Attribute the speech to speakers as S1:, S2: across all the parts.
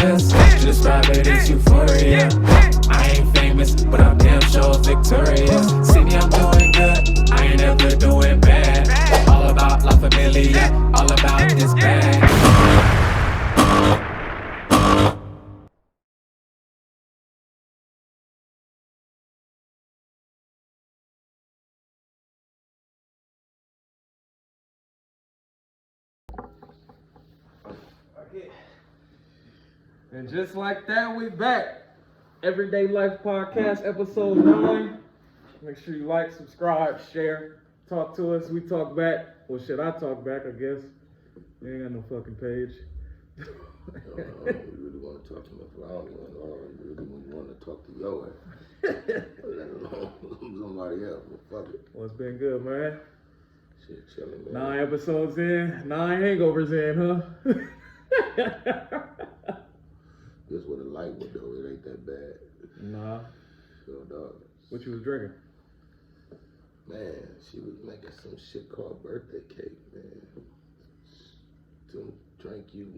S1: bliss. To describe it is euphoria. I ain't famous, but I'm damn sure victorious. See me, I'm doing good, I ain't ever doing bad. All about la familia, all about this bag.
S2: And just like that, we back. Everyday Life Podcast, episode 9. Make sure you like, subscribe, share, talk to us. We talk back. Well, shit, I talk back, I guess. You ain't got no fucking page.
S3: We really want to talk to my father. We really want to talk to your ass. Let alone somebody else. But fuck it.
S2: Well, it's been good, man.
S3: Shit, chilling, man.
S2: 9 episodes in, 9 hangovers in, huh?
S3: Guess what a light would do. It ain't that bad.
S2: Nah.
S3: So, dog.
S2: What you was drinking?
S3: Man, she was making some shit called birthday cake, man. To drink you.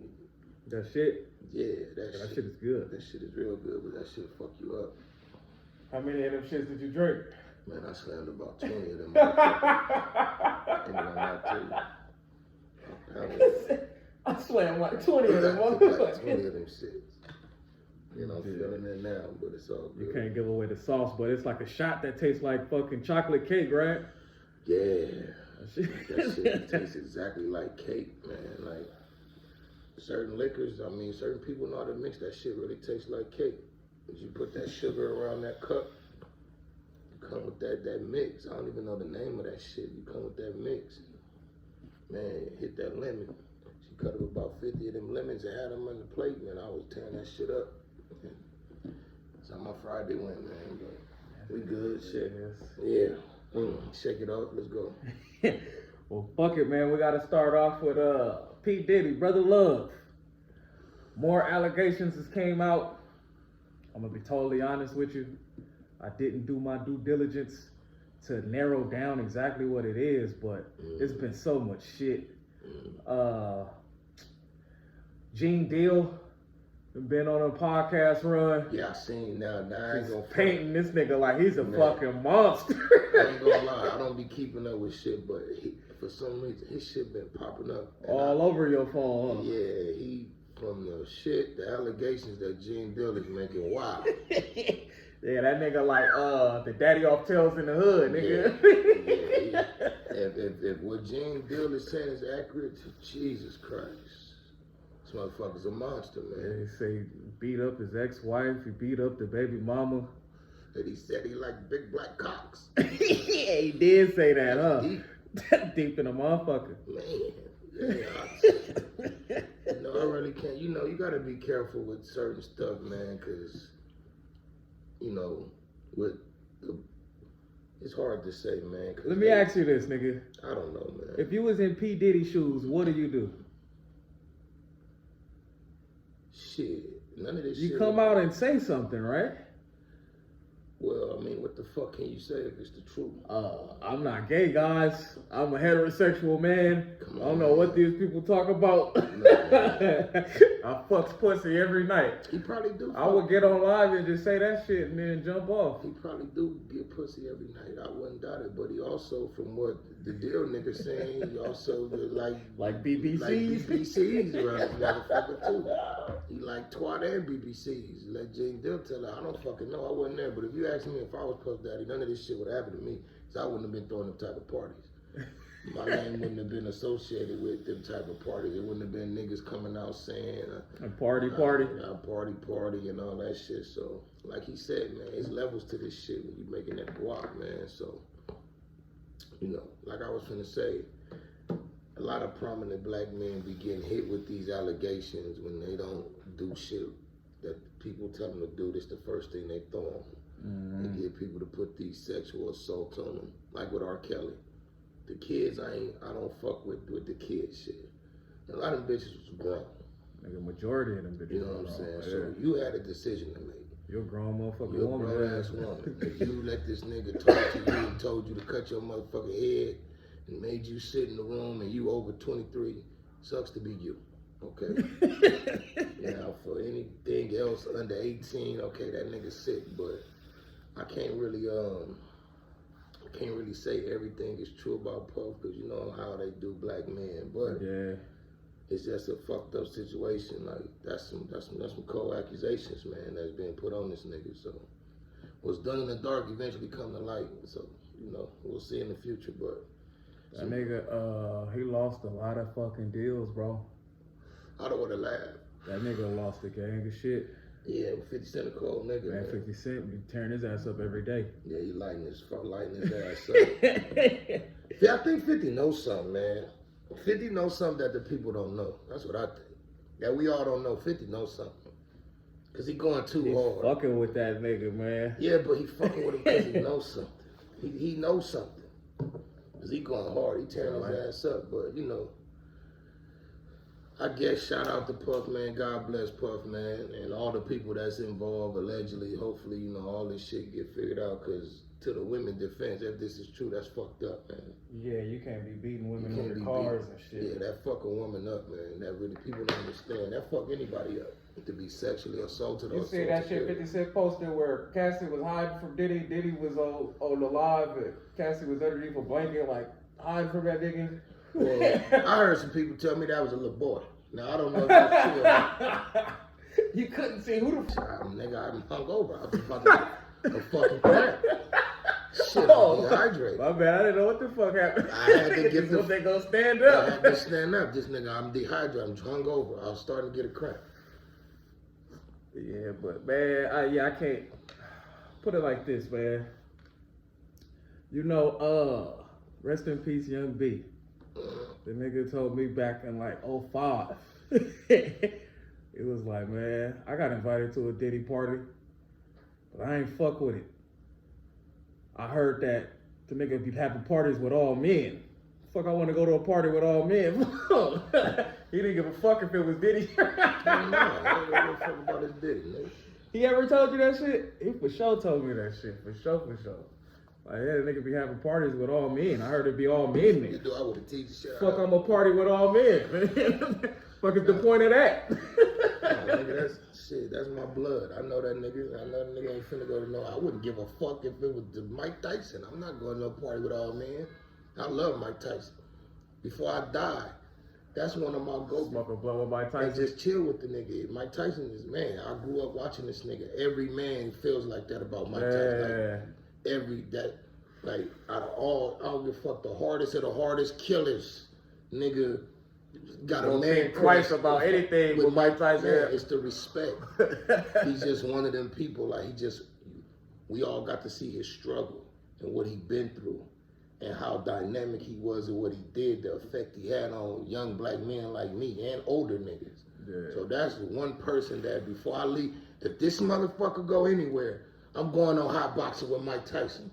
S2: That shit?
S3: Yeah, that
S2: shit is good.
S3: That shit is real good, but that shit fuck you up.
S2: How many of them shits did you drink?
S3: Man, I slammed about 20 of them. And I'm not tell you.
S2: I slammed like 20 of them.
S3: Like 20 of them shits. You know, I'm feeling it now, but it's all good.
S2: You can't give away the sauce, but it's like a shot that tastes like fucking chocolate cake, right?
S3: Yeah. That shit tastes exactly like cake, man. Like, certain liquors, certain people know how to mix that shit really tastes like cake. If you put that sugar around that cup, you come with that mix. I don't even know the name of that shit. You come with that mix. Man, hit that lemon. She cut up about 50 of them lemons and had them on the plate, man. I was tearing that shit up. That's how my Friday went, man. But we good, shit. Yeah. Shake it off. Let's go.
S2: Well, fuck it, man. We got to start off with P. Diddy, Brother Love. More allegations has came out. I'm going to be totally honest with you. I didn't do my due diligence to narrow down exactly what it is, but it's been so much shit. Gene Deal been on a podcast run.
S3: Yeah, I seen now. I ain't gonna
S2: painting this nigga like he's a fucking monster.
S3: I ain't gonna lie, I don't be keeping up with shit, but for some reason his shit been popping up
S2: all over your phone. Huh?
S3: Yeah, he from the shit, the allegations that Gene Deal is making. Wow.
S2: Yeah, that nigga like the daddy off Tales in the Hood, nigga.
S3: Yeah. If what Gene Deal is saying is accurate, Jesus Christ. This motherfucker's a monster, man.
S2: Yeah, he say he beat up his ex-wife, he beat up the baby mama.
S3: And he said he liked big black cocks.
S2: Yeah, he did say that, huh? Deep. Deep in a motherfucker.
S3: Man, yeah. No, I really can't. You know, you gotta be careful with certain stuff, man, because, you know, it's hard to say, man.
S2: Let me ask you this, nigga.
S3: I don't know, man.
S2: If you was in P. Diddy's shoes, what do you do?
S3: Shit, none of this shit.
S2: You come out and say something, right?
S3: Well, what the fuck can you say if it's the truth?
S2: I'm not gay, guys. I'm a heterosexual man.
S3: Come on,
S2: I don't know what these people talk about. I fucks pussy every night.
S3: He probably do.
S2: I would get on live and just say that shit and then jump off.
S3: He probably do get pussy every night. I wouldn't doubt it. But he also, from what the Deal nigga saying, he also like
S2: BBCs.
S3: Like BBCs around the motherfucker too. He like twat and BBCs. Let Gene Deal tell her, I don't fucking know. I wasn't there. But if you ask me if I was Puff Daddy, none of this shit would have happened to me. Because I wouldn't have been throwing them type of parties. My name wouldn't have been associated with them type of parties. It wouldn't have been niggas coming out saying
S2: party
S3: and all that shit. So, like he said, man, there's levels to this shit when you making that guap, man. So, you know, like I was finna say, a lot of prominent black men be getting hit with these allegations when they don't do shit that people tell them to do. This the first thing they throw on them. They get people to put these sexual assaults on them, like with R. Kelly. The kids, I don't fuck with the kids shit. A lot of them bitches was grown.
S2: Like a majority of them bitches.
S3: You know what I'm saying? So you had a decision to make.
S2: You're a grown motherfucker.
S3: You're a grown ass woman. If you let this nigga talk to you and told you to cut your motherfucking head and made you sit in the room and you over 23, sucks to be you. Okay. Now, for anything else under 18, okay, that nigga's sick, but I can't really say everything is true about Puff, because you know how they do black men, but
S2: yeah,
S3: it's just a fucked up situation. Like that's some cold accusations, man, that's being put on this nigga. So what's done in the dark eventually come to light. So you know, we'll see in the future, but
S2: that nigga, he lost a lot of fucking deals, bro.
S3: I don't want to laugh.
S2: That nigga lost a gang of shit.
S3: Yeah, 50 Cent a cold nigga, man.
S2: 50 Cent be tearing his ass up every day.
S3: Yeah, he lighting his ass up. Yeah, I think 50 knows something, man. 50 knows something that the people don't know. That's what I think. That we all don't know. 50 knows something. Because he going too hard.
S2: Fucking with that nigga, man.
S3: Yeah, but he fucking with him because he knows something. He knows something. Because he going hard. He tearing his ass up. But, you know, I guess shout out to Puff, man. God bless Puff, man. And all the people that's involved, allegedly. Hopefully, you know, all this shit get figured out. Because to the women's defense, if this is true, that's fucked up, man.
S2: Yeah, you can't be beating women in your cars and shit.
S3: Yeah, that fuck a woman up, man. That really, people don't understand. That fuck anybody up. To be sexually assaulted or
S2: you see that shit 50 Cent posted where Cassie was hiding from Diddy. Diddy was on the live, and Cassie was underneath a blanket, like, hiding from that nigga.
S3: Well, I heard some people tell me that was a little boy. Now, I don't know if that's true or not.
S2: You couldn't see who the fuck.
S3: Nigga, I'm hungover. I was about to get a fucking cramp. Shit, I'm dehydrated.
S2: My bad, I didn't know what the fuck happened.
S3: I had to get
S2: they gonna stand up.
S3: I had to stand up. This nigga, I'm dehydrated. I'm hungover. I was starting to get a cramp.
S2: Yeah, but man, I can't put it like this, man. You know, rest in peace, Young B. The nigga told me back in like 05. It was like, man, I got invited to a Diddy party, but I ain't fuck with it. I heard that the nigga be having parties with all men. Fuck, I want to go to a party with all men. He didn't give a fuck if it was Diddy.
S3: I don't know. I don't give a fuck about his Diddy, nigga.
S2: He ever told you that shit? He for sure told me that shit. For sure. Like, yeah, the nigga be having parties with all men. I heard it be all men.
S3: You know, I would have teased the shit
S2: Fuck, I'm a party with all men. Fuck is the point of that?
S3: Nigga, that's my blood. I know that nigga. I know that nigga ain't finna go to no. I wouldn't give a fuck if it was Mike Tyson. I'm not going to no party with all men. I love Mike Tyson. Before I die, that's one of my goals.
S2: Smoke a blunt with Mike Tyson.
S3: Just chill with the nigga. Mike Tyson is, man, I grew up watching this nigga. Every man feels like that about Mike Tyson. Like, out of all, I don't give a fuck, the hardest of the hardest killers, nigga, got a man
S2: twice about anything with Mike Tyson.
S3: Man, it's the respect. He's just one of them people, like, we all got to see his struggle and what he been through and how dynamic he was and what he did, the effect he had on young black men like me and older niggas. Yeah. So that's one person that before I leave, if this motherfucker go anywhere, I'm going on hot boxing with Mike Tyson.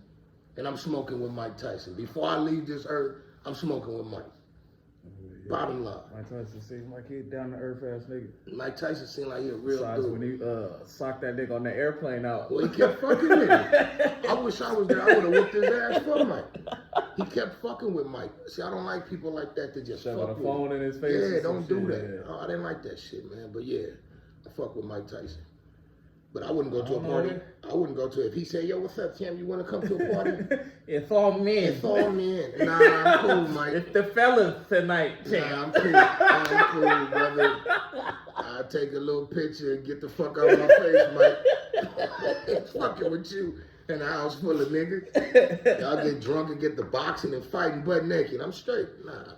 S3: And I'm smoking with Mike Tyson. Before I leave this earth, I'm smoking with Mike. Yeah. Bottom line.
S2: Mike Tyson seems like he a down to earth ass nigga.
S3: Mike Tyson seemed like he a real dude.
S2: When he socked that nigga on the airplane out.
S3: Well, he kept fucking with him. I wish I was there. I would have whooped his ass for Mike. He kept fucking with Mike. See, I don't like people like that to just fuck with him.
S2: Phone in his face.
S3: Yeah, don't do that. Yeah. Oh, I didn't like that shit, man. But yeah, I fuck with Mike Tyson. But I wouldn't go to a party. I wouldn't go to it. If he said, yo, what's up, Tim? You want to come to a party?
S2: It's all men.
S3: It's all men. Nah, I'm cool, Mike.
S2: It's the fellas tonight, Tim.
S3: Nah, I'm cool. I'm cool, brother. I'll take a little picture and get the fuck out of my face, Mike. Fucking with you in a house full of niggas. Y'all get drunk and get the boxing and fighting butt naked. I'm straight. Nah.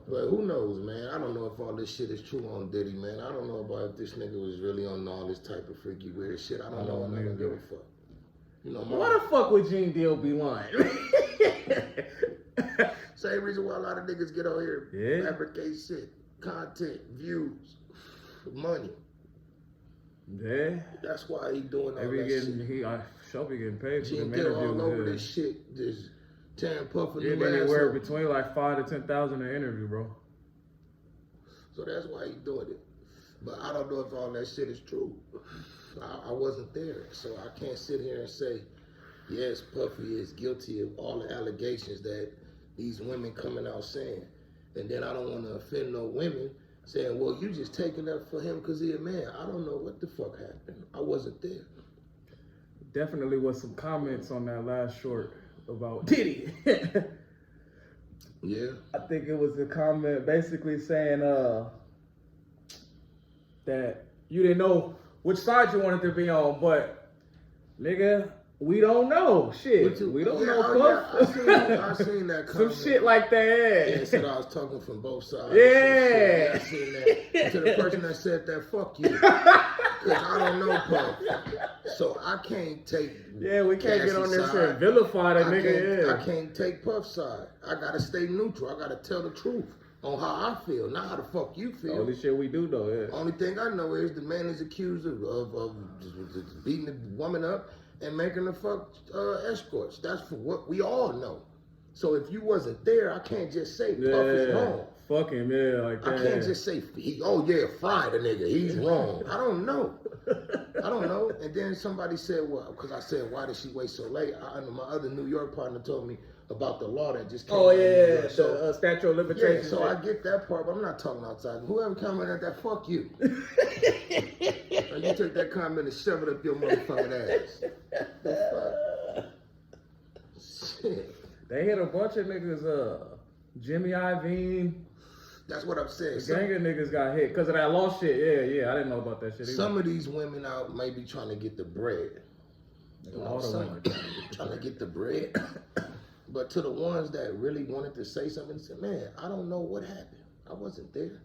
S3: But who knows, man? I don't know if all this shit is true on Diddy, man. I don't know about if this nigga was really on all this type of freaky weird shit. I don't know. I don't give a fuck. You know,
S2: why the fuck would Gene Deal be lying?
S3: Same reason why a lot of niggas get on here, fabricate shit, content, views, money.
S2: Yeah.
S3: That's why he doing all that shit.
S2: I should be getting paid for
S3: Gene
S2: the
S3: Deal all over this shit, just tearing Puff a new ass
S2: anywhere
S3: up.
S2: between like 5,000 to 10,000 an interview, bro.
S3: So that's why he doing it. But I don't know if all that shit is true. I wasn't there, so I can't sit here and say, yes, Puffy is guilty of all the allegations that these women coming out saying. And then I don't want to offend no women saying, well, you just taking up for him because he a man. I don't know what the fuck happened. I wasn't there.
S2: Definitely was some comments on that last short about Diddy.
S3: Yeah.
S2: I think it was a comment basically saying that you didn't know which side you wanted to be on, but nigga, we don't know. Shit, we don't know. Puff.
S3: I seen that comment.
S2: Some shit like that.
S3: Yeah, said I was talking from both sides.
S2: Yeah.
S3: I seen that. To the person that said that, fuck you. Because I don't know Puff. So I can't take.
S2: Yeah, we can't get on this
S3: side.
S2: and vilify that nigga.
S3: I can't take Puff's side. I gotta stay neutral. I gotta tell the truth on how I feel, not how the fuck you feel.
S2: Only shit we do though. Yeah.
S3: Only thing I know is the man is accused of just beating the woman up and making her fuck escorts. That's for what we all know. So if you wasn't there, I can't just say Puff is wrong.
S2: Fuck him, yeah, like that.
S3: I can't just say, oh yeah, fry the nigga, he's wrong. I don't know. I don't know. And then somebody said, well, because I said, why did she wait so late? My other New York partner told me about the law that just came out.
S2: Oh yeah,
S3: so,
S2: statute of limitations.
S3: Yeah, so I get that part, but I'm not talking outside. Whoever commented at that, fuck you. You take that comment and shove it up your motherfucking ass. The fuck? Shit.
S2: They hit a bunch of niggas, Jimmy Iovine.
S3: That's what I'm saying.
S2: The gang of niggas got hit because of that law shit. Yeah, I didn't know about that shit either.
S3: Some of these women out may be trying to get the bread. You know, trying to get the bread. But to the ones that really wanted to say something, said, man, I don't know what happened. I wasn't there.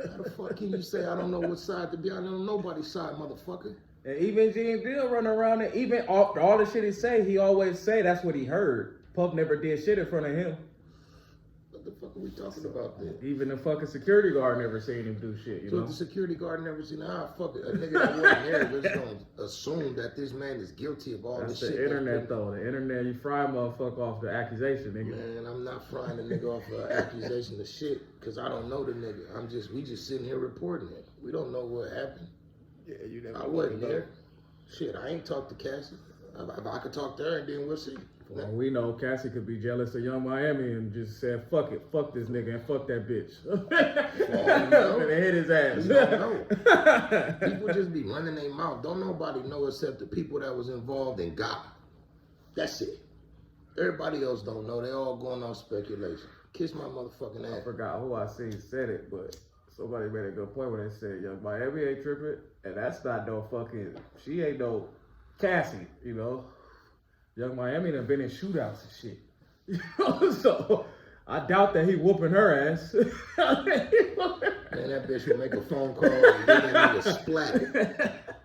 S3: How the fuck can you say I don't know what side to be on? I don't know nobody's side, motherfucker.
S2: And even G and Bill running around and even all the shit he say, he always say that's what he heard. Puff never did shit in front of him.
S3: What the fuck are we talking about then?
S2: Even the fucking security guard never seen him do shit, you know?
S3: The security guard never seen fuck it. A nigga that wasn't there just gonna assume that this man is guilty of all this shit.
S2: That's the internet though. The internet, you fry a motherfucker off the accusation, nigga.
S3: Man, I'm not frying a nigga off an accusation of shit, because I don't know the nigga. We just sitting here reporting it. We don't know what happened.
S2: Yeah, you never.
S3: I wasn't there. Shit, I ain't talked to Cassie. If I could talk to her, and then we'll see.
S2: Well, we know Cassie could be jealous of Young Miami and just said, fuck it, fuck this nigga and fuck that bitch. And they hit his ass.
S3: No. People just be running their mouth. Don't nobody know except the people that was involved and got. That's it. Everybody else don't know. They all going on speculation. Kiss my motherfucking ass.
S2: I forgot who I seen said it, but somebody made a good point when they said Young Miami ain't tripping, and that's not no fucking, she ain't no Cassie, you know? Young Miami done been in shootouts and shit. You know, so I doubt that he whooping her ass.
S3: Man, that bitch would make a phone call and get that nigga splat.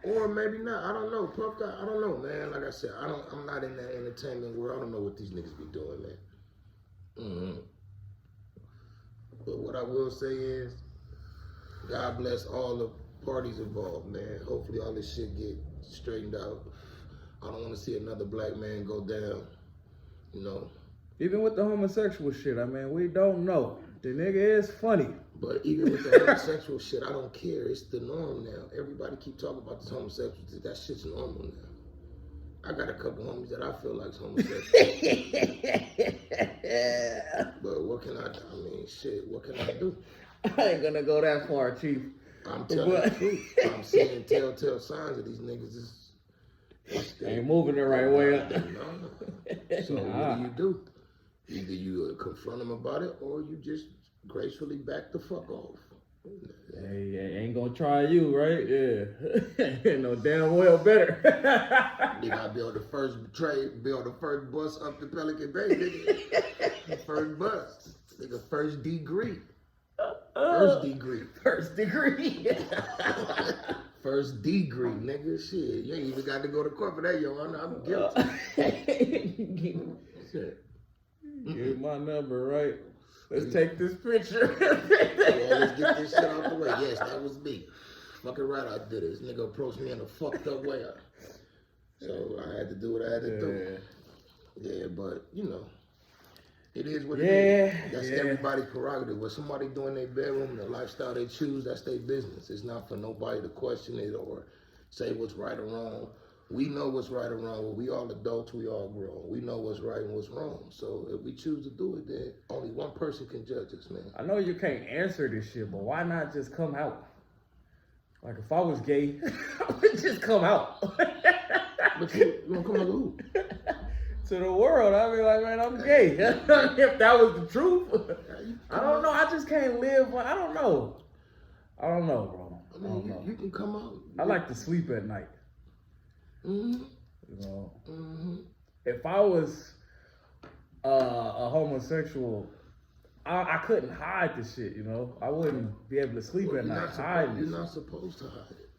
S3: Or maybe not. I don't know. Puff guy, I don't know, man. Like I said, I'm not in that entertainment world. I don't know what these niggas be doing, man. Mm-hmm. But what I will say is, God bless all the parties involved, man. Hopefully all this shit get straightened out. I don't want to see another black man go down, you know.
S2: Even with the homosexual shit, I mean, we don't know. The nigga is funny.
S3: But even with the homosexual shit, I don't care. It's the norm now. Everybody keep talking about this homosexual shit. That shit's normal now. I got a couple homies that I feel like's homosexual. But what can I do? I mean, shit, what can I do?
S2: I ain't gonna go that far, Chief.
S3: I'm telling the truth. I'm seeing telltale signs of these niggas
S2: ain't moving the right way up.
S3: So what do? Either you confront them about it, or you just gracefully back the fuck off.
S2: Hey, ain't gonna try you, right? Yeah. Ain't no damn well better.
S3: You gotta be on the first bus up to Pelican Bay, nigga. The first bus. Nigga, first degree. First degree.
S2: First degree.
S3: First degree, nigga. Shit. You ain't even got to go to court for that, yo. I'm guilty. Shit.
S2: Give my number, right? Let's take this picture.
S3: Yeah, let's get this shit out the way. Yes, that was me. Fucking right, I did it. This nigga approached me in a fucked up way. So I had to do what I had to do. Yeah, but, you know. It is what it is. That's everybody's prerogative. What somebody do in their bedroom, the lifestyle they choose, that's their business. It's not for nobody to question it or say what's right or wrong We know what's right or wrong. Well, we all adults, we all grown. We know what's right and what's wrong. So if we choose to do it, then only one person can judge us, man.
S2: I know you can't answer this shit, but why not just come out? Like if I was gay, I would just come out.
S3: But you gonna come out to who?
S2: To the world, I'd be like, man, I'm gay. If that was the truth. I don't know. I just can't live. I don't know. I don't know, bro.
S3: I mean, you can come out.
S2: I like to sleep at night.
S3: Mm-hmm.
S2: You know,
S3: Mm-hmm.
S2: if I was a homosexual, I couldn't hide the shit. You know, I wouldn't be able to sleep at night hiding.
S3: You're not supposed to hide it.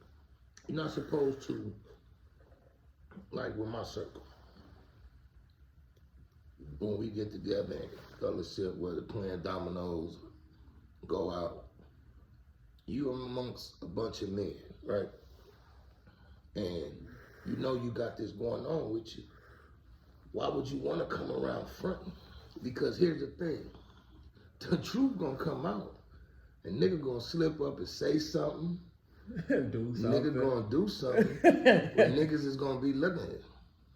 S3: You're not supposed to, like with my circle. When we get together and fellowship, whether playing dominoes, go out, you amongst a bunch of men, right? And you know you got this going on with you. Why would you want to come around fronting? Because here's the thing. The truth gonna come out. And nigga gonna slip up and say something.
S2: Do something.
S3: Nigga gonna do something. When niggas is gonna be looking at it.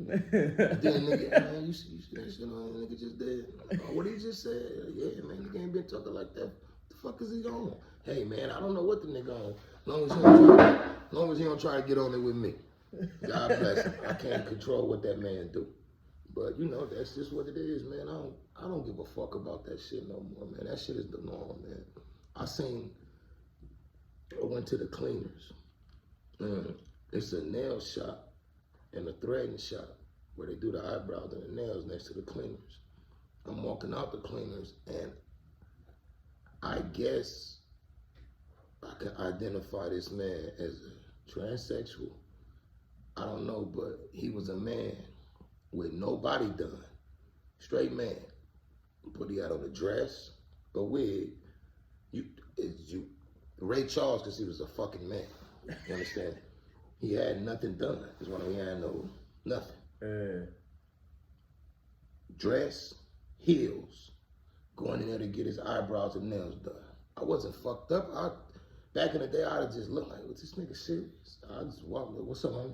S3: Then nigga, man, you know, nigga just did. Oh, what he just said? Yeah, man, nigga ain't been talking like that. What the fuck is he on? Hey, man, I don't know what the nigga on. Long as he don't try to get on it with me. God bless him. I can't control what that man do. But you know, that's just what it is, man. I don't give a fuck about that shit no more, man. That shit is the norm, man. I went to the cleaners. It's a nail shop and a threading shop where they do the eyebrows and the nails next to the cleaners. I'm walking out the cleaners and I guess I can identify this man as a transsexual. I don't know, but he was a man with no body done. Straight man. But he had on a dress, a wig. Ray Charles, because he was a fucking man. You understand? He had nothing done. That's why he had nothing. Dress, heels, going in there to get his eyebrows and nails done. I wasn't fucked up. Back in the day, I'd have just looked like, what's this nigga serious? I just walked like, what's up, man?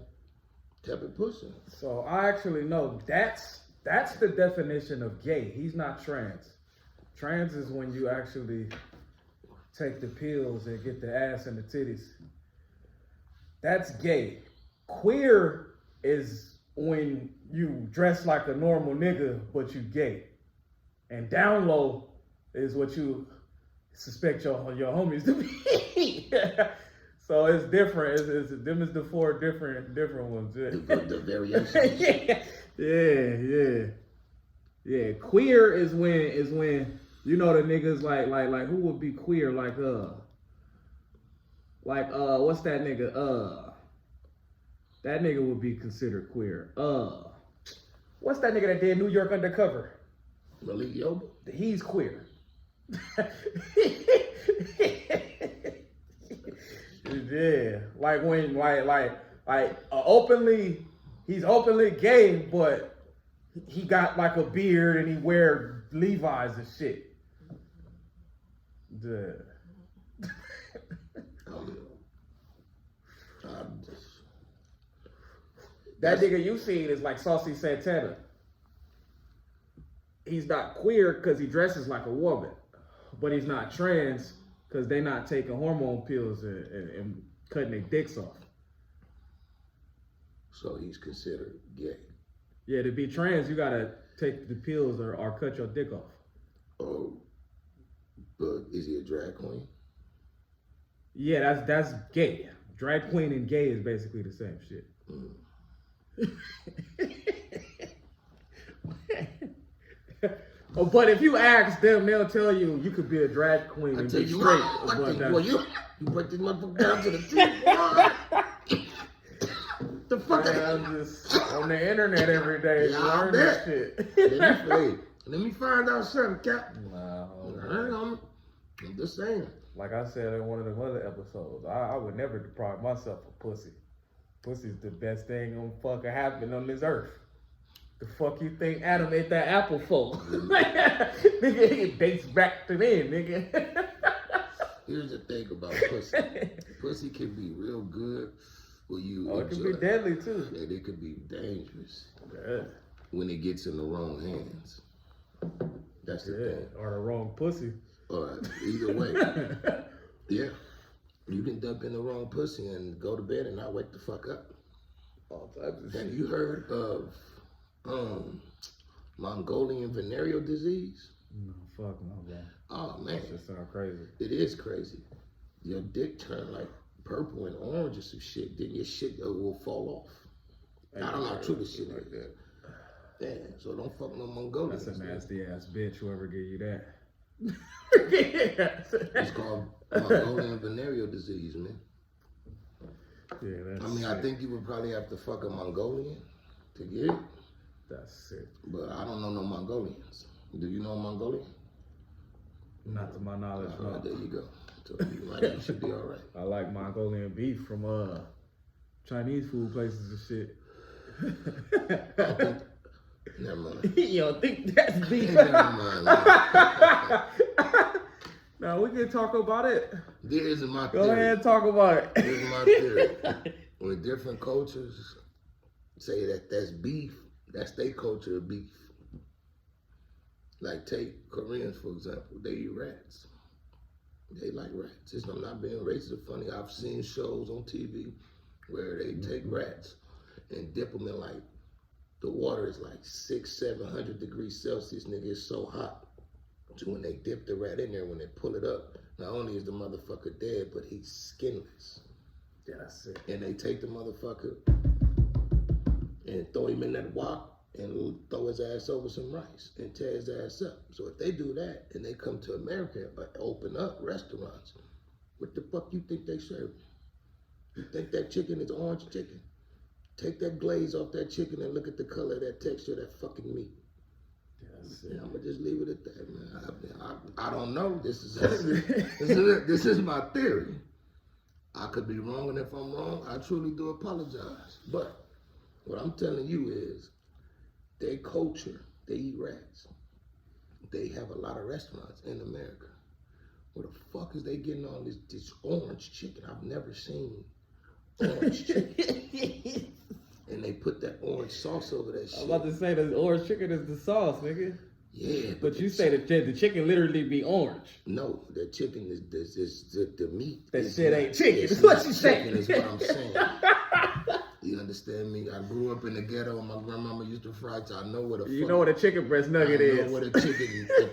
S3: Kept it pushing.
S2: So I actually know that's the definition of gay. He's not trans. Trans is when you actually take the pills and get the ass and the titties. That's gay. Queer is when you dress like a normal nigga, but you gay. And down low is what you suspect your homies to be. So it's different. Them is the four different ones.
S3: The variations.
S2: Yeah. Queer is when you know the niggas like who would be queer like what's that nigga? That nigga would be considered queer. What's that nigga that did New York Undercover?
S3: Malik Yoba?
S2: He's queer. Yeah, like when he's openly gay, but he got like a beard and he wear Levi's and shit. That nigga you seen is like Saucy Santana. He's not queer because he dresses like a woman, but he's not trans because they not taking hormone pills and cutting their dicks off.
S3: So he's considered gay.
S2: Yeah, to be trans, you gotta take the pills or cut your dick off.
S3: Oh, but is he a drag queen?
S2: Yeah, that's gay. Drag queen and gay is basically the same shit. But if you ask them, they'll tell you could be a drag queen and be straight.
S3: You break this motherfucker down to the truth. The fuck?
S2: I'm just on the internet every day to learn this shit.
S3: Let me find out something, Cap.
S2: Nah,
S3: I'm just saying.
S2: Like I said in one of the other episodes, I would never deprive myself of pussy. Pussy's the best thing gonna fucking happen on this earth. The fuck you think Adam ate that apple for? Nigga, it dates back to then, nigga.
S3: Here's the thing about pussy. Pussy can be real good Will you
S2: Oh, it
S3: enjoy?
S2: can be deadly too.
S3: Yeah, they could be dangerous
S2: Yeah.
S3: when it gets in the wrong hands. That's the thing.
S2: Or the wrong pussy.
S3: Or either way. Yeah. You can dump in the wrong pussy and go to bed and not wake the fuck up.
S2: All types of
S3: Have
S2: shit.
S3: you heard of Mongolian venereal disease?
S2: No, fuck no, bro.
S3: Oh man,
S2: That just sound crazy.
S3: it is crazy. Your dick turn like purple and orange or some shit, then your shit will fall off. I don't know how true this shit like that. Damn, so don't fuck no Mongolians.
S2: That's a nasty ass bitch, whoever give you that.
S3: It's called Mongolian venereal disease, man.
S2: Yeah, that's
S3: I mean, I
S2: sick.
S3: think you would probably have to fuck a Mongolian to get it,
S2: That's sick.
S3: but I don't know no Mongolians. Do you know a Mongolian?
S2: Not to my knowledge, no.
S3: There you go. So you should be all right.
S2: I like Mongolian beef from Chinese food places and shit.
S3: Never mind.
S2: You don't think that's beef?
S3: Never mind. Man.
S2: No, we can talk about it.
S3: This is my
S2: Go
S3: theory.
S2: ahead and talk about it.
S3: This is my theory. When different cultures say that that's beef, that's their culture of beef. Like take Koreans, for example. They eat rats. They like rats. I'm not being racist or funny. I've seen shows on TV where they take rats and dip them in like, the water is like 600-700 degrees Celsius, nigga. It's so hot. So when they dip the rat in there, when they pull it up, not only is the motherfucker dead, but he's skinless.
S2: Yeah, that's it.
S3: And they take the motherfucker and throw him in that wok and throw his ass over some rice and tear his ass up. So if they do that and they come to America and open up restaurants, what the fuck you think they serve? You think that chicken is orange chicken? Take that glaze off that chicken and look at the color of that texture of that fucking meat.
S2: Yeah, that's it.
S3: And I'm gonna just leave it at that, man. I don't know. This is my theory. I could be wrong, and if I'm wrong, I truly do apologize. But what I'm telling you is, their culture, they eat rats. They have a lot of restaurants in America. Where the fuck is they getting all this orange chicken? I've never seen orange chicken. And they put that orange sauce over that shit.
S2: I'm about to say the orange chicken is the sauce, nigga.
S3: Yeah,
S2: But you say that the chicken literally be orange.
S3: no, the chicken is the meat.
S2: That
S3: is
S2: shit
S3: not-
S2: ain't chicken.
S3: it's
S2: That's what
S3: not
S2: you
S3: chicken
S2: saying.
S3: is what I'm saying. You understand me? I grew up in the ghetto. My grandmama used to fry. So I know what a
S2: You know what a chicken breast nugget is.
S3: I know what a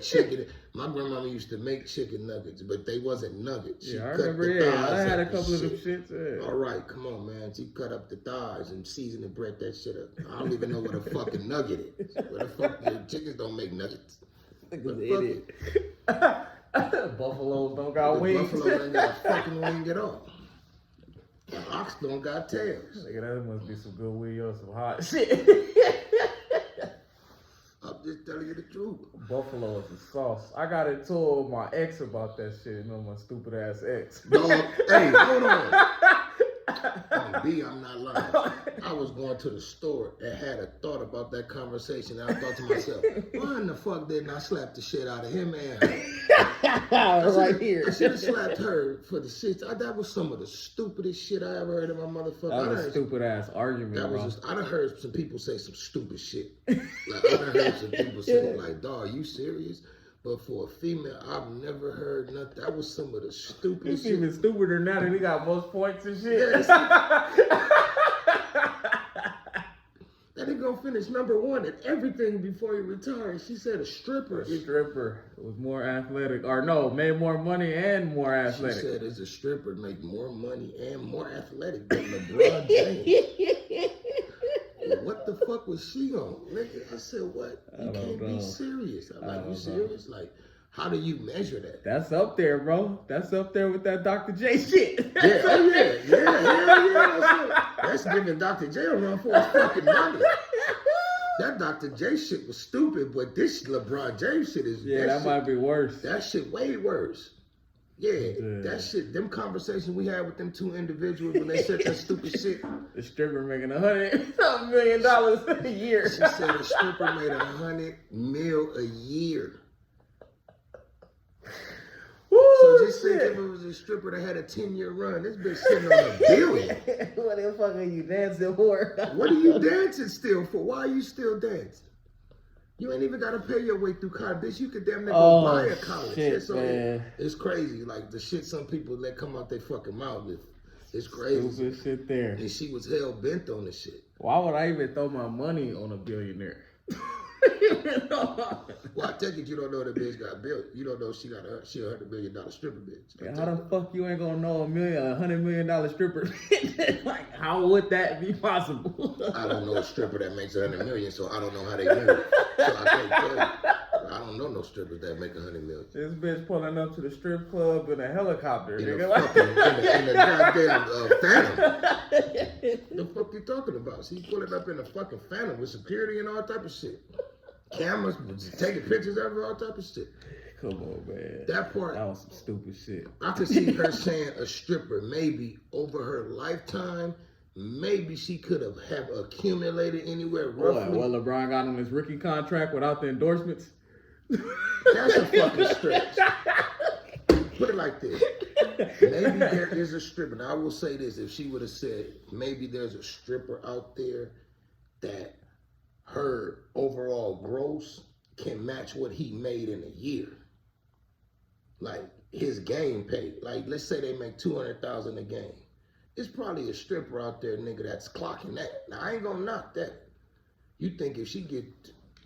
S3: chicken. My grandmama used to make chicken nuggets, but they wasn't nuggets. She
S2: Yeah, I
S3: cut
S2: remember.
S3: the
S2: Yeah,
S3: thighs
S2: I had a
S3: up and
S2: couple of them
S3: shit.
S2: shits. Yeah.
S3: All right, come on, man. She cut up the thighs and seasoned and bread that shit up. I don't even know what a fucking nugget is. What the fuck? Your chickens don't make nuggets.
S2: Nigga's
S3: The
S2: an idiot. Buffaloes don't got
S3: The
S2: wings.
S3: buffalo ain't got a fucking wing at all. The ox don't got tails.
S2: Nigga, that must be some good weed or some hot shit.
S3: I'm just telling you the truth.
S2: Buffalo is the sauce. I got into it with my ex about that shit. You know, my stupid ass ex.
S3: Dog, hey, hold on. On B, I'm not lying. I was going to the store and had a thought about that conversation. And I thought to myself, why in the fuck didn't I slap the shit out of him and her?
S2: Right here.
S3: I should have slapped her for the shit. That was some of the stupidest shit I ever heard in my motherfucker.
S2: That was a stupid ass argument,
S3: That
S2: bro.
S3: was just, I done heard some people say some stupid shit. Like, I done heard some people say, like, dog, you serious? But for a female, I've never heard nothing. That was some of the stupidest
S2: He's
S3: shit.
S2: even stupider now that he got most points and shit.
S3: Yes. That nigga gonna finish #1 at everything before he retires. She said a stripper
S2: A
S3: is.
S2: stripper was more athletic, or no, made more money and more
S3: She
S2: athletic.
S3: said as a stripper make more money and more athletic than LeBron James. What the fuck was she on? Nigga, I said, what? You can't be serious. I'm like, you serious? Like, how do you measure that?
S2: That's up there, bro. That's up there with that Dr. J shit.
S3: Yeah, oh yeah. That's giving Dr. J a run for his fucking money. That Dr. J shit was stupid, but this LeBron James shit is...
S2: Yeah, that might be worse.
S3: That shit way worse. Yeah, that shit, them conversations we had with them two individuals when they said that stupid shit.
S2: The stripper making $100 million a year.
S3: She said the stripper made $100 million a year.
S2: Woo!
S3: So just think if it was a stripper that had a 10-year run, this bitch sitting on $1 billion.
S2: What the fuck are you dancing for?
S3: What are you dancing still for? Why are you still dancing? You ain't even gotta pay your way through college, bitch. You could damn near go buy a college.
S2: Shit,
S3: so it's crazy. Like the shit some people let come out their fucking mouth with. It's crazy.
S2: Stupid shit there.
S3: And she was hell bent on the shit.
S2: Why would I even throw my money on a billionaire?
S3: Well, I take it you don't know the bitch got built. You don't know she a $100 million stripper bitch.
S2: Yeah, how the fuck you ain't gonna know $100 million stripper? Like, how would that be possible?
S3: I don't know a stripper that makes $100 million, so I don't know how they do it. So I can't tell you. I don't know no strippers that make $100 million.
S2: This bitch pulling up to the strip club in a helicopter,
S3: In
S2: nigga.
S3: the goddamn Phantom. The fuck you talking about? She pulling up in a fucking Phantom with security and all type of shit. Cameras, taking pictures of her, all type of shit.
S2: Come on, man.
S3: That part.
S2: That was some stupid shit.
S3: I could see her saying a stripper maybe over her lifetime, maybe she could have accumulated anywhere roughly.
S2: Well, LeBron got on his rookie contract without the endorsements.
S3: That's a fucking stretch. Put it like this. Maybe there is a stripper. Now, I will say this. If she would have said, maybe there's a stripper out there that her overall gross can match what he made in a year. Like, his game pay. Like, let's say they make $200,000 a game. It's probably a stripper out there, nigga, that's clocking that. Now, I ain't gonna knock that. You think if she get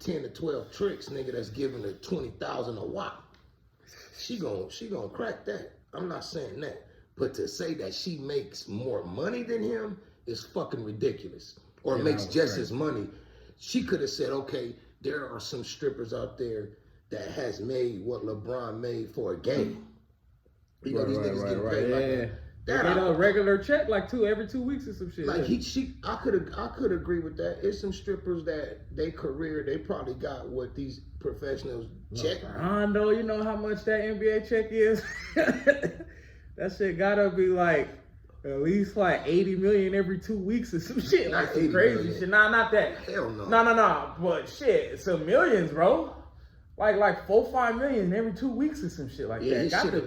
S3: 10 to 12 tricks, nigga, that's giving her 20,000 a wop, she gonna crack that. I'm not saying that. But to say that she makes more money than him is fucking ridiculous. Or makes just as money. She could have said, okay, there are some strippers out there that has made what LeBron made for a game. You know, these niggas get paid like that.
S2: They get a regular check like every 2 weeks or some shit.
S3: Like I could agree with that. It's some strippers that they career, they probably got what these professionals check.
S2: Rondo, you know how much that NBA check is? That shit gotta be like at least like 80 million every 2 weeks or some shit. Like some crazy million. Shit. Nah, not that.
S3: Hell no.
S2: No. But shit, some millions, bro. Like 4-5 million every 2 weeks or some shit like that.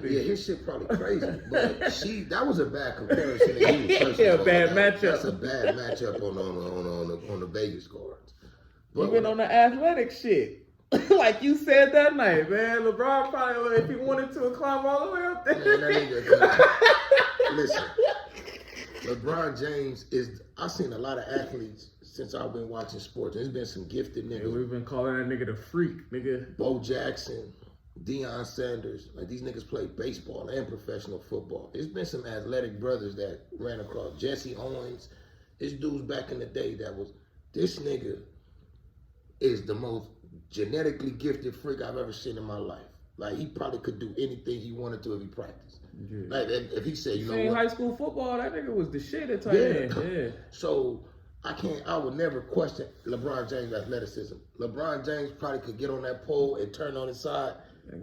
S3: His shit probably crazy. But that was a bad comparison.
S2: Yeah, bad matchup.
S3: That's a bad matchup on the Vegas cards. But
S2: even on the athletic shit. Like you said that night, man. LeBron probably, if he wanted to, climb all the way up there.
S3: Man, that nigga, listen, LeBron James I've seen a lot of athletes since I've been watching sports. There's been some gifted niggas.
S2: Yeah, we've been calling that nigga the freak, nigga.
S3: Bo Jackson, Deion Sanders. Like, these niggas play baseball and professional football. There's been some athletic brothers that ran across. Jesse Owens. This dude's back in the day this nigga is the most genetically gifted freak I've ever seen in my life. Like, he probably could do anything he wanted to if he practiced. Yeah. Like, if he said, you know what?
S2: High school football, that nigga was the shit at tight end. Yeah.
S3: So, I would never question LeBron James' athleticism. LeBron James probably could get on that pole and turn on his side,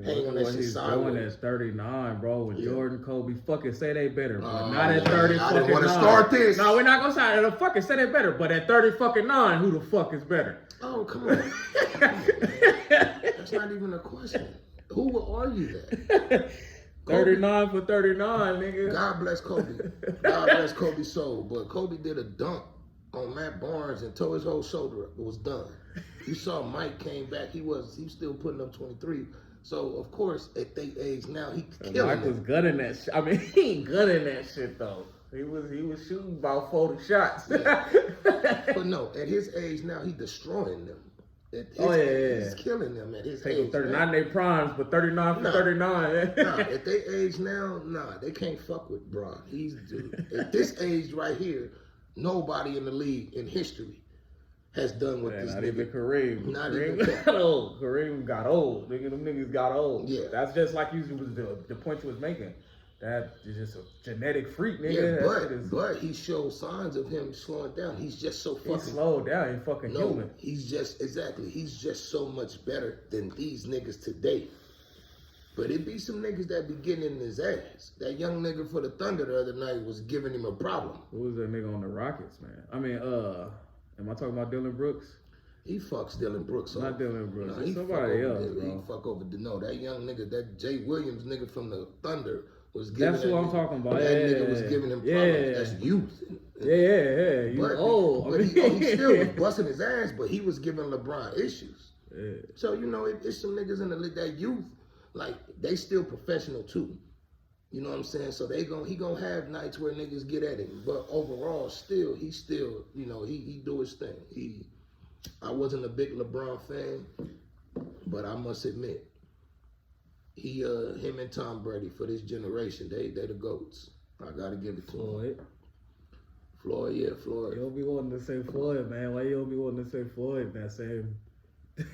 S3: hang on that shit sideways.
S2: He's at 39, bro. With Jordan, Kobe, fucking say they better, but not at 30
S3: I
S2: fucking
S3: didn't want to
S2: 9.
S3: start this.
S2: No, we're not gonna say it. Fucking say they better, but at 30 fucking 9, who the fuck is better?
S3: Oh, come on. That's not even a question. Who will argue that?
S2: 39 for 39, nigga.
S3: God bless Kobe. God bless Kobe's soul. But Kobe did a dunk on Matt Barnes and tore his whole shoulder up. It was done. You saw Mike came back. He was still putting up 23. So, of course, at their age now, he killing
S2: Mike was gunning that shit. I mean, he ain't gunning that shit, though. He was shooting about 40 shots.
S3: Yeah. But no, at his age now, he's destroying them. He's killing them at his age.
S2: 39 they primes, but 39 for 39.
S3: At their age now, they can't fuck with Bron. At this age right here, nobody in the league in history has done what this
S2: not
S3: nigga.
S2: Even Kareem.
S3: Not
S2: Kareem
S3: even
S2: got old. Kareem got old. Nigga, them niggas got old.
S3: Yeah.
S2: That's just like the point you was making. That is just a genetic freak, nigga.
S3: Yeah, but he showed signs of him slowing down. He's just so fucking...
S2: He slowed down. He's fucking human.
S3: He's just so much better than these niggas today. But it be some niggas that be getting in his ass. That young nigga for the Thunder the other night was giving him a problem.
S2: Who was that nigga on the Rockets, man? I mean, am I talking about Dylan Brooks?
S3: He fucks Dylan Brooks.
S2: Not Dylan Brooks.
S3: Nah,
S2: It's somebody else,
S3: He
S2: bro.
S3: fuck over that young nigga, that Jay Williams nigga from the Thunder was giving.
S2: That's who I'm talking about.
S3: That nigga was giving him problems. That's youth.
S2: Yeah. You old.
S3: But he still was busting his ass, but he was giving LeBron issues.
S2: Yeah.
S3: So it's some niggas in that youth, like they still professional too. You know what I'm saying? So he gonna have nights where niggas get at him, but overall, he still, you know, he do his thing. I wasn't a big LeBron fan, but I must admit, him and Tom Brady for this generation, they the GOATs. I gotta give it to him. Floyd.
S2: You don't be wanting to say Floyd, man. Why you don't be wanting to say Floyd, man? Same.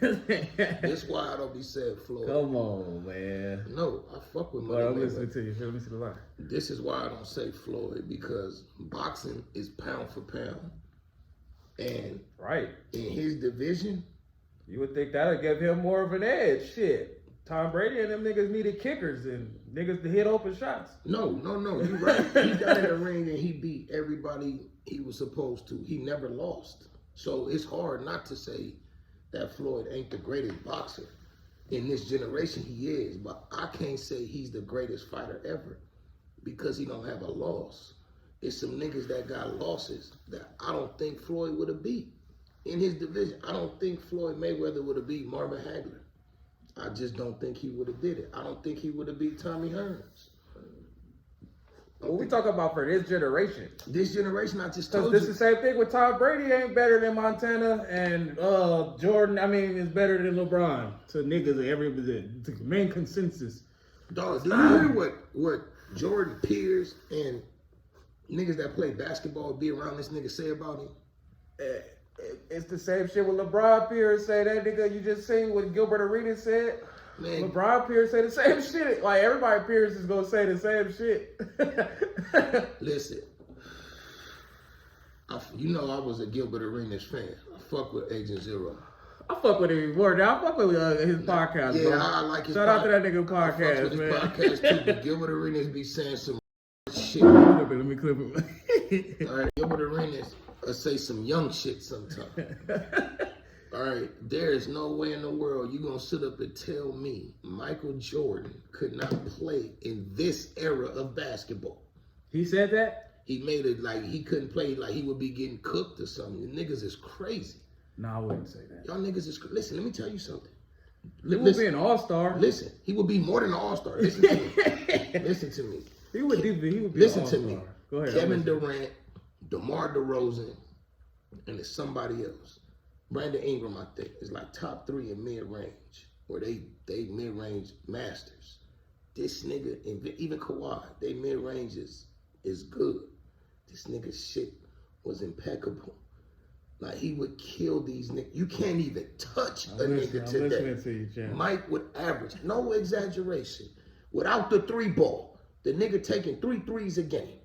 S3: That's why I don't be saying Floyd.
S2: Come on, man.
S3: No, I fuck with my.
S2: But I'm listening to you. Let me see the line.
S3: This is why I don't say Floyd, because boxing is pound for pound. And
S2: right
S3: in his division,
S2: you would think that'd give him more of an edge. Shit. Tom Brady and them niggas needed kickers and niggas to hit open shots.
S3: No, you're right. He got in the ring and he beat everybody he was supposed to. He never lost. So it's hard not to say that Floyd ain't the greatest boxer. In this generation, he is. But I can't say he's the greatest fighter ever because he don't have a loss. It's some niggas that got losses that I don't think Floyd would have beat. In his division, I don't think Floyd Mayweather would have beat Marvin Hagler. I just don't think he would have did it. I don't think he would have beat Tommy Hearns.
S2: What we talking about for this generation?
S3: This generation, I just told you.
S2: This is the same thing with Tom Brady ain't better than Montana and Jordan. I mean, is better than LeBron to niggas to main consensus.
S3: Dog, do you hear what Jordan Pierce and niggas that play basketball be around this nigga say about him?
S2: It's the same shit with LeBron Pierce say that nigga you just seen what Gilbert Arenas said. Man. LeBron Pierce say the same shit. Like everybody Pierce is gonna say the same shit.
S3: Listen, you know I was a Gilbert Arenas fan. I fuck with Agent Zero.
S2: I fuck with him more now. I fuck with his podcast.
S3: Yeah,
S2: bro.
S3: I like his
S2: Shout out to that nigga podcast,
S3: I fuck with
S2: man.
S3: his podcast too, but Gilbert Arenas be saying some shit.
S2: Let me clip him.
S3: All right, Gilbert Arenas say some young shit sometimes. All right, there is no way in the world you gonna sit up and tell me Michael Jordan could not play in this era of basketball.
S2: He said that?
S3: He made it like he couldn't play, like he would be getting cooked or something. The niggas is crazy.
S2: No, I wouldn't say that.
S3: Y'all niggas is crazy. Listen, let me tell you something.
S2: He would be an all-star.
S3: Listen, he would be more than an all-star. Listen to me. Listen to me.
S2: He would be
S3: listen
S2: an
S3: to
S2: all-star.
S3: me.
S2: Go ahead.
S3: Kevin Durant, DeMar DeRozan, and there's somebody else. Brandon Ingram, I think, is like top 3 in mid-range, where they mid-range masters. This nigga, even Kawhi, they mid-range is good. This nigga's shit was impeccable. Like, he would kill these niggas. You can't even touch a nigga today.
S2: I'm listening to you, Jim.
S3: Mike would average, no exaggeration, without the 3-ball, the nigga taking 3 threes a game.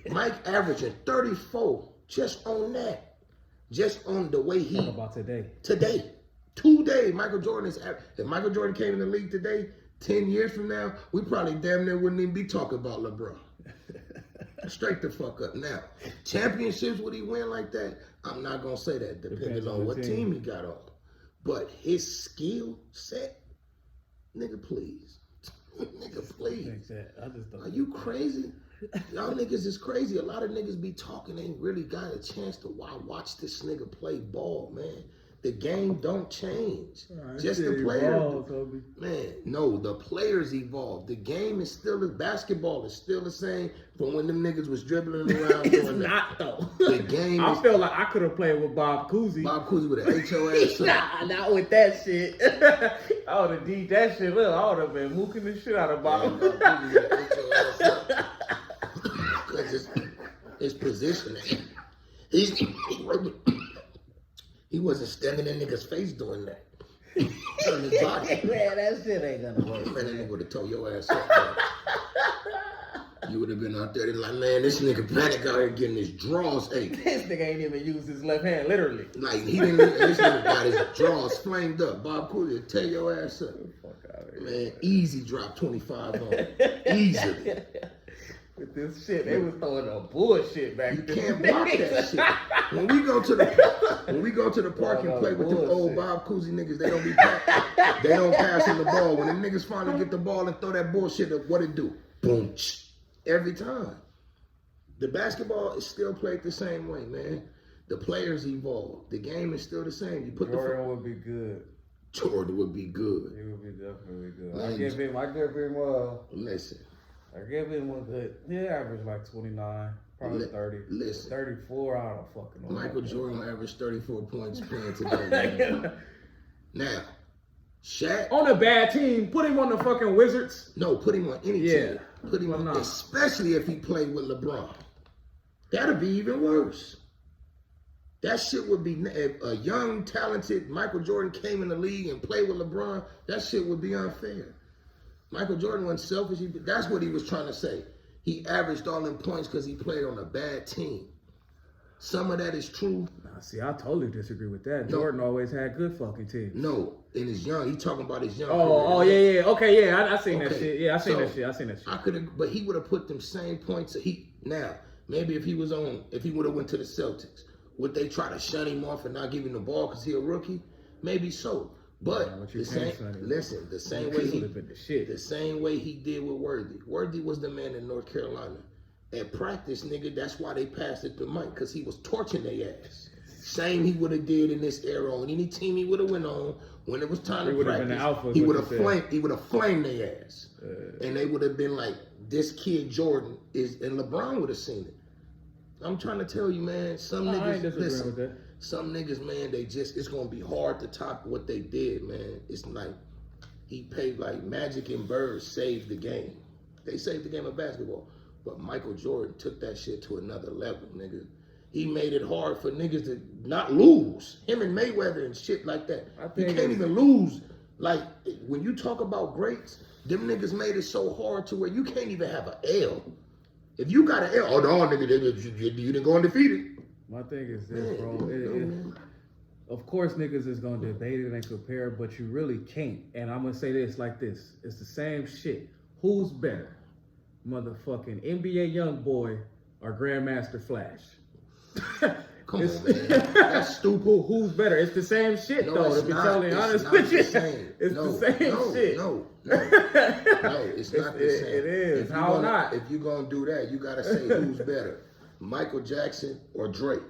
S3: Mike averaging 34 just on that. Just on the way he...
S2: Talk about today.
S3: Today, Michael Jordan is... If Michael Jordan came in the league today, 10 years from now, we probably damn near wouldn't even be talking about LeBron. Straight the fuck up. Now, championships, would he win like that? I'm not going to say that, depending on what team he got on. But his skill set, nigga, please. Nigga, please. Are you crazy? Y'all niggas is crazy. A lot of niggas be talking, ain't really got a chance to watch this nigga play ball, man. The game don't change.
S2: Right,
S3: just the players. Man, no, the players evolve. The game is still, basketball is still the same from when them niggas was dribbling around.
S2: It's not, though.
S3: The game
S2: I feel like I could have played with Bob Cousy.
S3: Bob Cousy would have ate your ass up.
S2: Nah, not with that shit. I would have deed that shit. Look, I would have been mooking the shit out of Bob.
S3: Bob Cousy would have ate your ass up. Because his positioning. He wasn't standing in niggas' face doing that. On his body.
S2: Man, that shit ain't gonna work.
S3: Man, that nigga would have tore your ass up, man. You would have been out there like, man, this nigga Panic out here getting his drawers ache.
S2: This nigga ain't even used his left hand, literally.
S3: Like, this nigga got his drawers flamed up. Bob Cooley would tear your ass up.
S2: Fuck out of here.
S3: Man, easy drop 25 on him. Easily.
S2: With this shit. They was throwing up bullshit back
S3: You
S2: then.
S3: can't block that shit. When we go to the park and play with them old Bob Cousy niggas, they don't pass on the ball. When them niggas finally get the ball and throw that bullshit up, what it do? Boom, every time. The basketball is still played the same way, man. The players evolve. The game is still the same. You put
S2: Jordan would be good.
S3: Jordan would be good.
S2: He would be definitely good.
S3: Man,
S2: I give him
S3: listen.
S2: I give him a good, average like 29, probably 30.
S3: Listen.
S2: 34, I don't fucking know.
S3: Michael Jordan averaged 34 points playing today, man. Now, Shaq.
S2: On a bad team, put him on the fucking Wizards.
S3: No, put him on any team. Put him on,
S2: not.
S3: Especially if he played with LeBron. That'd be even worse. That shit would be, if a young, talented Michael Jordan came in the league and played with LeBron, that shit would be unfair. Michael Jordan wasn't selfish. That's what he was trying to say. He averaged all them points because he played on a bad team. Some of that is true.
S2: Nah, see, I totally disagree with that. Jordan always had good fucking teams.
S3: No, in his young, he talking about his young.
S2: Yeah. Okay, yeah, I seen that shit. Yeah, I seen that shit.
S3: I could have, but he would have put them same points. Now, maybe if he would have went to the Celtics, would they try to shut him off and not give him the ball because he a rookie? Maybe so. But the same way he did with Worthy. Worthy was the man in North Carolina. At practice, nigga, that's why they passed it to Mike, because he was torching their ass. Same he would have did in this era on any team he would have went on when it was time to practice. He would have flamed their ass. And they would have been like, this kid Jordan is, and LeBron would have seen it. I'm trying to tell you, man, some niggas, man, it's going to be hard to top what they did, man. It's like, he paid like Magic and Bird saved the game. They saved the game of basketball. But Michael Jordan took that shit to another level, nigga. He made it hard for niggas to not lose. Him and Mayweather and shit like that. You can't even lose. Like, when you talk about greats, them niggas made it so hard to where you can't even have an L. If you got an L, oh no, nigga, you didn't go undefeated.
S2: My thing is this, bro. Of course, niggas is gonna debate it and compare, but you really can't. And I'm gonna say this like this: it's the same shit. Who's better, motherfucking NBA YoungBoy or Grandmaster Flash?
S3: Come on, man. That's stupid.
S2: Who's better? It's the same shit, though. To be totally honest with you, it's the same shit.
S3: No, it's not the same.
S2: It is. How not?
S3: If you're gonna do that, you gotta say who's better, Michael Jackson or Drake.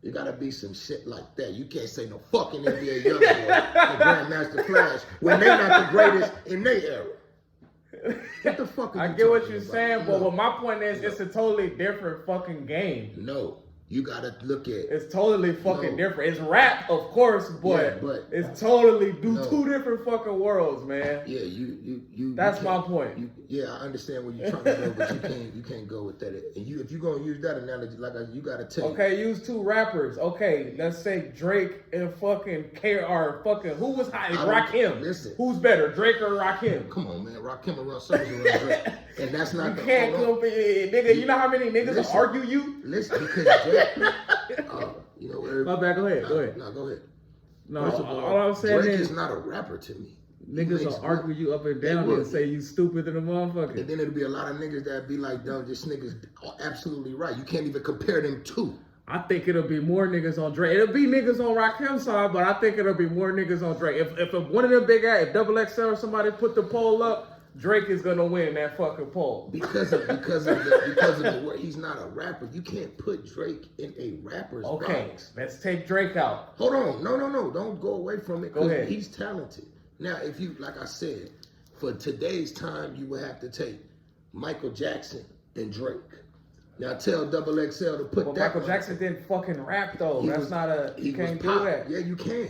S3: You gotta be some shit like that. You can't say no fucking NBA YoungBoy or Grandmaster Flash when they're not the greatest in their era. What the fuck?
S2: I get what you're saying, but my point is, it's a totally different fucking game.
S3: No. You gotta look at
S2: it's totally fucking different. It's rap, of course, but it's totally two different fucking worlds, man.
S3: Yeah, you.
S2: That's my point.
S3: I understand where you're trying to go, but you can't go with that. And if you're gonna use that analogy, you gotta take.
S2: Okay, use two rappers. Okay, let's say Drake and fucking KR. Fucking who was high? Rakim.
S3: Listen,
S2: who's better, Drake or Rakim?
S3: Come on, man. Rakim around circles around Drake, and that's not.
S2: You can't compare, nigga. You know how many niggas will argue you?
S3: Listen, because Drake. You know,
S2: my bad. Go ahead.
S3: No, go ahead.
S2: No, all I'm saying
S3: Drake
S2: is
S3: not a rapper to me.
S2: Niggas will argue you up and down and say you stupid than a motherfucker.
S3: And then it'll be a lot of niggas that be like, "Dumb, this nigga's absolutely right. You can't even compare them to."
S2: I think it'll be more niggas on Drake. It'll be niggas on Rakim's side, but I think it'll be more niggas on Drake. If one of them big guys, if Double XL or somebody put the poll up, Drake is gonna win that fucking poll.
S3: Because of the way he's not a rapper. You can't put Drake in a rapper's box.
S2: Let's take Drake out.
S3: Hold on. No. Don't go away from it.
S2: Go ahead.
S3: He's talented. Now, if you, like I said, for today's time, you would have to take Michael Jackson and Drake. Now tell Double XL to put that.
S2: Michael Jackson didn't fucking rap though. You can't do that.
S3: Yeah, you can.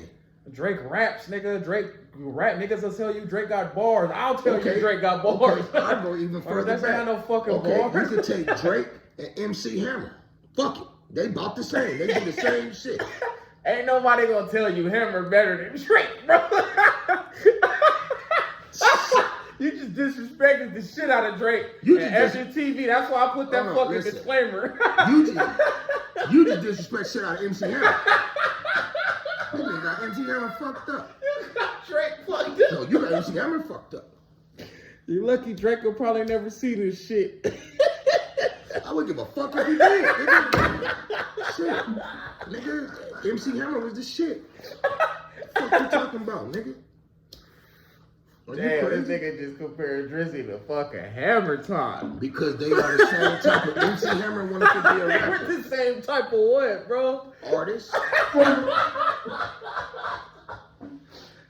S2: Drake raps, nigga. Drake rap. Niggas will tell you Drake got bars. I'll tell you Drake got bars.
S3: I'll go even further back.
S2: That's not no fucking bars.
S3: You could take Drake and MC Hammer. Fuck it. They about the same. They do the same shit.
S2: Ain't nobody gonna tell you Hammer better than Drake, bro. You just disrespected the shit out of Drake. FYOUTV. That's why I put that fucking disclaimer.
S3: You just disrespect shit out of MC Hammer. You nigga got MC Hammer fucked up.
S2: You got Drake fucked up.
S3: No, you got MC Hammer fucked up.
S2: You lucky Drake will probably never see this shit.
S3: I would give a fuck if he did, nigga. Shit. Nigga, MC Hammer was the shit. What the fuck you talking about, nigga? Are you
S2: Damn,
S3: crazy?
S2: this nigga just compared Drizzy to fucking Hammer Time.
S3: Because they are the same type of MC Hammer wanted to be a rapper.
S2: We're the same type of what, bro?
S3: Artist.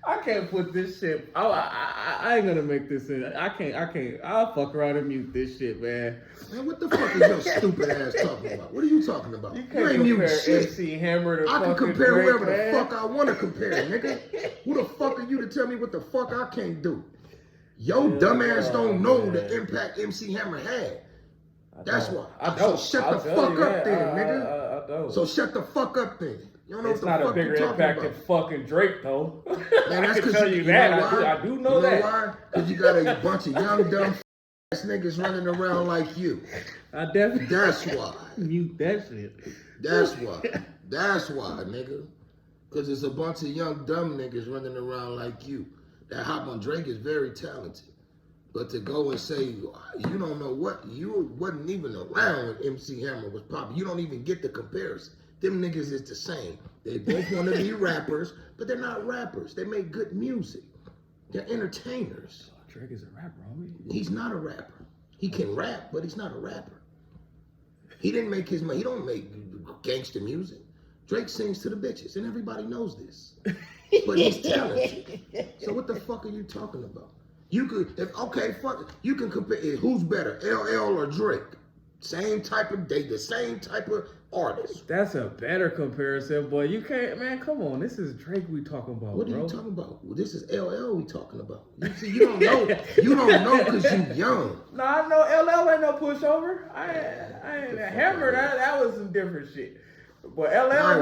S2: I can't put this shit. I ain't gonna make this in. I can't. I'll fuck around and mute this shit, man.
S3: Man, what the fuck is your stupid ass talking about? What are you talking about?
S2: You
S3: You
S2: can't
S3: ain't muting
S2: compare
S3: shit.
S2: MC Hammer to
S3: I can
S2: fucking
S3: compare
S2: Drake,
S3: whoever
S2: man.
S3: the fuck I want to compare, nigga. Who the fuck are you to tell me what the fuck I can't do? Yo, dumbass don't know
S2: man.
S3: the impact MC Hammer had. That's why.
S2: I don't.
S3: So shut
S2: I'll
S3: the
S2: tell
S3: fuck
S2: you
S3: up
S2: that.
S3: then, nigga.
S2: I don't.
S3: So shut the fuck up then. You don't know
S2: It's
S3: what
S2: not
S3: the
S2: a
S3: fuck
S2: bigger
S3: you talking
S2: impact
S3: about.
S2: than fucking Drake, though.
S3: Man,
S2: I
S3: that's
S2: can
S3: because
S2: tell you that.
S3: know why?
S2: I do know
S3: you know
S2: that.
S3: why? Because you got a bunch of young dumb ass niggas running around like you.
S2: I definitely.
S3: That's why.
S2: Mute that shit.
S3: That's why. That's why, nigga. Because there's a bunch of young dumb niggas running around like you. That hop on Drake is very talented. But to go and say, you don't know what, you wasn't even around when MC Hammer was popping. You don't even get the comparison. Them niggas is the same. They both want to be rappers, but they're not rappers. They make good music. They're entertainers.
S2: Drake is a rapper, homie.
S3: He's not a rapper. He can rap, but he's not a rapper. He didn't make his money. He don't make gangster music. Drake sings to the bitches, and everybody knows this. But he's talented. So what the fuck are you talking about? You could, you can compare who's better, LL or Drake. Same type of day, the same type of artist.
S2: That's a better comparison, boy. You can't, man. Come on, this is Drake we talking about,
S3: What are
S2: bro.
S3: you talking about? Well, this is LL we talking about. You see, you don't know. You don't know because you young.
S2: No, I know LL ain't no pushover. I ain't Hammer. That was some different shit. But LL ain't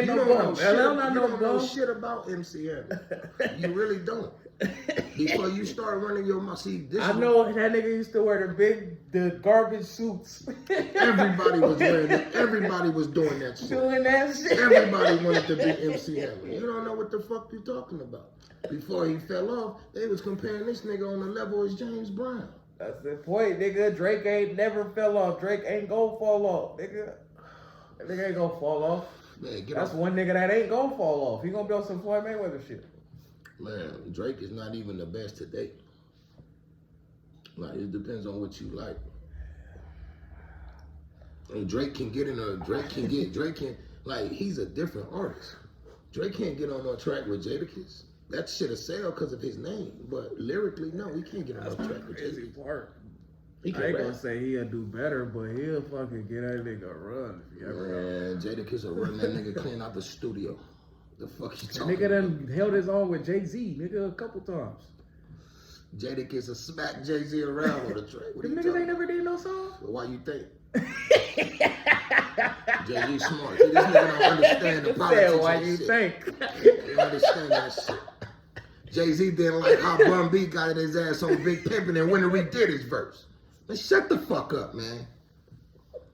S2: no bum. LL not no
S3: You don't know
S2: bum.
S3: shit about MC Hammer. You really don't. Before you start running your mouth, see this.
S2: I know that nigga used to wear the garbage suits.
S3: Everybody was wearing it. Everybody was doing that shit.
S2: Doing that shit.
S3: Everybody wanted to be MC Hammer. You don't know what the fuck you talking about. Before he fell off, they was comparing this nigga on the level as James Brown.
S2: That's the point, nigga. Drake ain't never fell off. Drake ain't gonna fall off, nigga. That nigga ain't gonna fall off.
S3: Man,
S2: That's one nigga that ain't gonna fall off. He gonna be on some Floyd Mayweather shit.
S3: Man, Drake is not even the best today. Like, it depends on what you like. And Drake can, like, he's a different artist. Drake can't get on no track with Jadakiss. That shit'll sell because of his name. But lyrically, no, he can't get on no track with
S2: Crazy
S3: Jadakiss.
S2: part.
S3: He
S2: I
S3: can
S2: ain't
S3: rap.
S2: gonna say he'll do better, but he'll fucking get that nigga a run if he ever.
S3: Man, Jadakiss will run that nigga clean out the studio. The fuck you
S2: That
S3: talking
S2: nigga
S3: about?
S2: done held his own with Jay-Z, nigga, a couple times.
S3: Jadakiss will smack Jay-Z around on the track. What are
S2: Them
S3: you
S2: niggas
S3: talking
S2: ain't never did no song.
S3: about? Why you think? Jay-Z smart. See, this nigga don't understand the politics
S2: Said, why
S3: of
S2: you
S3: shit.
S2: think?
S3: He don't understand that shit. Jay-Z didn't like how Bun B got his ass on Big Pimpin' and Winter redid his verse. Man, shut the fuck up, man.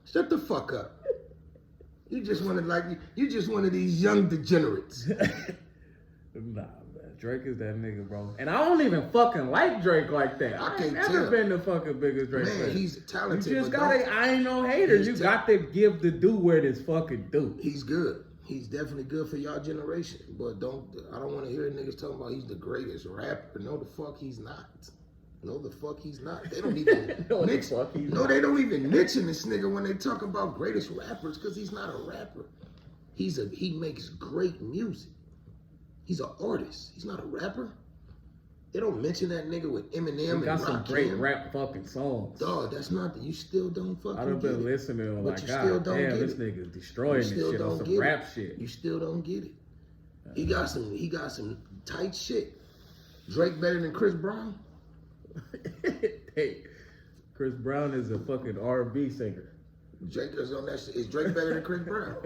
S3: Shut the fuck up. You just one of these young degenerates.
S2: Nah, man. Drake is that nigga, bro. And I don't even fucking like Drake like that.
S3: I
S2: I
S3: can't
S2: ain't never
S3: tell.
S2: been the fucking biggest Drake fan.
S3: Man, he's talented.
S2: You just
S3: but
S2: gotta,
S3: don't-
S2: I ain't no hater.
S3: He's
S2: You got to give the due where it's fucking due.
S3: He's good. He's definitely good for y'all generation. But I don't want to hear niggas talking about he's the greatest rapper. No, the fuck he's not. No, the fuck he's not. They don't even
S2: No, the
S3: mention.
S2: fuck he's
S3: No,
S2: not.
S3: they don't even mention this nigga when they talk about greatest rappers because he's not a rapper. He makes great music. He's an artist. He's not a rapper. They don't mention that nigga with Eminem
S2: He
S3: and
S2: got some great
S3: Rakim.
S2: rap fucking songs.
S3: Dog, that's not. You still don't fucking.
S2: I done
S3: get
S2: been
S3: it.
S2: listening
S3: But
S2: like,
S3: you still
S2: God
S3: don't
S2: damn,
S3: get
S2: this
S3: it.
S2: nigga's destroying this
S3: still
S2: shit on
S3: don't
S2: some
S3: get
S2: rap
S3: it.
S2: shit.
S3: You still don't get it. He got some tight shit. Drake better than Chris Brown?
S2: Hey, Chris Brown is a fucking R&B singer.
S3: Drake is on that shit. Is Drake better than Chris Brown?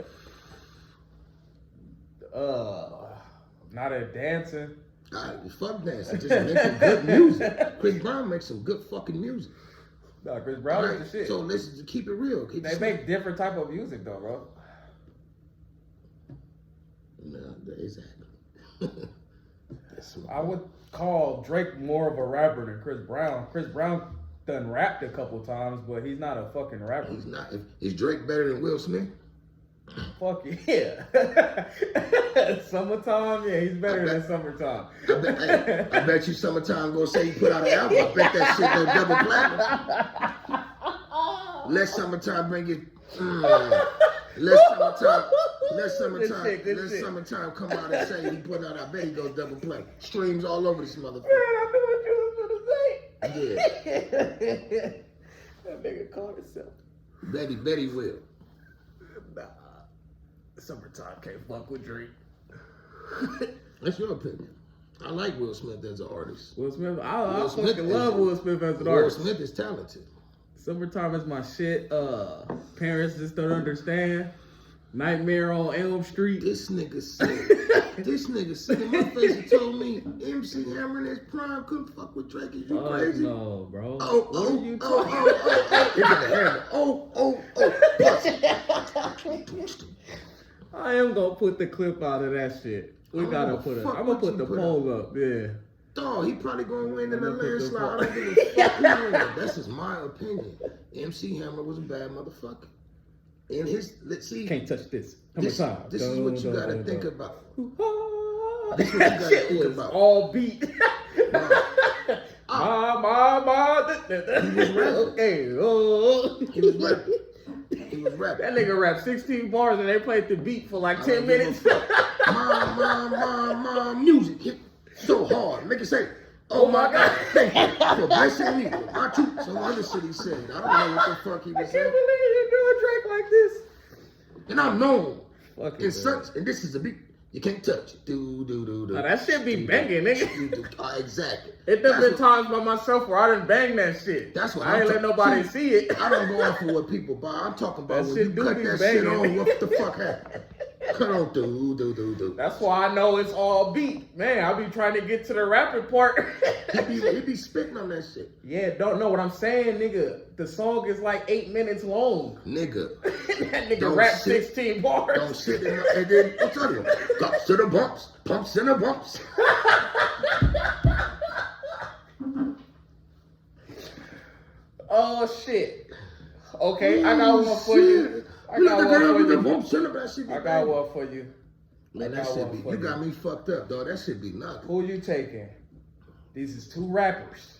S2: Not a dancing.
S3: Fuck dancing. Just making good music. Chris Brown makes some good fucking music.
S2: Nah, Chris Brown
S3: Alright,
S2: is the shit.
S3: so let's just keep it real.
S2: They make different type of music though, bro.
S3: No, exactly. That's
S2: I would call Drake more of a rapper than Chris Brown. Chris Brown done rapped a couple times, but he's not a fucking rapper.
S3: He's not. Is Drake better than Will Smith?
S2: Fuck yeah. Summertime, yeah, he's better than Summertime.
S3: I bet you Summertime gonna say he put out an album. I bet that shit gonna double platinum. Let Summertime bring it. Let Summertime come out and say he put out. I bet he go double platinum. Streams all over this motherfucker.
S2: Man, I knew what you was gonna say.
S3: Yeah.
S2: That nigga called himself.
S3: Betty will.
S2: Nah. Summertime can't fuck with Drake.
S3: That's your opinion. I like Will Smith as an artist.
S2: Will Smith, I fucking love Will Smith as an artist.
S3: Will Smith is talented.
S2: Summertime is my shit. Parents just don't understand. Nightmare on Elm Street.
S3: This nigga said in my face and told me MC Hammer in his prime couldn't fuck with Drake. Is you crazy?
S2: No, bro.
S3: What are you talking
S2: I am gonna put the clip out of that shit. I'm gonna put the poll up. Yeah.
S3: Dog, he probably gonna win in a landslide. I don't give a fuck who wins. That's just my opinion. MC Hammer was a bad motherfucker. In his, let's see.
S2: Can't touch this.
S3: This is what you gotta think about.
S2: This is what you gotta think about. All beat.
S3: He was rapping.
S2: Okay.
S3: He was rapping.
S2: That nigga rapped 16 bars and they played the beat for like 10 minutes.
S3: Mom, music hit so hard. Make it say, oh my God, thank you for blessing me with my truth. Some other shit he said. I don't know what the fuck he was saying.
S2: I can't believe you're doing Drake like this.
S3: And I'm known
S2: in
S3: such, and this is a beat. You can't touch it. Do.
S2: Now that shit be banging, nigga.
S3: Exactly.
S2: It done been times by myself where I done bang that shit.
S3: That's what
S2: I ain't let nobody see it.
S3: I don't go off for what people buy. I'm talking about
S2: that
S3: when you cut that shit
S2: banging.
S3: on, what the fuck happened? Cut on, do.
S2: That's why I know it's all beat. Man, I be trying to get to the rapping part.
S3: he be spitting on that shit.
S2: Yeah, don't know what I'm saying, nigga. The song is like 8 minutes long.
S3: Nigga.
S2: That nigga rap 16 bars.
S3: Don't sit in my, and then, I'll tell you, guts to the bumps, pumps in the bumps.
S2: Oh, shit. Okay, I got one for you. I got one for you.
S3: Man, that shit be, you got me fucked up, dog. That shit be nothing.
S2: Who you taking? These is two rappers.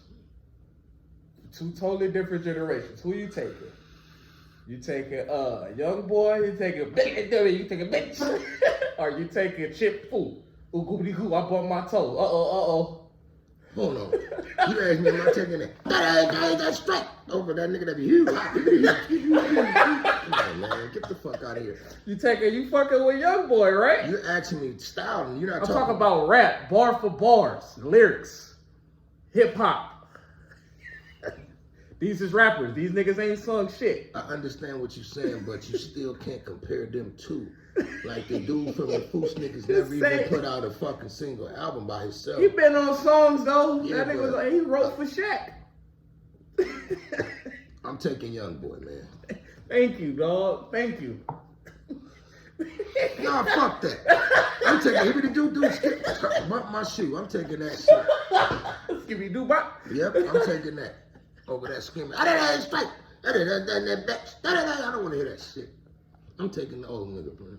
S2: Two totally different generations. Who you taking? You taking young boy, you taking bitch, or you taking chip fool. Ooh, goobity goo, I bumped my toe.
S3: Hold on. You asked me, am I taking that? That's straight over that nigga that be huge. Come on, man. Get the fuck out of here.
S2: You fucking with young boy, right?
S3: You're asking me style, and you're not
S2: I'm talking about rap, bar for bars, lyrics, hip hop. These is rappers. These niggas ain't sung shit.
S3: I understand what you're saying, but you still can't compare them to. Like the dude from the Foos niggas never even put out a fucking single album by himself.
S2: He been on songs though.
S3: Yeah,
S2: that nigga he wrote for Shaq.
S3: I'm taking Young Boy, man.
S2: Thank you, dog. Thank you.
S3: Nah, fuck that. I'm taking hippity doo skip bump my shoe. I'm taking that shit.
S2: Skippy doo bop.
S3: Yep, I'm taking that. Over that screaming. I don't want to hear that shit. I'm taking the old nigga, man.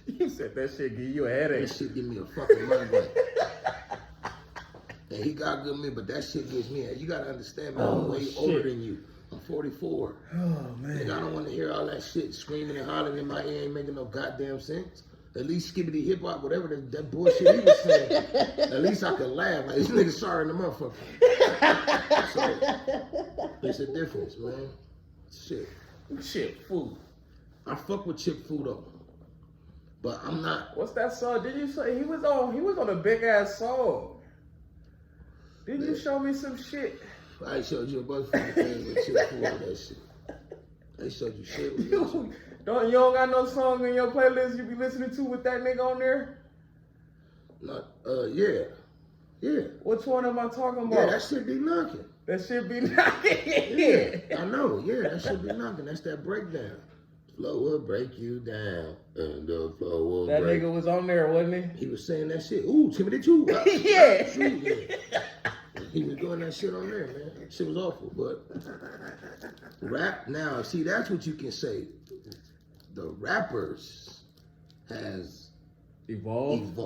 S2: You said that shit give you a headache.
S3: That shit give me a fucking migraine. And he got good me, but that shit gives me a, you gotta understand, man, I'm way older than you. I'm 44.
S2: Oh, man.
S3: And I don't want to hear all that shit screaming and hollering in my ear ain't making no goddamn sense. At least skibbity hip hop, whatever that bullshit he was saying. At least I can laugh. Like, this nigga sorry in the motherfucker. So, there's a difference, man. Shit,
S2: food.
S3: I fuck with Chip Food though, but I'm not.
S2: What's that song? Did you say he was on a big ass song? Didn't you show me some shit?
S3: I showed you a bunch of things with Chip Food and that shit. I showed you shit with that shit.
S2: You don't got no song in your playlist you be listening to with that nigga on there?
S3: Yeah.
S2: Which one am I talking about?
S3: Yeah, that shit be knocking.
S2: That shit be knocking.
S3: Yeah, I know. Yeah, that shit be knocking. That's that breakdown. Flow will break you down, and the flow will break.
S2: That nigga was on there, wasn't he?
S3: He was saying that shit. Ooh, Timothy too.
S2: Yeah.
S3: He was doing that shit on there, man. That shit was awful. But rap now, see, that's what you can say. The rappers has
S2: Evolved.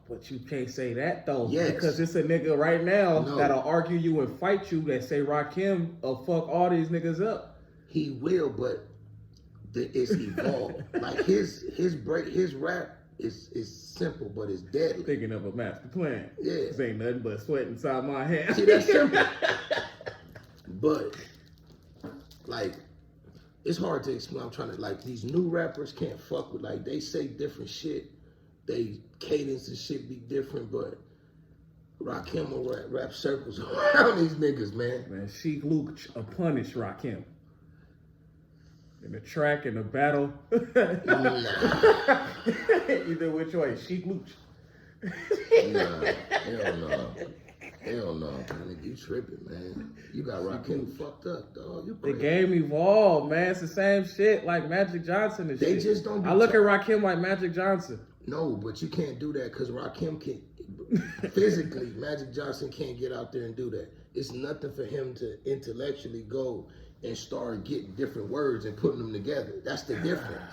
S2: But you can't say that though,
S3: Yes.
S2: because it's a nigga right now that'll argue you and fight you that say Rakim will fuck all these niggas up.
S3: He will, but it's evolved. Like his rap is simple, but it's deadly.
S2: Thinking of a master plan.
S3: Yeah.
S2: This ain't nothing but sweat inside my hands.
S3: See, that's simple. But like, it's hard to explain. I'm trying to, like, these new rappers can't fuck with, like, they say different shit. They cadence and shit be different, but Rakim will rap circles around these niggas, man.
S2: Man, Sheik Luke punished Rakim. In the track, in the battle.
S3: Nah.
S2: Either which way, Sheik Luke.
S3: Nah, hell no. Hell no, man. You tripping, man. You got Rakim fucked up, dog. You
S2: The
S3: crazy.
S2: game evolved, man. It's the same shit like Magic Johnson and
S3: They
S2: shit.
S3: just don't be
S2: I look at Rakim like Magic Johnson.
S3: No, but you can't do that because Rakim can't, physically, Magic Johnson can't get out there and do that. It's nothing for him to intellectually go and start getting different words and putting them together. That's the difference.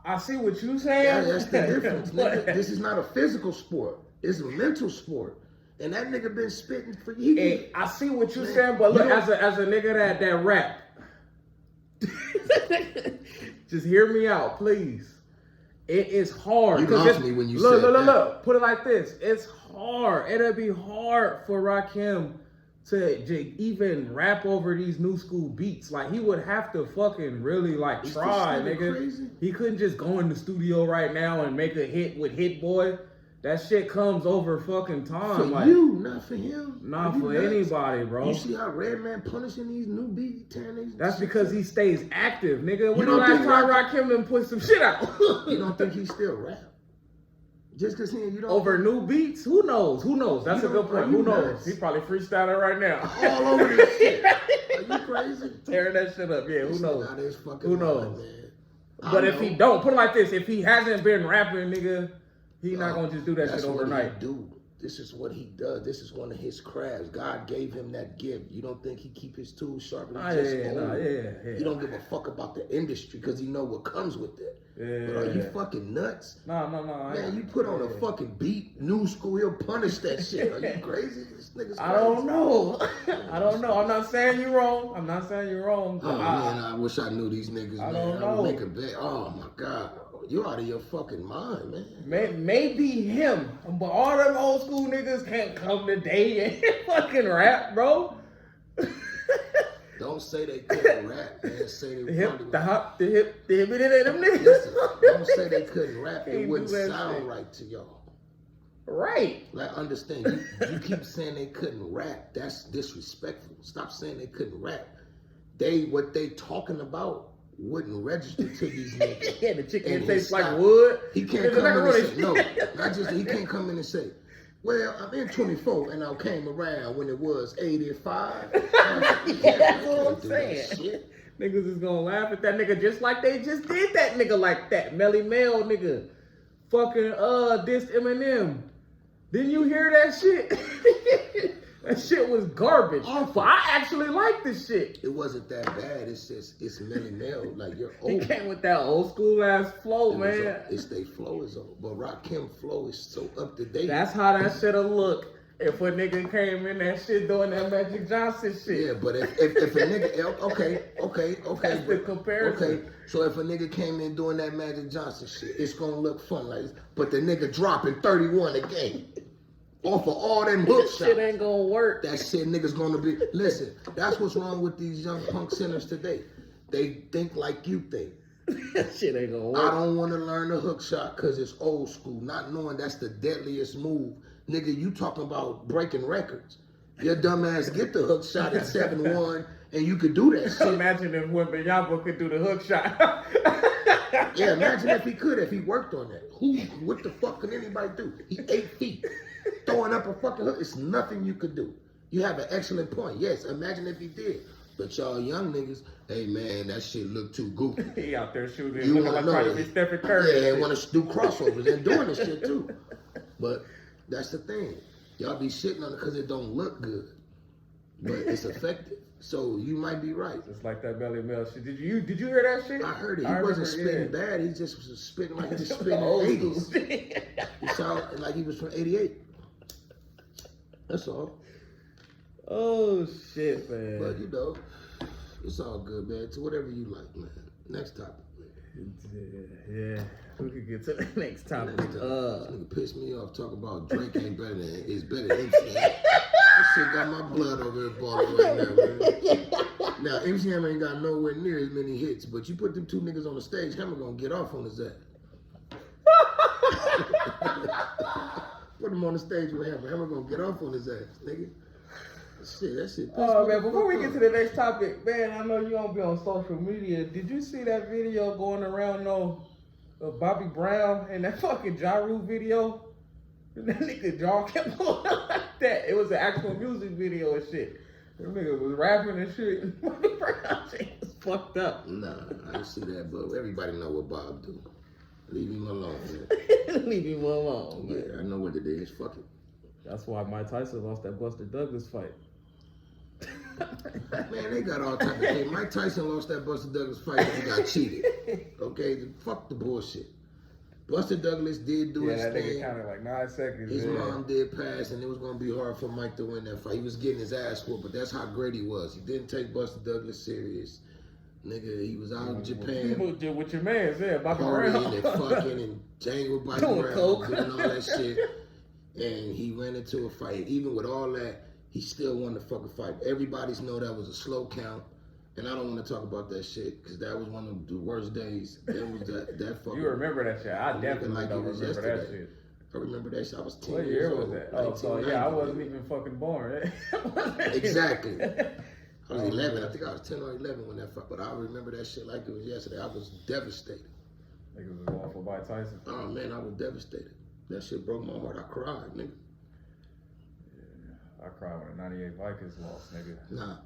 S2: I see what you saying.
S3: Yeah, that's the difference, nigga. This is not a physical sport. It's a mental sport. And that nigga been spitting for years.
S2: Hey, I see what you saying, but look, as a nigga that rap, just hear me out, please. It is hard.
S3: You lost me when you
S2: look,
S3: said
S2: look,
S3: that.
S2: Look, put it like this. It's hard. It'll be hard for Rakim to even rap over these new school beats. Like, he would have to fucking really, like,
S3: Is
S2: try,
S3: this nigga
S2: nigga.
S3: crazy?
S2: He couldn't just go in the studio right now and make a hit with Hit Boy. That shit comes over fucking time.
S3: For
S2: like,
S3: you, not for him.
S2: not
S3: Are you
S2: for
S3: nuts?
S2: anybody, bro.
S3: You see how Redman punishing these new beat tearing these?
S2: That's because he stays active, nigga. When the
S3: don't
S2: last
S3: think
S2: time Rakim done put some shit out?
S3: You don't think he still rap? Just because you don't
S2: Over new beats? Who knows? Who knows? That's a
S3: You
S2: good
S3: don't-
S2: point.
S3: are
S2: Who
S3: you
S2: knows?
S3: nuts?
S2: He probably freestyling right now.
S3: all over this shit. Are you crazy?
S2: Tearing that shit up. Yeah, who
S3: This
S2: knows?
S3: is not his fucking
S2: Who
S3: mind,
S2: knows?
S3: man.
S2: But
S3: I
S2: if he
S3: know.
S2: don't, put it like this, if he hasn't been rapping, nigga, he not gonna just do that
S3: That's
S2: shit
S3: what
S2: overnight.
S3: he do. This is what he does. This is one of his crafts. God gave him that gift. You don't think he keep his tools sharp?
S2: Yeah.
S3: He don't give a fuck about the industry because he know what comes with it.
S2: Yeah.
S3: But are you fucking nuts?
S2: No.
S3: Man, you put on a fucking beat, new school, he'll punish that shit. Are you crazy? This nigga's crazy.
S2: I don't know. I don't know. I'm not saying you're wrong. I'm not saying you're wrong.
S3: Oh man, I wish I knew these niggas,
S2: I
S3: man.
S2: don't
S3: I
S2: know.
S3: would make a bet. Oh my God. You out of your fucking mind, man.
S2: Maybe him, but all them old school niggas can't come today and fucking rap, bro.
S3: Don't say they couldn't rap, man. Say they
S2: The hip,
S3: probably
S2: the hop, the hip, them niggas.
S3: Listen, don't say they couldn't rap.
S2: Can't
S3: It
S2: do
S3: wouldn't
S2: that
S3: sound
S2: shit.
S3: right to y'all.
S2: Right.
S3: Like, understand, you keep saying they couldn't rap. That's disrespectful. Stop saying they couldn't rap. What they talking about wouldn't register to these niggas.
S2: Yeah, the chicken
S3: And
S2: tastes
S3: his
S2: like
S3: style.
S2: wood.
S3: He can't
S2: It's
S3: come in and
S2: macaroni.
S3: say, no, not just, he can't come in and say, well, I'm in 24 and I came around when it was 85.
S2: Yeah, that's what I'm saying. Niggas is gonna laugh at that nigga just like they just did that nigga like that. Melly Mel nigga. Fucking dissed Eminem. Didn't you hear that shit? That shit was garbage. But I actually like this shit.
S3: It wasn't that bad. It's just, it's Melly Mel. Like, you're
S2: He
S3: old.
S2: came with that old school ass flow, man.
S3: It's they flow is old. But Rakim flow is so up to date.
S2: That's how that shit'll look if a nigga came in that shit doing that Magic Johnson shit.
S3: Yeah, but if a nigga, okay.
S2: That's the comparison.
S3: Okay, so if a nigga came in doing that Magic Johnson shit, it's gonna look fun, like, but the nigga dropping 31 a game off of all them hook
S2: This
S3: shots.
S2: shit ain't gonna work.
S3: That shit niggas gonna be, listen, that's what's wrong with these young punk sinners today. They think like you think.
S2: That shit ain't gonna
S3: I
S2: work.
S3: don't want to learn the hook shot because it's old school, not knowing that's the deadliest move. Nigga, you talking about breaking records. Your dumb ass get the hook shot at 7-1 and you could do that shit.
S2: Imagine if Wembanyama could do the hook shot.
S3: Yeah, imagine if he could, if he worked on that. What the fuck can anybody do? He 8 feet. Throwing up a fucking hook, it's nothing you could do. You have an excellent point. Yes, imagine if he did. But y'all young niggas, hey man, that shit look too goofy.
S2: He out there shooting,
S3: You
S2: looking
S3: wanna
S2: like
S3: know
S2: trying to
S3: it.
S2: be Stephen Curry.
S3: Yeah, they want to do crossovers and doing this shit too. But that's the thing. Y'all be shitting on it because it don't look good, but it's effective. So you might be right.
S2: Just like that Belly Mel shit. Did you hear that shit?
S3: I heard it. He wasn't spitting bad. He just was spitting like he was spitting in the 80s. He sounded like he was from 88. That's all.
S2: Oh shit, man.
S3: But you know, it's all good, man. To whatever you like, man. Next topic.
S2: Yeah. We could get to the next topic.
S3: This nigga pissed me off talking about Drake ain't better than is better than MCM. That shit got my blood over here boiling right now, man. Now MCM ain't got nowhere near as many hits, but you put them two niggas on the stage, Hammer gonna get off on his ass. Put him on the stage with Hammer. Hammer gonna get off on his ass, nigga. That shit.
S2: Oh man, before we get to the next topic, man, I know you don't be on social media. Did you see that video going around of Bobby Brown and that fucking Ja Rule video? That nigga jaw kept going out like that. It was an actual music video and shit. That nigga was rapping and shit. And Bobby Brown shit was fucked up.
S3: Nah, I didn't see that, but everybody know what Bob do. Leave him alone, man.
S2: Leave him alone, man.
S3: Yeah, I know what it is. Fuck it.
S2: That's why Mike Tyson lost that Buster Douglas fight.
S3: Man, they got all types of things. Mike Tyson lost that Buster Douglas fight because he got cheated. Okay, fuck the bullshit. Buster Douglas did do his
S2: that
S3: thing.
S2: nigga counted like 9 seconds.
S3: His mom did pass, and it was going to be hard for Mike to win that fight. He was getting his ass whooped, but that's how great he was. He didn't take Buster Douglas serious. Nigga, he was out in Japan.
S2: With your man, yeah, Bobby
S3: Brown.
S2: Brown.
S3: And fucking and jangled Bobby Brown, doing all that shit. And he ran into a fight. Even with all that, he still won the fucking fight. Everybody's know that was a slow count. And I don't want to talk about that shit because that was one of the worst days. That was that fucking.
S2: You remember that shit? I definitely don't remember that shit.
S3: I remember that shit. I was 10
S2: What
S3: years
S2: year
S3: old.
S2: was that? Oh, so yeah, I wasn't even fucking born.
S3: Exactly. I was 11. I think I was 10 or 11 when that fight. But I remember that shit like it was yesterday. I was devastated.
S2: Niggas was going for Mike Tyson.
S3: Oh man, I was devastated. That shit broke my heart. I cried, nigga.
S2: I cried when the 98 Vikings lost, nigga.
S3: Nah,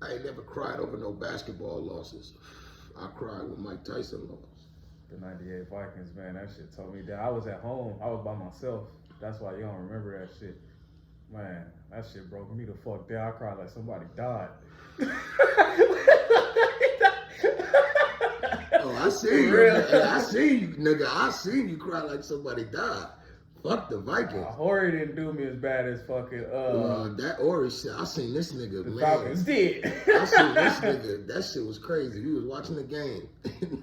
S3: I ain't never cried over no basketball losses. I cried when Mike Tyson lost.
S2: The 98 Vikings, man, that shit told me that. I was at home. I was by myself. That's why you don't remember that shit. Man, that shit broke me the fuck down. I cried like somebody died.
S3: Oh, I see you. I see you, nigga. I seen you cry like somebody died. Fuck the Vikings.
S2: Horry didn't do me as bad as fucking
S3: that Ori shit. I seen this nigga,
S2: the
S3: man.
S2: Falcons did.
S3: I seen this nigga. That shit was crazy. We was watching the game.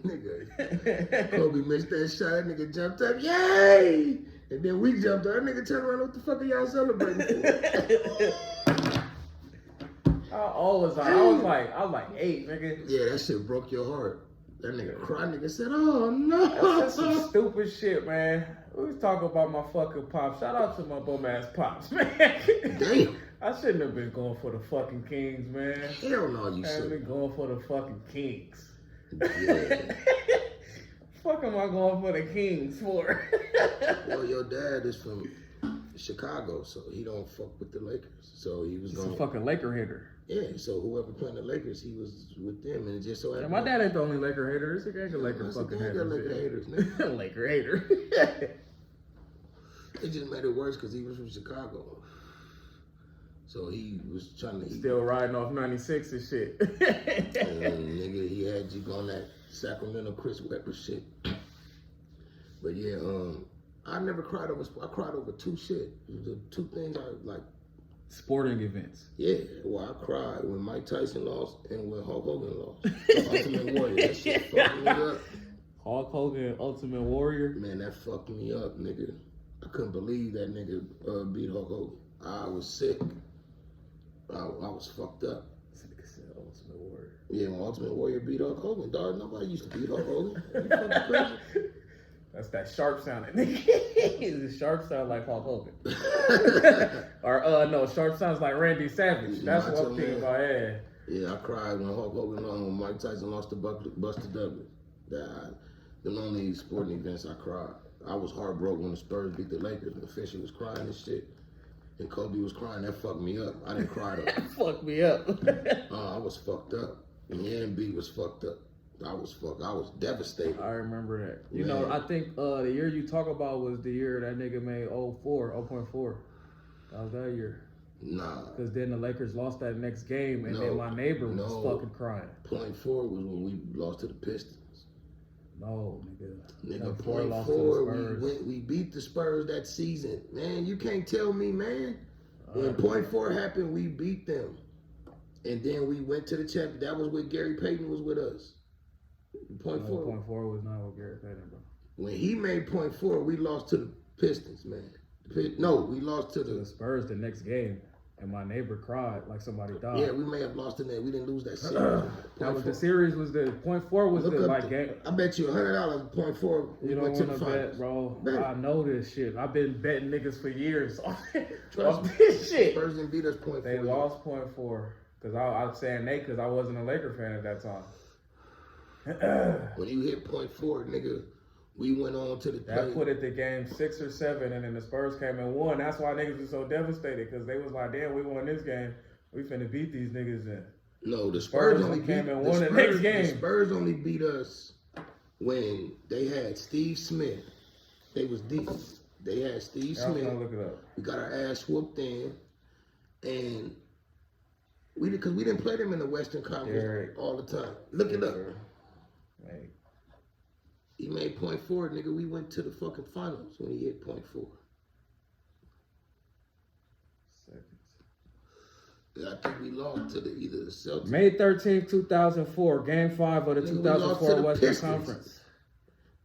S3: Nigga. Kobe missed that shot. That nigga jumped up. Yay! And then we jumped up. That nigga turned around. What the fuck are y'all celebrating for?
S2: How old was I? I was like 8, nigga.
S3: Yeah, that shit broke your heart. That nigga cried. Nigga said, "Oh no."
S2: That's some stupid shit, man. We was talking about my fucking pops. Shout out to my bum ass pops, man.
S3: Damn.
S2: I shouldn't have been going for the fucking Kings, man.
S3: Hell no, you
S2: I should have been
S3: shouldn't.
S2: going for the fucking Kings.
S3: Yeah.
S2: Fuck am I going for the Kings for?
S3: Well, your dad is from Chicago, so he don't fuck with the Lakers. So he was
S2: He's a
S3: going.
S2: fucking Laker hater.
S3: Yeah, so whoever playing the Lakers, he was with them, and it just so
S2: Yeah,
S3: happened.
S2: my dad ain't the only Laker hater. It's a gang of Laker fucking haters.
S3: Laker haters, nigga.
S2: Laker hater.
S3: It just made it worse because he was from Chicago. So he was trying to
S2: Still riding off 96 and shit.
S3: and nigga, he had you on that Sacramento Chris Webber shit. But yeah, I never cried over. I cried over two shit. The two things I like.
S2: Sporting events.
S3: Yeah, well, I cried when Mike Tyson lost and when Hulk Hogan lost. Ultimate Warrior, that shit fucked me up.
S2: Hulk Hogan, Ultimate Warrior.
S3: Man, that fucked me up, nigga. I couldn't believe that nigga beat Hulk Hogan. I was sick. I was fucked up.
S2: Ultimate Warrior.
S3: Yeah, when Ultimate Warrior beat Hulk Hogan, dog, nobody used to beat Hulk Hogan. You fucking crazy?
S2: That's that sharp sounding nigga. The sharp sound like Hulk Hogan. Or no, sharp sounds like Randy Savage. That's what I'm thinking about. Yeah.
S3: Yeah, I cried when Hulk Hogan lost, when Mike Tyson lost to Buster Douglas. The only sporting events I cried. I was heartbroken when the Spurs beat the Lakers and Fisher was crying and shit. And Kobe was crying. That fucked me up. I didn't cry though.
S2: Fuck me up.
S3: I was fucked up. And Embiid was fucked up. I was devastated.
S2: I remember that. You know, I think the year you talk about was the year that nigga made 0.4. That was that year.
S3: Nah.
S2: Because then the Lakers lost that next game, and then my neighbor was fucking crying.
S3: Point 4 was when we lost to the Pistons.
S2: No, nigga.
S3: Nigga,
S2: Point
S3: point
S2: 4,
S3: we beat the Spurs that season. Man, you can't tell me, man. When point 4 happened, we beat them. And then we went to the champion. That was when Gary Payton was with us. Point 4.
S2: Point 4 was not with Gary Payton, bro.
S3: When he made point 4, we lost to the Pistons, man. No, we lost to the
S2: Spurs the next game, and my neighbor cried like somebody died.
S3: Yeah, we may have lost in that. We didn't lose that series.
S2: That was the series. Was the point 4 was the like game?
S3: I bet you $100. Point 4.
S2: You don't want to bet, bro. Bet. I know this shit. I've been betting niggas for years off this shit.
S3: Spurs didn't beat us point 4.
S2: They lost point 4 because I was saying they because I wasn't a Laker fan at that time.
S3: When you hit point 4, nigga. We went on to the
S2: that put it to game 6 or 7, and then the Spurs came and won. That's why niggas was so devastated because they was like, "Damn, we won this game. We finna beat these niggas." In
S3: no, the Spurs only
S2: came and won the next game.
S3: The Spurs only beat us when they had Steve Smith. They was deep. They had Steve Smith.
S2: Look it up.
S3: We got our ass whooped in, and we didn't play them in the Western Conference all the time. Look it up.
S2: Right.
S3: He made point 4, nigga. We went to the fucking finals when he hit point 4. Yeah, I think we lost to either the Celtics.
S2: May 13th, 2004, Game 5 of the 2004 Western Conference.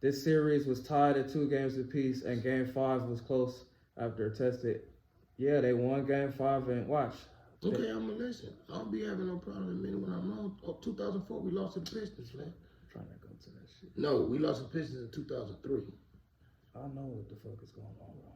S2: This series was tied at 2 games apiece, and Game 5 was close after tested. Yeah, they won Game 5 and watch.
S3: Okay, I'm gonna listen. I'll be having no problem in a minute when I'm wrong. 2004, we lost to the Pistons, man.
S2: I'm trying to go to that shit.
S3: No, we lost to the Pistons in 2003.
S2: I know what the fuck is going on, bro.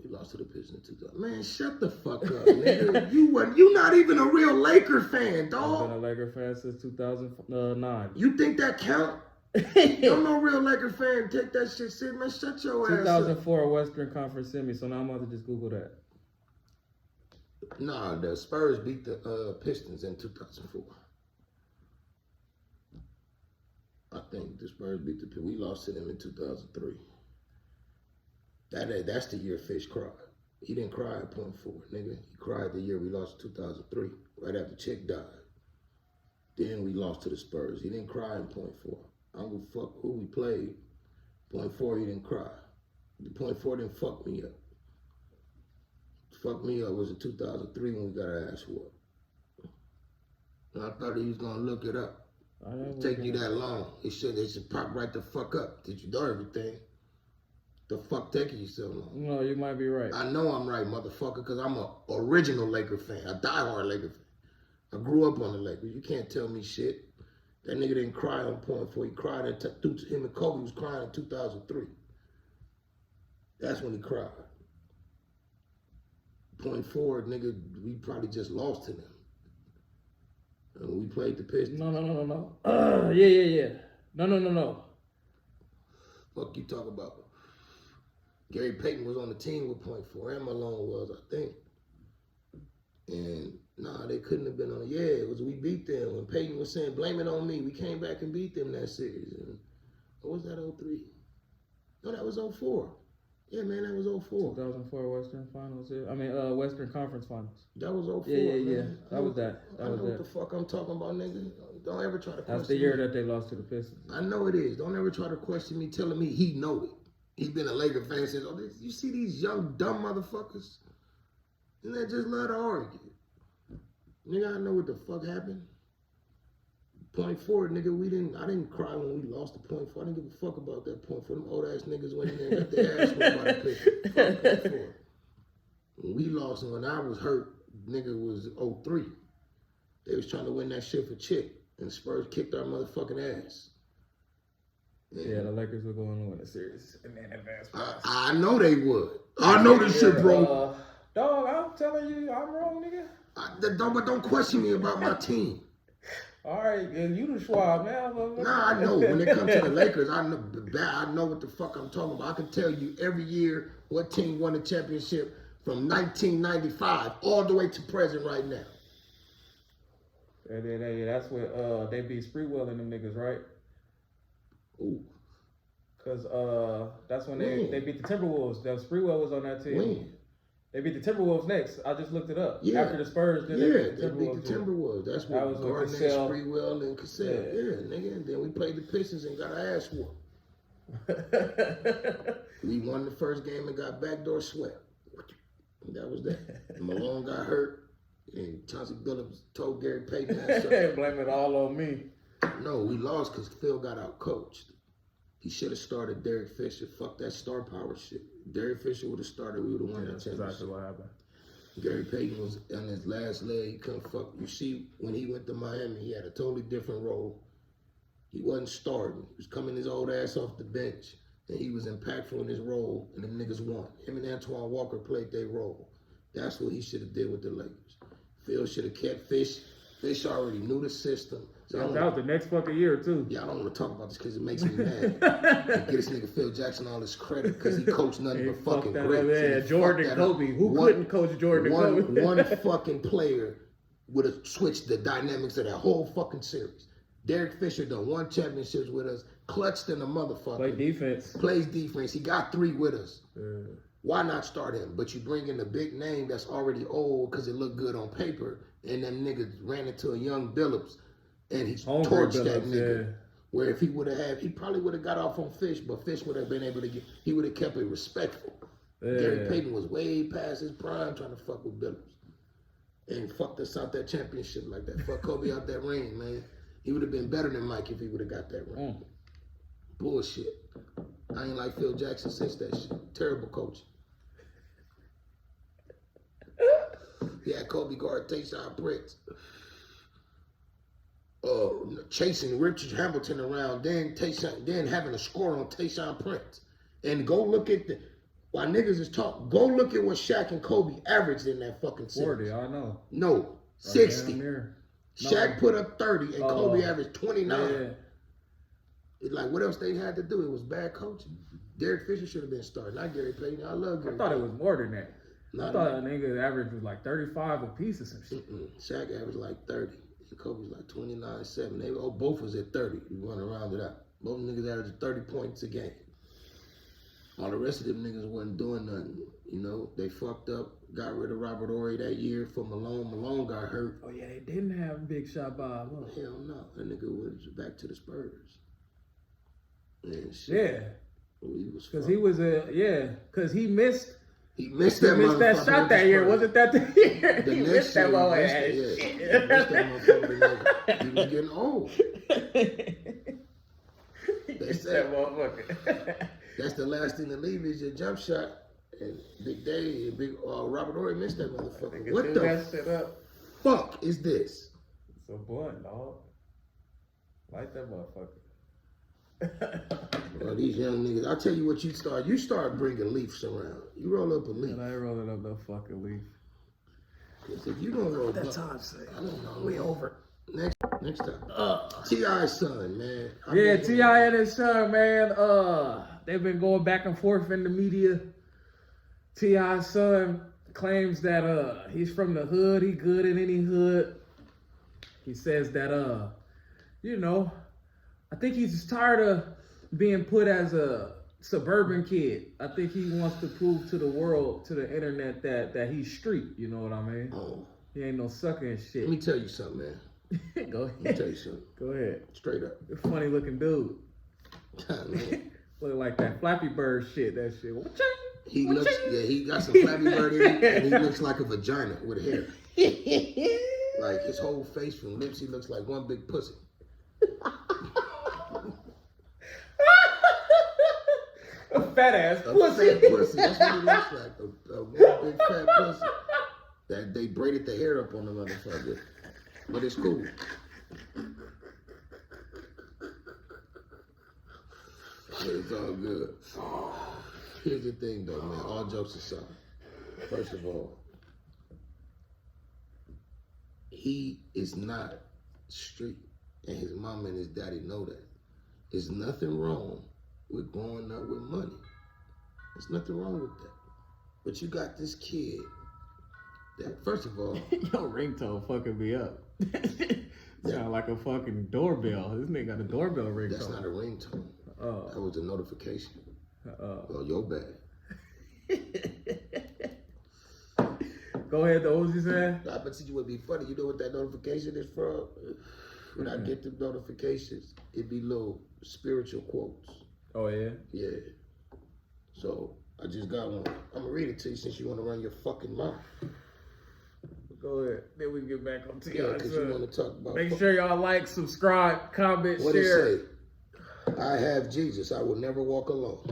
S3: We lost to the Pistons in 2000. Man, shut the fuck up, nigga. You not even a real Laker fan, dog.
S2: I've been a Laker fan since 2009.
S3: You think that count? I'm no real Laker fan. Take that shit serious, man. Shut your ass up.
S2: 2004 Western Conference semi. So now I'm about to just Google that.
S3: Nah, the Spurs beat the Pistons in 2004. I think the Spurs beat the Pistons. We lost to them in 2003. That's the year Fish cried. He didn't cry at point 4, nigga. He cried the year we lost in 2003, right after Chick died. Then we lost to the Spurs. He didn't cry in point 4. I don't give a fuck who we played. Point 4, he didn't cry. The point 4 didn't fuck me up. Fuck me up was in 2003 when we got our ass whooped. And I thought he was gonna look it up. It take you that long. It should pop right the fuck up. Did you know everything? The fuck taking you so long?
S2: No, you might be right.
S3: I know I'm right, motherfucker, because I'm a original Laker fan. A diehard Laker fan. I grew up on the Lakers. You can't tell me shit. That nigga didn't cry on point 4. He cried him and Kobe was crying in 2003. That's when he cried. Point 4, nigga, we probably just lost to them. And we played the Pistons.
S2: No. Yeah. No.
S3: Fuck you talk about? Gary Payton was on the team with point 4, and Malone was, I think. And nah, they couldn't have been on it. Yeah, it was we beat them. When Payton was saying, blame it on me, we came back and beat them that series. And what was that, 03? No, that was 04. Yeah, man, that was 04.
S2: 2004 Western Finals. Yeah. I mean, Western Conference Finals.
S3: That was 04.
S2: Yeah. That was that.
S3: I know what the fuck I'm talking about, nigga. Don't ever try to question me.
S2: That's the year that they lost to the Pistons.
S3: I know it is. Don't ever try to question me, telling me he know it. He's been a Laker fan since, you see these young, dumb motherfuckers? And they just let her argue. Nigga, I know what the fuck happened. Point 4, nigga, I didn't cry when we lost the point 4. I didn't give a fuck about that point 4. Them old ass niggas went in there and got their ass whooped by the Pistons. Fuck point 4. When we lost and when I was hurt, nigga was 03. They was trying to win that shit for Chick. And the Spurs kicked our motherfucking ass.
S2: Yeah, the Lakers were going to win the series in the advance.
S3: I know they would. I know this shit, bro.
S2: Dog, I'm telling you, I'm wrong, nigga.
S3: Don't question me about my team.
S2: All right, you the Schwab now.
S3: Nah, I know. When it comes to the Lakers, I know what the fuck I'm talking about. I can tell you every year what team won the championship from 1995 all the way to present right now.
S2: That's where they beat Spreewell and them niggas, right?
S3: Ooh.
S2: Because that's when they beat the Timberwolves. That Spreewell was on that team.
S3: When?
S2: They beat the Timberwolves next. I just looked it up.
S3: Yeah.
S2: After the Spurs, then
S3: Yeah,
S2: they
S3: they beat the Timberwolves. That's what
S2: was with
S3: Garnett,
S2: Cassell.
S3: Sprewell, and Cassell. Yeah, nigga. And then we played the Pistons and got our ass whooped. We won the first game and got backdoor swept. That was that. And Malone got hurt, and Chauncey Billups told Gary Payton that.
S2: Blame it all on me.
S3: No, we lost because Phil got out coached. He should have started Derek Fisher. Fuck that star power shit. Derek Fisher would have started, we would have won that championship.
S2: That's exactly what happened.
S3: Gary Payton was on his last leg. He couldn't fuck. You see, when he went to Miami, he had a totally different role. He wasn't starting. He was coming his old ass off the bench, and he was impactful in his role, and them niggas won. Him and Antoine Walker played their role. That's what he should have did with the Lakers. Phil should have kept Fish. Fish already knew the system. So
S2: that was the next fucking year, too.
S3: Yeah, I don't want to talk about this because it makes me mad. Get this nigga Phil Jackson all his credit because he coached nothing but fucking great.
S2: Yeah, Jordan and Kobe. Who couldn't coach Jordan and Kobe?
S3: One fucking player would have switched the dynamics of that whole fucking series. Derek Fisher done 1 championships with us, clutched in a motherfucker.
S2: Play defense.
S3: Plays defense. He got 3 with us.
S2: Yeah.
S3: Why not start him? But you bring in a big name that's already old because it looked good on paper, and them niggas ran into a young Billups, and he torched that nigga. Yeah. Where if he would have had, he probably would have got off on Fish, but Fish would have been able to get, he would have kept it respectful. Yeah. Gary Payton was way past his prime trying to fuck with Billups. And fucked us out that championship like that. Fuck Kobe out that ring, man. He would have been better than Mike if he would have got that ring. Bullshit. I ain't like Phil Jackson since that shit. Terrible coach. He had Kobe guard Tayshaun Prince. Chasing Richard Hamilton around, then having a score on Tayshaun Prince. And go look at while niggas is talking, go look at what Shaq and Kobe averaged in that fucking series.
S2: 40, I know.
S3: No, 60. Shaq put up 30 and Kobe averaged 29. Yeah. It's like, what else they had to do? It was bad coaching. Derek Fisher should have been starting, not Gary Payton. I love Gary
S2: I thought
S3: Payton.
S2: it was more than that. I thought a nigga average was like 35 a piece or some shit.
S3: Shaq averaged like 30. And Kobe's like 29-7. They both was at 30. You want to round it up. Both niggas averaged 30 points a game. All the rest of them niggas wasn't doing nothing. You know, they fucked up, got rid of Robert Horry that year for Malone. Malone got hurt.
S2: Oh, yeah, they didn't have Big Shot Bob. Huh?
S3: Hell no. That nigga was back to the Spurs. And shit.
S2: Yeah. Because he was because he missed.
S3: He missed that
S2: shot that year. Wasn't that the year?
S3: The
S2: he
S3: next
S2: missed that
S3: motherfucker. He missed that motherfucker. He was getting old. They said,
S2: motherfucker.
S3: That's the last thing to leave is your jump shot. And Big Day and Robert Horry missed that motherfucker. What the fuck is this?
S2: It's a blunt, dog. Light that motherfucker.
S3: Well, these young niggas, I'll tell you what you start bringing leaves around. You roll up a leaf.
S2: And I ain't rolling up no fucking leaf.
S3: Because if you don't roll up,
S2: that time say,
S3: I don't know.
S2: We over.
S3: Next time. T.I.'s son, man.
S2: T.I. and his son, man. They've been going back and forth in the media. T.I.'s son claims that he's from the hood. He good in any hood. He says that you know, I think he's just tired of being put as a suburban kid. I think he wants to prove to the world, to the internet, that he's street. You know what I mean?
S3: Oh.
S2: He ain't no sucker and shit.
S3: Let me tell you something, man.
S2: Go ahead.
S3: Let me tell you something.
S2: Go ahead.
S3: Straight up.
S2: Funny looking dude. Look like that Flappy Bird shit. That shit.
S3: He got some Flappy Bird in him, and he looks like a vagina with hair. Like his whole face from lips, he looks like one big pussy.
S2: A fat ass pussy.
S3: A fat pussy. That's what it looks like. A one big fat pussy. That they braided the hair up on the motherfucker. But it's cool. It's all good. Here's the thing though, man. All jokes aside. First of all, he is not street. And his mom and his daddy know that. There's nothing wrong with growing up with money. There's nothing wrong with that. But you got this kid that, first of all...
S2: Your ringtone fucking me up. Sound like a fucking doorbell. This nigga got a doorbell ringtone.
S3: That's not a ringtone. That was a notification. Oh, your bad.
S2: Go ahead, though. What was you saying?
S3: I bet you would be funny. You know what that notification is from? When I get the notifications, it be little spiritual quotes.
S2: Oh, yeah?
S3: Yeah. So, I just got one. I'm going to read it to you since you want to run your fucking mouth.
S2: Go ahead. Then we can get back on to
S3: Yeah, because you want to talk about...
S2: Make sure y'all like, subscribe, comment,
S3: what
S2: share.
S3: It say? I have Jesus. I will never walk alone.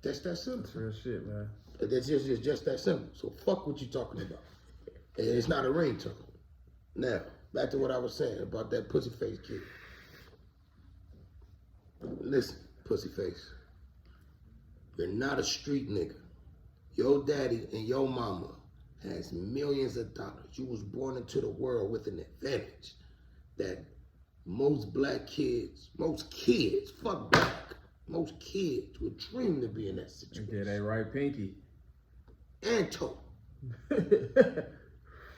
S3: That's that simple.
S2: That's real shit, man.
S3: That's just that simple. So fuck what you talking about. And it's not a ringtone. Now, back to what I was saying about that pussy face kid. Listen, pussy face. You're not a street nigga. Your daddy and your mama has millions of dollars. You was born into the world with an advantage that most kids, fuck black, most kids would dream to be in that situation.
S2: Okay, that right, Pinky.
S3: And toe.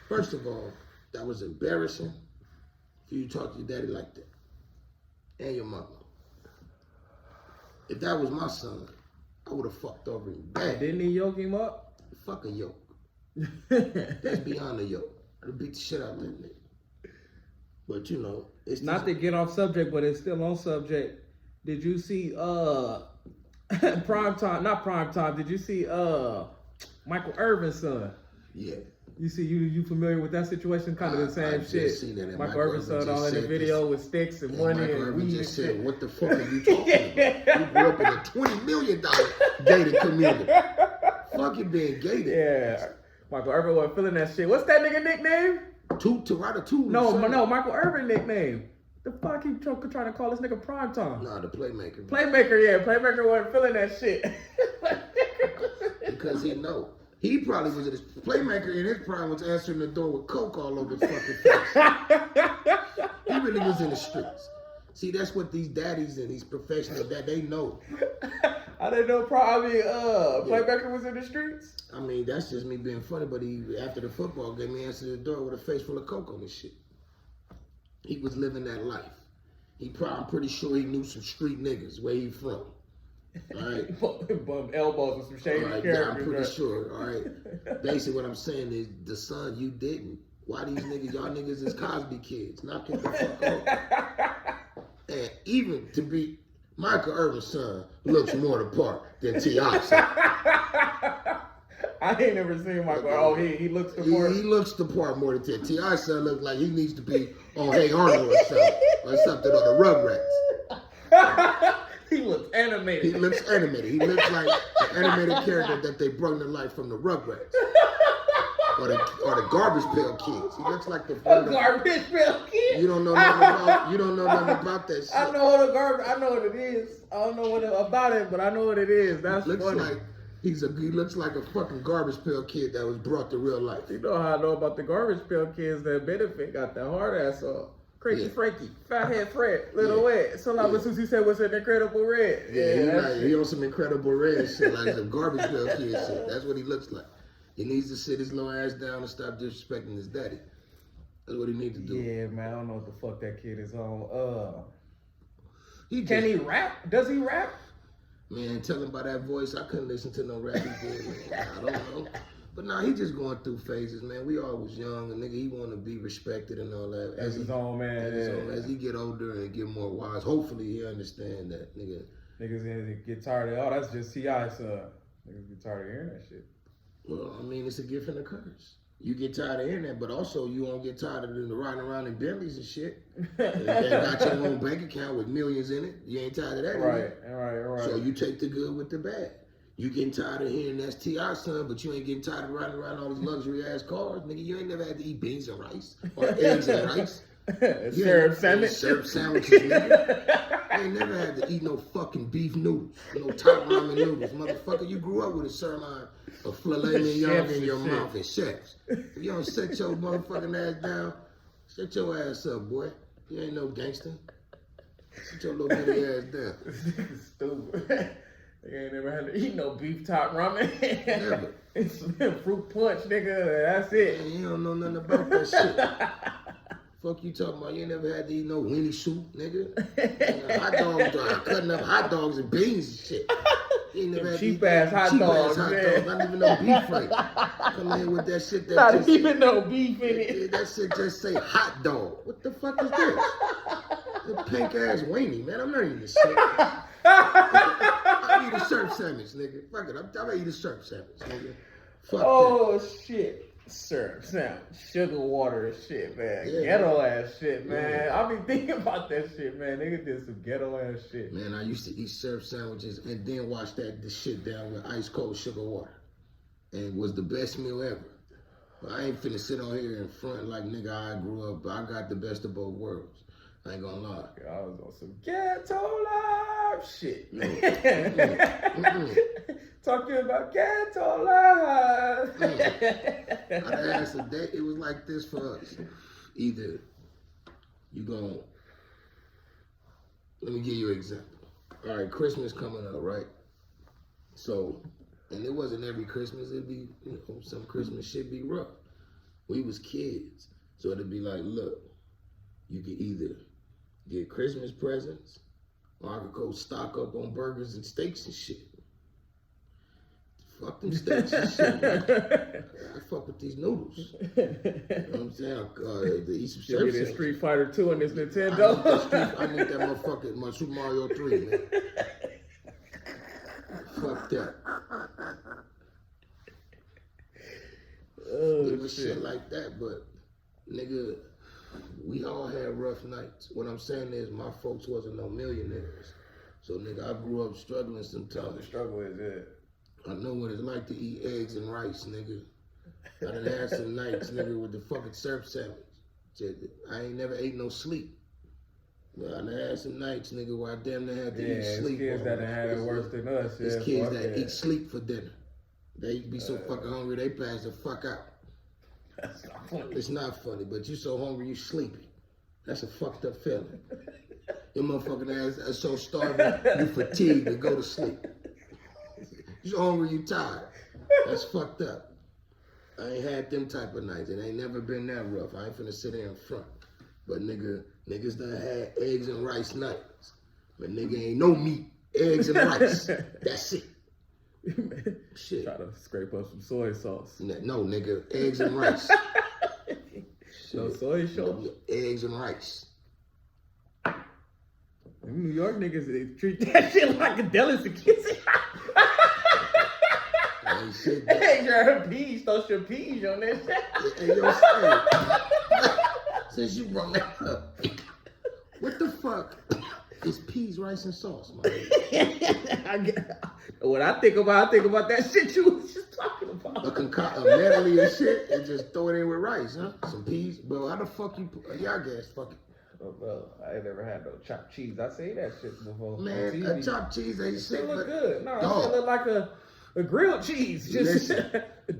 S3: First of all, that was embarrassing for you to talk to your daddy like that. And your mama. If that was my son, I would have fucked over him bad.
S2: Didn't he yoke him up?
S3: Fuck a yoke. That's beyond a yoke. I'd beat the shit out of that nigga. But you know, it's
S2: not to get off subject, but it's still on subject. Did you see prime time? Not prime time. Did you see Michael Irvin's son?
S3: Yeah.
S2: You see, you familiar with that situation? Kind of the same shit.
S3: Seen that.
S2: Michael Irvin's son all in the video with sticks and money
S3: Michael
S2: and
S3: Irvin
S2: weed.
S3: just said, "What the fuck are you talking about? You grew up in a $20 million gated community. Fuck you being gated."
S2: Yeah. Michael Irvin wasn't feeling that shit. What's that nigga nickname?
S3: Ratatouille.
S2: No, Michael Irvin nickname. The fuck he trying to call this nigga prime time?
S3: Nah, the playmaker.
S2: Playmaker, yeah. Playmaker wasn't feeling that shit.
S3: Because he know. He probably was his playmaker in his prime was answering the door with coke all over his fucking face. He really was in the streets. See, that's what these daddies and these professionals that they know.
S2: I didn't know probably Playmaker was in the streets.
S3: I mean, that's just me being funny, but he after the football game, he answered the door with a face full of coke on his shit. He was living that life. I'm pretty sure he knew some street niggas where he from. All right.
S2: Bum elbows with some shady characters.
S3: I'm pretty sure. All right. Basically, what I'm saying is, the son, you didn't. Why these niggas? Y'all niggas is Cosby kids. Knock it the fuck off. And even to be Michael Irvin's son looks more the part than T.I.'s son.
S2: I ain't never seen Michael. Oh, he looks the part.
S3: He looks the part more than T.I.'s son looks like he needs to be on Hey Arnold or something on the Rugrats.
S2: He looks animated.
S3: He looks animated. He looks like an animated character that they brought to life from the Rugrats. Or the Garbage Pail Kids. He looks like the
S2: Garbage Pail Kids.
S3: You don't know nothing about that shit.
S2: I know what it is. I don't know what about it, but I know what it is. That's funny.
S3: He looks like a fucking Garbage Pail Kid that was brought to real life.
S2: You know how I know about the Garbage Pail Kids that benefit got that hard ass on. Crazy Frankie, Fathead Fred, Little Wet. So like what Susie said was an Incredible Red.
S3: He on some Incredible Red shit, like some Garbage Pail Kid shit. That's what he looks like. He needs to sit his little ass down and stop disrespecting his daddy. That's what he needs to do.
S2: Yeah, man, I don't know what the fuck that kid is on. Can he rap? Does he rap?
S3: Man, tell him by that voice, I couldn't listen to no rap he did, man. I don't know. But nah, he just going through phases, man. We all was young, and nigga, he want to be respected and all that.
S2: As his own man.
S3: As he get older and get more wise, hopefully he understand that, nigga.
S2: Niggas get tired of, that's just T.I.'s son. Niggas get tired of hearing that shit.
S3: Well, I mean, it's a gift and a curse. You get tired of hearing that, but also you won't get tired of the riding around in Bentleys and shit. And got your own bank account with millions in it. You ain't tired of that,
S2: Right.
S3: So you take the good with the bad. You getting tired of hearing that's T.I.'s son, but you ain't getting tired of riding around all these luxury ass cars. Nigga, you ain't never had to eat beans and rice or eggs and rice.
S2: Syrup
S3: sandwiches, nigga. I ain't never had to eat no fucking beef noodles, no top ramen noodles. Motherfucker, you grew up with a sirloin of filet mignon in your mouth and chefs. If you don't set your motherfucking ass down, set your ass up, boy. You ain't no gangster. Sit your little bitty ass down.
S2: Stupid. You ain't never had to eat no beef top ramen.
S3: Never.
S2: It's fruit punch, nigga. That's it.
S3: Man, you don't know nothing about that shit. Fuck you talking about? You ain't never had to eat no weenie soup, nigga. Hot dogs, cutting up hot dogs and beans and shit. You ain't never had
S2: cheap
S3: these
S2: ass hot dogs,
S3: hot
S2: man.
S3: dogs. Not even no beef right. Come in with that shit that
S2: Not
S3: just
S2: even no beef in it.
S3: that shit just say hot dog. What the fuck is this? The pink ass weenie, man. I'm not eating this shit. I eat a surf sandwich, nigga. Fuck it. I'm gonna eat a surf sandwich, nigga. Fuck
S2: Oh shit. Syrup, sound, sugar water and shit, man.
S3: Yeah,
S2: Ghetto ass shit, man.
S3: Yeah.
S2: I be thinking about that shit, man. Nigga did some ghetto ass shit.
S3: Man, I used to eat surf sandwiches and then wash the shit down with ice cold sugar water. And it was the best meal ever. But I ain't finna sit on here in front like nigga I grew up, but I got the best of both worlds. I ain't gonna lie.
S2: I was on some ghetto life shit. Talking about ghetto life.
S3: I asked a day, it was like this for us. Either you gon' let me give you an example. All right, Christmas coming up, right? So, and it wasn't every Christmas, it'd be, you know, some Christmas shit be rough. We was kids. So it'd be like, look, you could either get Christmas presents or I could go stock up on burgers and steaks and shit. Fuck them steaks and shit, man. I fuck with these noodles. You know what I'm saying? The eat some
S2: Give me this Street Fighter 2 and this Nintendo.
S3: I need that motherfucker, my Super Mario 3, man. Fuck that.
S2: Oh,
S3: It was shit like that, but nigga, we all had rough nights. What I'm saying is my folks wasn't no millionaires. So nigga, I grew up struggling sometimes.
S2: The struggle is it.
S3: I know what it's like to eat eggs and rice, nigga. I done had some nights, nigga, with the fucking surf sandwich. I ain't never ate no sleep. But I done had some nights, nigga, where I damn near had to eat sleep.
S2: Kids that had it worse than us.
S3: There's kids that eat sleep for dinner. They be so fucking hungry, they pass the fuck out.
S2: That's not funny.
S3: It's not funny, but you so hungry, you sleepy. That's a fucked up feeling. Your motherfucking ass is so starving, you fatigued and go to sleep. You so hungry, you tired. That's fucked up. I ain't had them type of nights. It ain't never been that rough. I ain't finna sit here in front. But niggas done had eggs and rice nights. But nigga ain't no meat, eggs and rice. That's it. Shit.
S2: Try to scrape up some soy sauce.
S3: No, nigga, eggs and rice.
S2: No soy sauce.
S3: Eggs and rice.
S2: Them New York niggas, they treat that shit like a delicacy.
S3: Hey, shit.
S2: Hey, your peas, throw your peas on that shit.
S3: Hey, yo, since you brought that up, what the fuck is peas, rice, and sauce, man?
S2: When I think about that shit you was just talking about.
S3: A medley of shit and just throw it in with rice, huh? Some peas, bro. How the fuck y'all guys fucking?
S2: Oh, bro, I ain't never had no chopped cheese. I seen that shit before.
S3: Man, a chopped cheese ain't shit.
S2: It look good. No,
S3: dog.
S2: it look like a grilled cheese. Just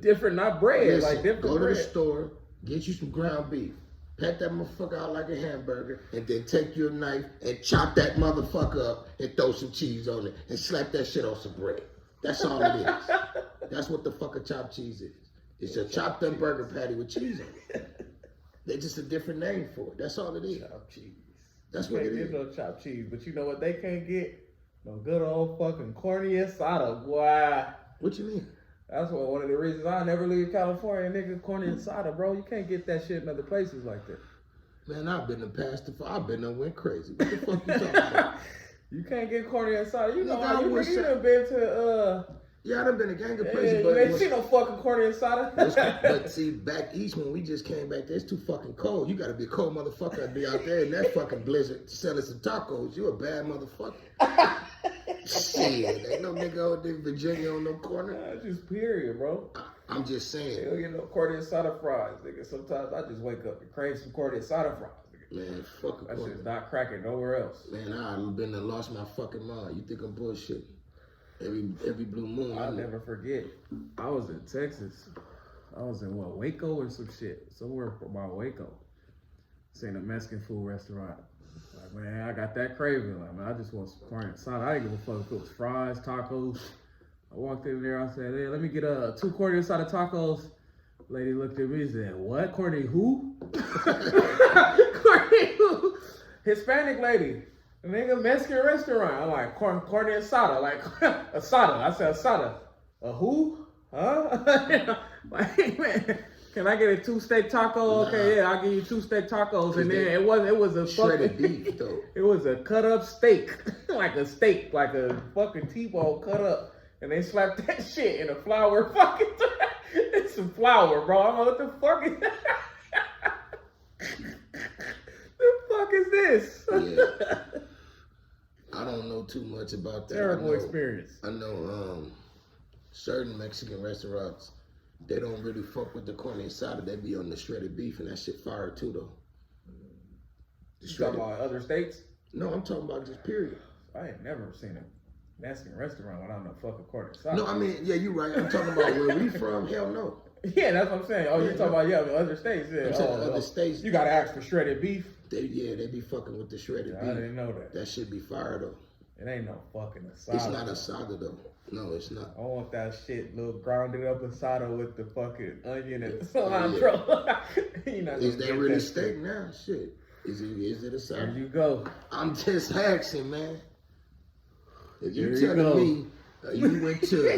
S2: different, not bread.
S3: Listen,
S2: like different
S3: go
S2: bread.
S3: to the store, get you some ground beef, pat that motherfucker out like a hamburger, and then take your knife and chop that motherfucker up and throw some cheese on it and slap that shit on some bread. That's all it is. That's what the fuck a chopped cheese is. It's a chopped up burger patty with cheese on it. They're just a different name for it. That's all it is.
S2: Chopped cheese.
S3: That's what it is.
S2: No chopped cheese, but you know what they can't get? No good old fucking corny asada, boy.
S3: What you mean?
S2: That's one of the reasons I never leave California, nigga. Corny asada, bro. You can't get that shit in other places like that.
S3: Man, I've been to pastor. I've been there went crazy. What the fuck you talking about?
S2: You can't get corny asada. You know
S3: Nigga,
S2: how you done been to
S3: Yeah, I done been a gang of places,
S2: you
S3: but
S2: ain't seen no fucking corny asada.
S3: but see, back east when we just came back there, it's too fucking cold. You gotta be a cold motherfucker to be out there in that fucking blizzard selling some tacos. You a bad motherfucker. Shit, ain't no nigga out there in Virginia on no corner.
S2: Nah, just period, bro.
S3: I'm just saying.
S2: You don't get no corny asada fries, nigga. Sometimes I just wake up and crave some corny asada fries, nigga.
S3: Man, fuck a
S2: That
S3: corner.
S2: shit's not cracking nowhere else.
S3: Man, I've been and lost my fucking mind. You think I'm bullshit? Every blue moon.
S2: I'll never forget. I was in Texas. I was in Waco or some shit. Somewhere by Waco. Seen a Mexican food restaurant. Like, man, I got that craving. Like, man, I just want some corn asada. I didn't give a fuck if it was fries, tacos. I walked in there. I said, hey, let me get 2 corny asada tacos. Lady looked at me and said, what? Corny who? Corny who? Hispanic lady. Nigga, Mexican restaurant. I'm like, carne asada. Like, asada. I said asada. A who? Huh? Like, man, can I get a 2 steak taco?
S3: Nah.
S2: Okay, yeah, I'll give you 2 steak tacos. And then it was a
S3: shredded
S2: fucking
S3: beef though.
S2: It was a cut up steak, like a steak, like a fucking T-bone cut up, and they slapped that shit in a flour fucking. It's some flour, bro. I'm like, what the fuck is the fuck is this?
S3: Yeah. I don't know too much about that.
S2: Terrible experience.
S3: I know certain Mexican restaurants, they don't really fuck with the carne asada. They be on the shredded beef, and that shit fire too though.
S2: You talking about other states?
S3: No, I'm talking about just period.
S2: I ain't never seen a Mexican restaurant without no fucking carne asada.
S3: No, I mean, yeah, you're right. I'm talking about where we from. Hell no.
S2: Yeah, that's what I'm saying. Oh, you're talking about other states. Yeah,
S3: I'm saying other states.
S2: You gotta ask for shredded beef.
S3: They be fucking with the shredded beef.
S2: I didn't know that.
S3: That should be fire though.
S2: It ain't no fucking asada.
S3: It's not asada though. No, it's not.
S2: I want that shit, little grounded up asada with the fucking onion and cilantro.
S3: Is that really steak now? Shit. Is it asada?
S2: There you go.
S3: I'm just asking, man. If you telling me you went to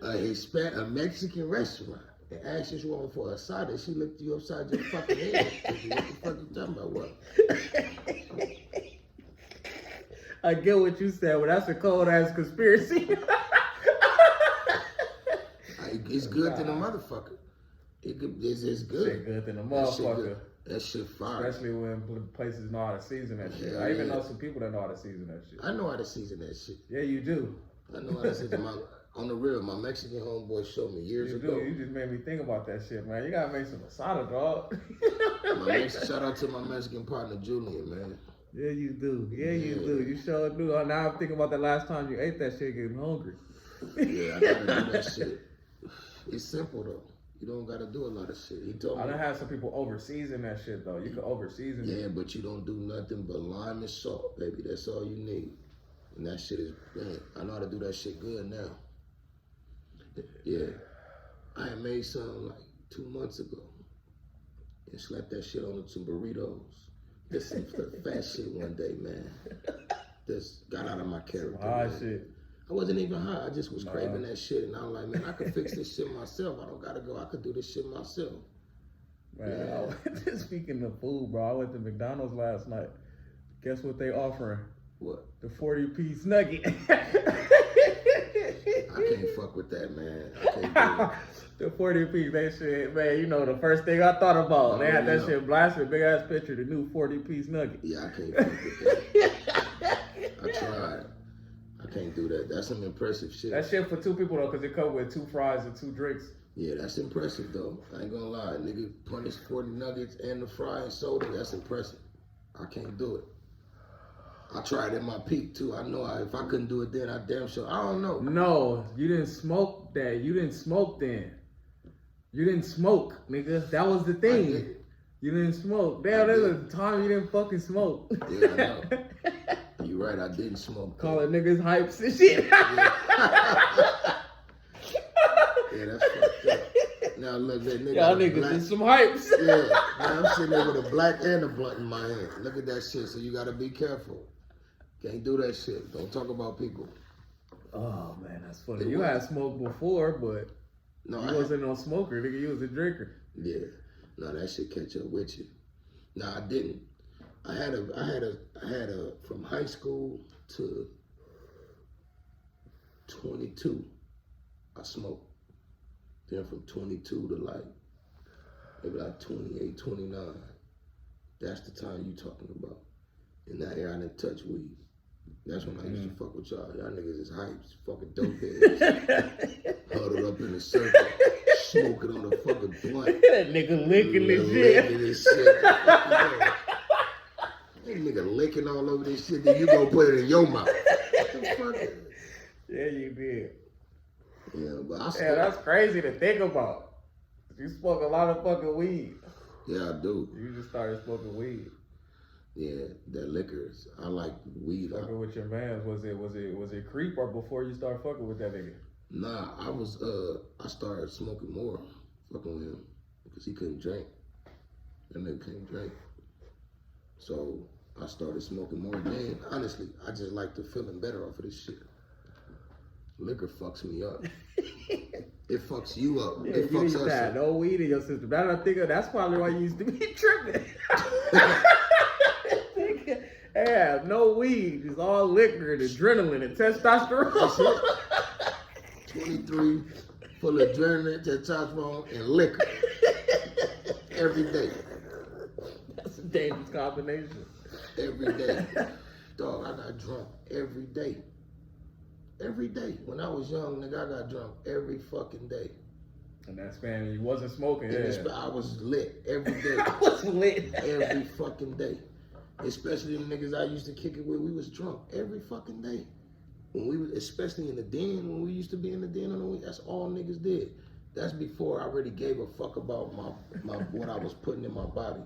S3: a Mexican restaurant and asked this woman for asada, she looked you upside your fucking head. What the fuck you talking about? What?
S2: I get what you said, but that's a cold ass conspiracy.
S3: It's good than a motherfucker. It's good.
S2: Shit good than a motherfucker.
S3: That shit fire.
S2: Especially when places know how to season that shit.
S3: Yeah,
S2: I even know some people that know how to season that shit.
S3: I know how to season that shit.
S2: Yeah, you do.
S3: I know how to season on the real. My Mexican homeboy showed me years ago.
S2: You just made me think about that shit, man. You gotta make some asada, dog.
S3: Shout out to my Mexican partner, Julian, man.
S2: Yeah, you do. Yeah, you do. You sure do. Now I'm thinking about the last time you ate that shit, getting hungry.
S3: Yeah, I gotta do that shit. It's simple though. You don't gotta do a lot of shit. He told me.
S2: I done had some people over season that shit though. You can over season it.
S3: Yeah, but you don't do nothing but lime and salt, baby. That's all you need. And that shit is, man, I know how to do that shit good now. Yeah. I had made some like 2 months ago and slapped that shit on some burritos. Did some fat shit one day, man. Just got out of my character.
S2: High shit.
S3: I wasn't even high. I just was craving that shit. And I was like, man, I could fix this shit myself. I don't gotta go. I could do this shit myself.
S2: Man, yeah. Speaking of food, bro, I went to McDonald's last night. Guess what they offering?
S3: What?
S2: The 40-piece nugget.
S3: I can't fuck with that, man. I can't do it.
S2: The 40-piece, that shit, man, you know, the first thing I thought about. They had that shit blasted, big ass picture, the new 40-piece nugget.
S3: Yeah, I can't fuck with that. I tried. I can't do that. That's some impressive shit.
S2: That shit for 2 people though, cause it come with 2 fries and 2 drinks.
S3: Yeah, that's impressive though. I ain't gonna lie. Nigga punished 40 nuggets and the fry and soda. That's impressive. I can't do it. I tried at my peak too. I know if I couldn't do it then, I damn sure. I don't know.
S2: No, you didn't smoke that. You didn't smoke then. You didn't smoke, nigga. That was the thing. You didn't smoke. Damn, there was a time you didn't fucking smoke.
S3: Yeah, I know. You're right, I didn't smoke.
S2: Calling niggas hypes and shit.
S3: Yeah, that's fucked up. Now look, that nigga.
S2: Y'all niggas did some hypes.
S3: Yeah, now I'm sitting there with a black and a blunt in my hand. Look at that shit, so you gotta be careful. Can't do that shit. Don't talk about people.
S2: Oh man, that's funny. You had smoked before, but
S3: no,
S2: you wasn't no smoker, nigga. You was a drinker.
S3: Yeah, no, that shit catch up with you. No, I didn't. I had a from high school to 22, I smoked. Then from 22 to like maybe like 28, 29. That's the time you talking about. In that era, I didn't touch weed. That's when I used to fuck with y'all. Y'all niggas is hypes, fucking dope heads. Huddled up in a circle, smoking on the fucking blunt.
S2: That nigga licking this shit.
S3: Licking this shit. That nigga licking all over this shit, then you gonna put it in your mouth. What the fuck?
S2: Yeah, you did.
S3: Yeah, but I
S2: Yeah, that's crazy to think about. You smoke a lot of fucking weed.
S3: Yeah, I do.
S2: You just started smoking weed.
S3: Yeah, that liquors. I like weed.
S2: Fucking with your mans, was it creep or before you start fucking with that nigga?
S3: Nah, I started smoking more, fucking with him, because he couldn't drink. That nigga couldn't drink. So I started smoking more. Then, honestly, I just like the feeling better off of this shit. Liquor fucks me up. It fucks you up.
S2: Yeah,
S3: It
S2: you
S3: fucks
S2: need
S3: us
S2: that.
S3: up.
S2: No weed in your system. Now that I think of, that's probably why you used to be tripping. Yeah, no weed. It's all liquor and adrenaline and testosterone.
S3: That's it. 23, full of adrenaline, testosterone, and liquor. Every day.
S2: That's a dangerous combination.
S3: Every day. Dog, I got drunk every day. Every day. When I was young, nigga, I got drunk every fucking day.
S2: And that span, you wasn't smoking.
S3: I was lit every day.
S2: I was lit.
S3: Every fucking day. Especially the niggas I used to kick it with, we was drunk every fucking day. When we was, especially in the den, when we used to be in the den on the week, that's all niggas did. That's before I really gave a fuck about my what I was putting in my body.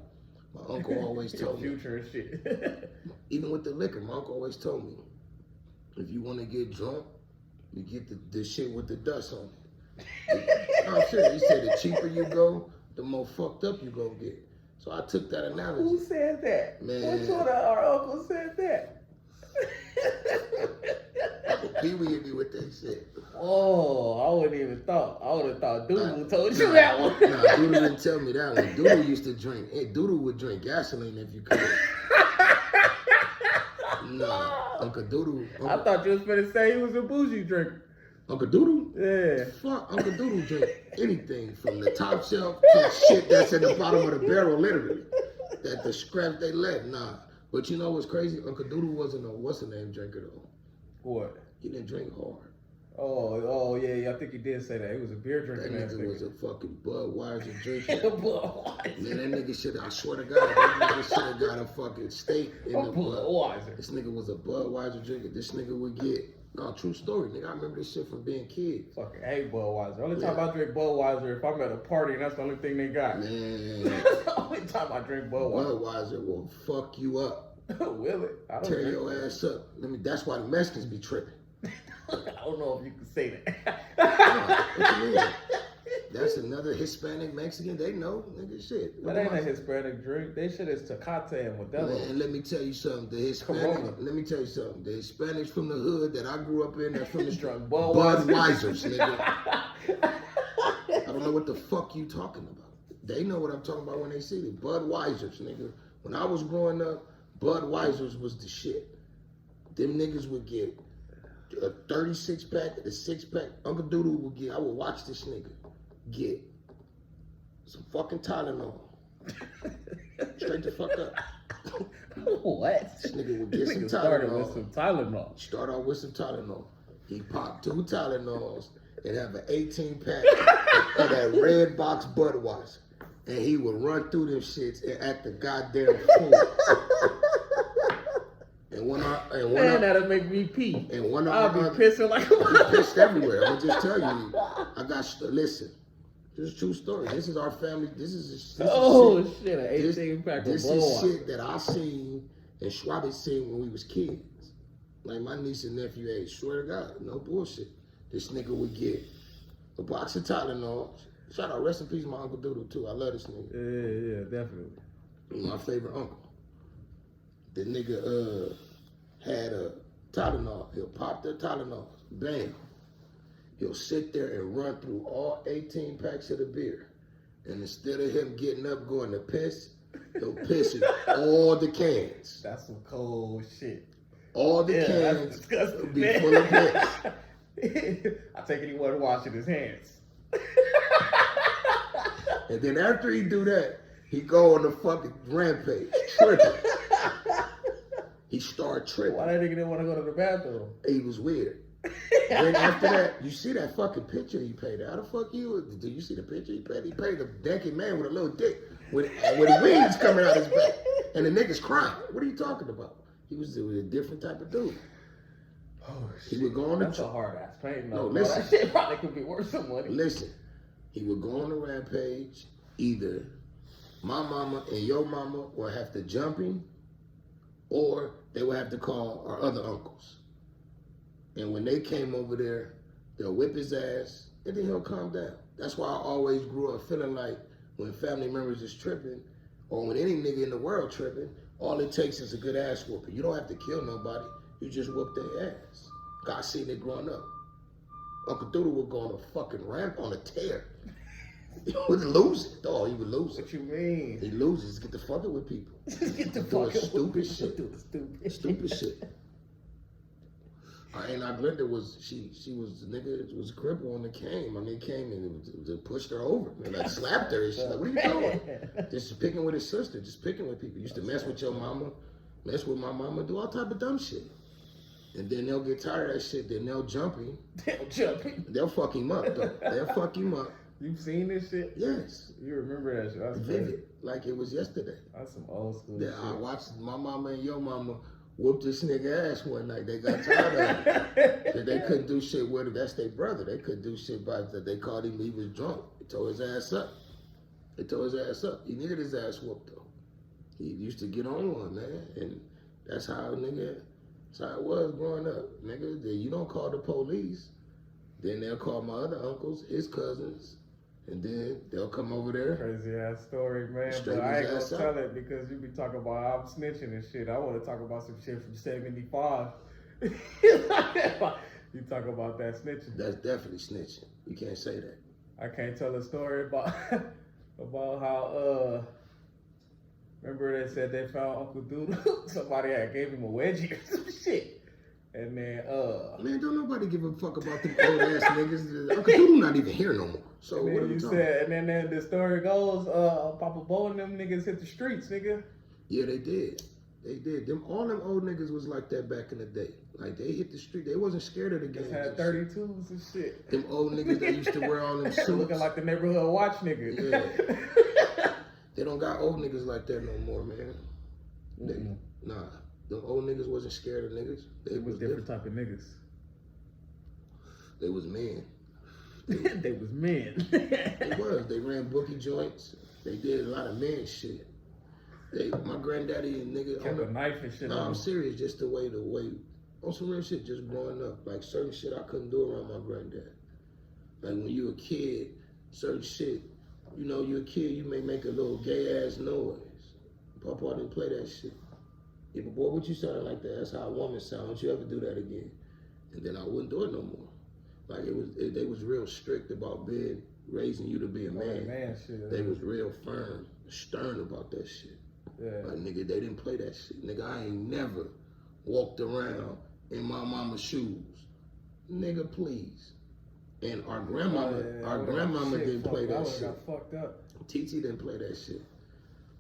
S3: My uncle always told me.
S2: Future and shit.
S3: Even with the liquor, my uncle always told me, if you want to get drunk, you get the shit with the dust on it. No, I'm serious. He said the cheaper you go, the more fucked up you gonna get. So I took that analogy.
S2: Who said that?
S3: Man.
S2: Which one of our uncles said that?
S3: Pee Wee hit me with that shit.
S2: Oh, I wouldn't even thought. I would have thought Doodle told you that one.
S3: Nah, Doodle didn't tell me that one. Doodle used to drink. Doodle would drink gasoline if you could. Nah, Uncle Doodle.
S2: I thought you was finna say he was a bougie drinker.
S3: Uncle Doodle?
S2: Yeah.
S3: Fuck, Uncle Doodle drink anything from the top shelf to shit that's at the bottom of the barrel, literally. That the scraps they left. Nah. But you know what's crazy? Uncle Doodle wasn't a what's-the-name drinker, though.
S2: What?
S3: He didn't drink hard.
S2: Oh, yeah, I think he did say that. He was a beer
S3: That
S2: drinker.
S3: nigga was a fucking Budweiser drinker.
S2: Budweiser.
S3: Man, that nigga should have, I swear to God, that nigga should have got a fucking steak in the
S2: Budweiser.
S3: This nigga was a Budweiser drinker. This nigga would get, no, true story, nigga. I remember this shit from being kids.
S2: Fucking hate Budweiser. Only time I drink Budweiser if I'm at a party and that's the only thing they got.
S3: Man,
S2: That's the only time I drink Budweiser.
S3: Budweiser will fuck you up.
S2: Will it? I don't
S3: Tear
S2: drink
S3: your ass up. That's why the Mexicans be tripping.
S2: I don't know if you can say that.
S3: What you mean? That's another Hispanic Mexican. They know, nigga, shit.
S2: That ain't a Hispanic drink. They shit is Tecate and Modelo.
S3: And let me tell you something. The Hispanic.
S2: Corona.
S3: Let me tell you something. The Hispanics from the hood that I grew up in, that's from the
S2: Drunk
S3: Budweisers, nigga. I don't know what the fuck you talking about. They know what I'm talking about when they see it. Budweisers, nigga. When I was growing up, Budweisers was the shit. Them niggas would get a 36 pack, a 6-pack. Uncle Doodle would get, I would watch this nigga get some fucking Tylenol. Straight the fuck up.
S2: What?
S3: This nigga would get some
S2: started
S3: Tylenol.
S2: with some Tylenol.
S3: Start off with some Tylenol. He popped 2 Tylenols and have an 18-pack of that red box Budweiser. And he would run through them shits and act the goddamn fool.
S2: Man, that'll make me pee.
S3: And one
S2: I'll
S3: of
S2: be
S3: my
S2: pissing like
S3: he pissed everywhere. I'm gonna just tell you. Listen. This is a true story. This is our family. This is
S2: shit, an 18-pack of
S3: This
S2: Budweiser.
S3: is shit that I seen and Schwabi seen when we was kids. Like my niece and nephew age. Swear to God, no bullshit. This nigga would get a box of Tylenol. Shout out, rest in peace, my Uncle Doodle too. I love this nigga.
S2: Yeah, definitely.
S3: My favorite uncle. The nigga had a Tylenol. He'll pop the Tylenol. Bam. He'll sit there and run through all 18 packs of the beer. And instead of him getting up going to piss, he'll piss in all the cans.
S2: That's some cold shit.
S3: All the cans will be full of piss.
S2: I take it he wasn't washing his hands.
S3: And then after he do that, he go on the fucking rampage, tripping. He start tripping.
S2: Why that nigga didn't want to go to the bathroom?
S3: He was weird. Then after that, you see that fucking picture he paid. How the fuck you? Do you see the picture he paid? He paid a naked man with a little dick with wings coming out his back, and the nigga's crying. What are you talking about? He was a different type of dude.
S2: Oh,
S3: he would go on
S2: That's a hard ass pain.
S3: No,
S2: That
S3: listen.
S2: shit probably could be worth some money.
S3: Listen, he would go on a rampage. Either my mama and your mama will have to jump him, or they will have to call our other uncles. And when they came over there, they'll whip his ass, and then he'll calm down. That's why I always grew up feeling like when family members is tripping, or when any nigga in the world tripping, All it takes is a good ass whooping. You don't have to kill nobody. You just whoop their ass. God seen it growing up. Uncle Doodle would go on a fucking ramp on a tear. He would lose it. Oh, he would lose it.
S2: What you mean?
S3: He loses. Get the fucking with people.
S2: Get the
S3: Doing
S2: fucking
S3: stupid shit.
S2: Stupid
S3: shit. And Glenda was she was the nigga was a cripple when it came. I mean, it came and it pushed her over and like slapped her and shit. Like, what are you doing? Just picking with his sister, just picking with people. Used to mess with your mama, mess with my mama, do all type of dumb shit. And then they'll get tired of that shit. Then they'll jump him. They'll fuck him up though. They'll fuck him up.
S2: You've seen this shit?
S3: Yes.
S2: You remember that shit? That's
S3: vivid,
S2: crazy.
S3: like it was yesterday.
S2: That's some old school
S3: Yeah,
S2: shit.
S3: I watched my mama and your mama whoop this nigga ass one night. They got tired of him. They couldn't do shit with him. That's their brother. They couldn't do shit by that. They called him. He was drunk. They tore his ass up. They tore his ass up. He needed his ass whooped though. He used to get on one, man, and that's how nigga. That's how it was growing up, nigga. You don't call the police. Then they'll call my other uncles, his cousins, and then they'll come over there.
S2: Crazy ass story, man. But I ain't gonna tell it because you be talking about I'm snitching and shit. I want to talk about some shit from '75. You talk about that snitching.
S3: That's definitely snitching. You can't say that.
S2: I can't tell a story about how remember they said they found Uncle Doodle. Somebody had gave him a wedgie or some shit. And then
S3: man, don't nobody give a fuck about them old ass niggas. Uncle Doodle not even here no more. So
S2: and
S3: what
S2: then
S3: are
S2: you
S3: talking?
S2: said, and then the story goes, Papa Bo and them niggas hit the streets, nigga.
S3: Yeah, they did. They did. All them old niggas was like that back in the day. Like they hit the street. They wasn't scared of the
S2: Just
S3: game.
S2: had 32s and shit.
S3: Them old niggas that used to wear all them suits.
S2: Looking like the neighborhood watch nigga.
S3: Yeah. They don't got old niggas like that no more, man. Nah. The old niggas wasn't scared of niggas. They
S2: was different type of niggas.
S3: They was men.
S2: They was men.
S3: They was. They ran bookie joints. They did a lot of man shit. My granddaddy and nigga
S2: Kept a knife and shit.
S3: No, I'm serious. Just the way on some real shit. Just growing up, like certain shit I couldn't do around my granddad. Like when you a kid, certain shit. You know, you a kid, you may make a little gay ass noise. Papa didn't play that shit. Yeah, but boy, what you sounding like that? That's how a woman sounds. Don't you ever do that again? And then I wouldn't do it no more. Like they was real strict about raising you to be a man.
S2: Shit,
S3: they was real firm, stern about that shit.
S2: Yeah.
S3: Like nigga, they didn't play that shit. Nigga, I ain't never walked around in my mama's shoes. Nigga, please. And our grandmama didn't play that shit.
S2: Got fucked up.
S3: TT didn't play that shit.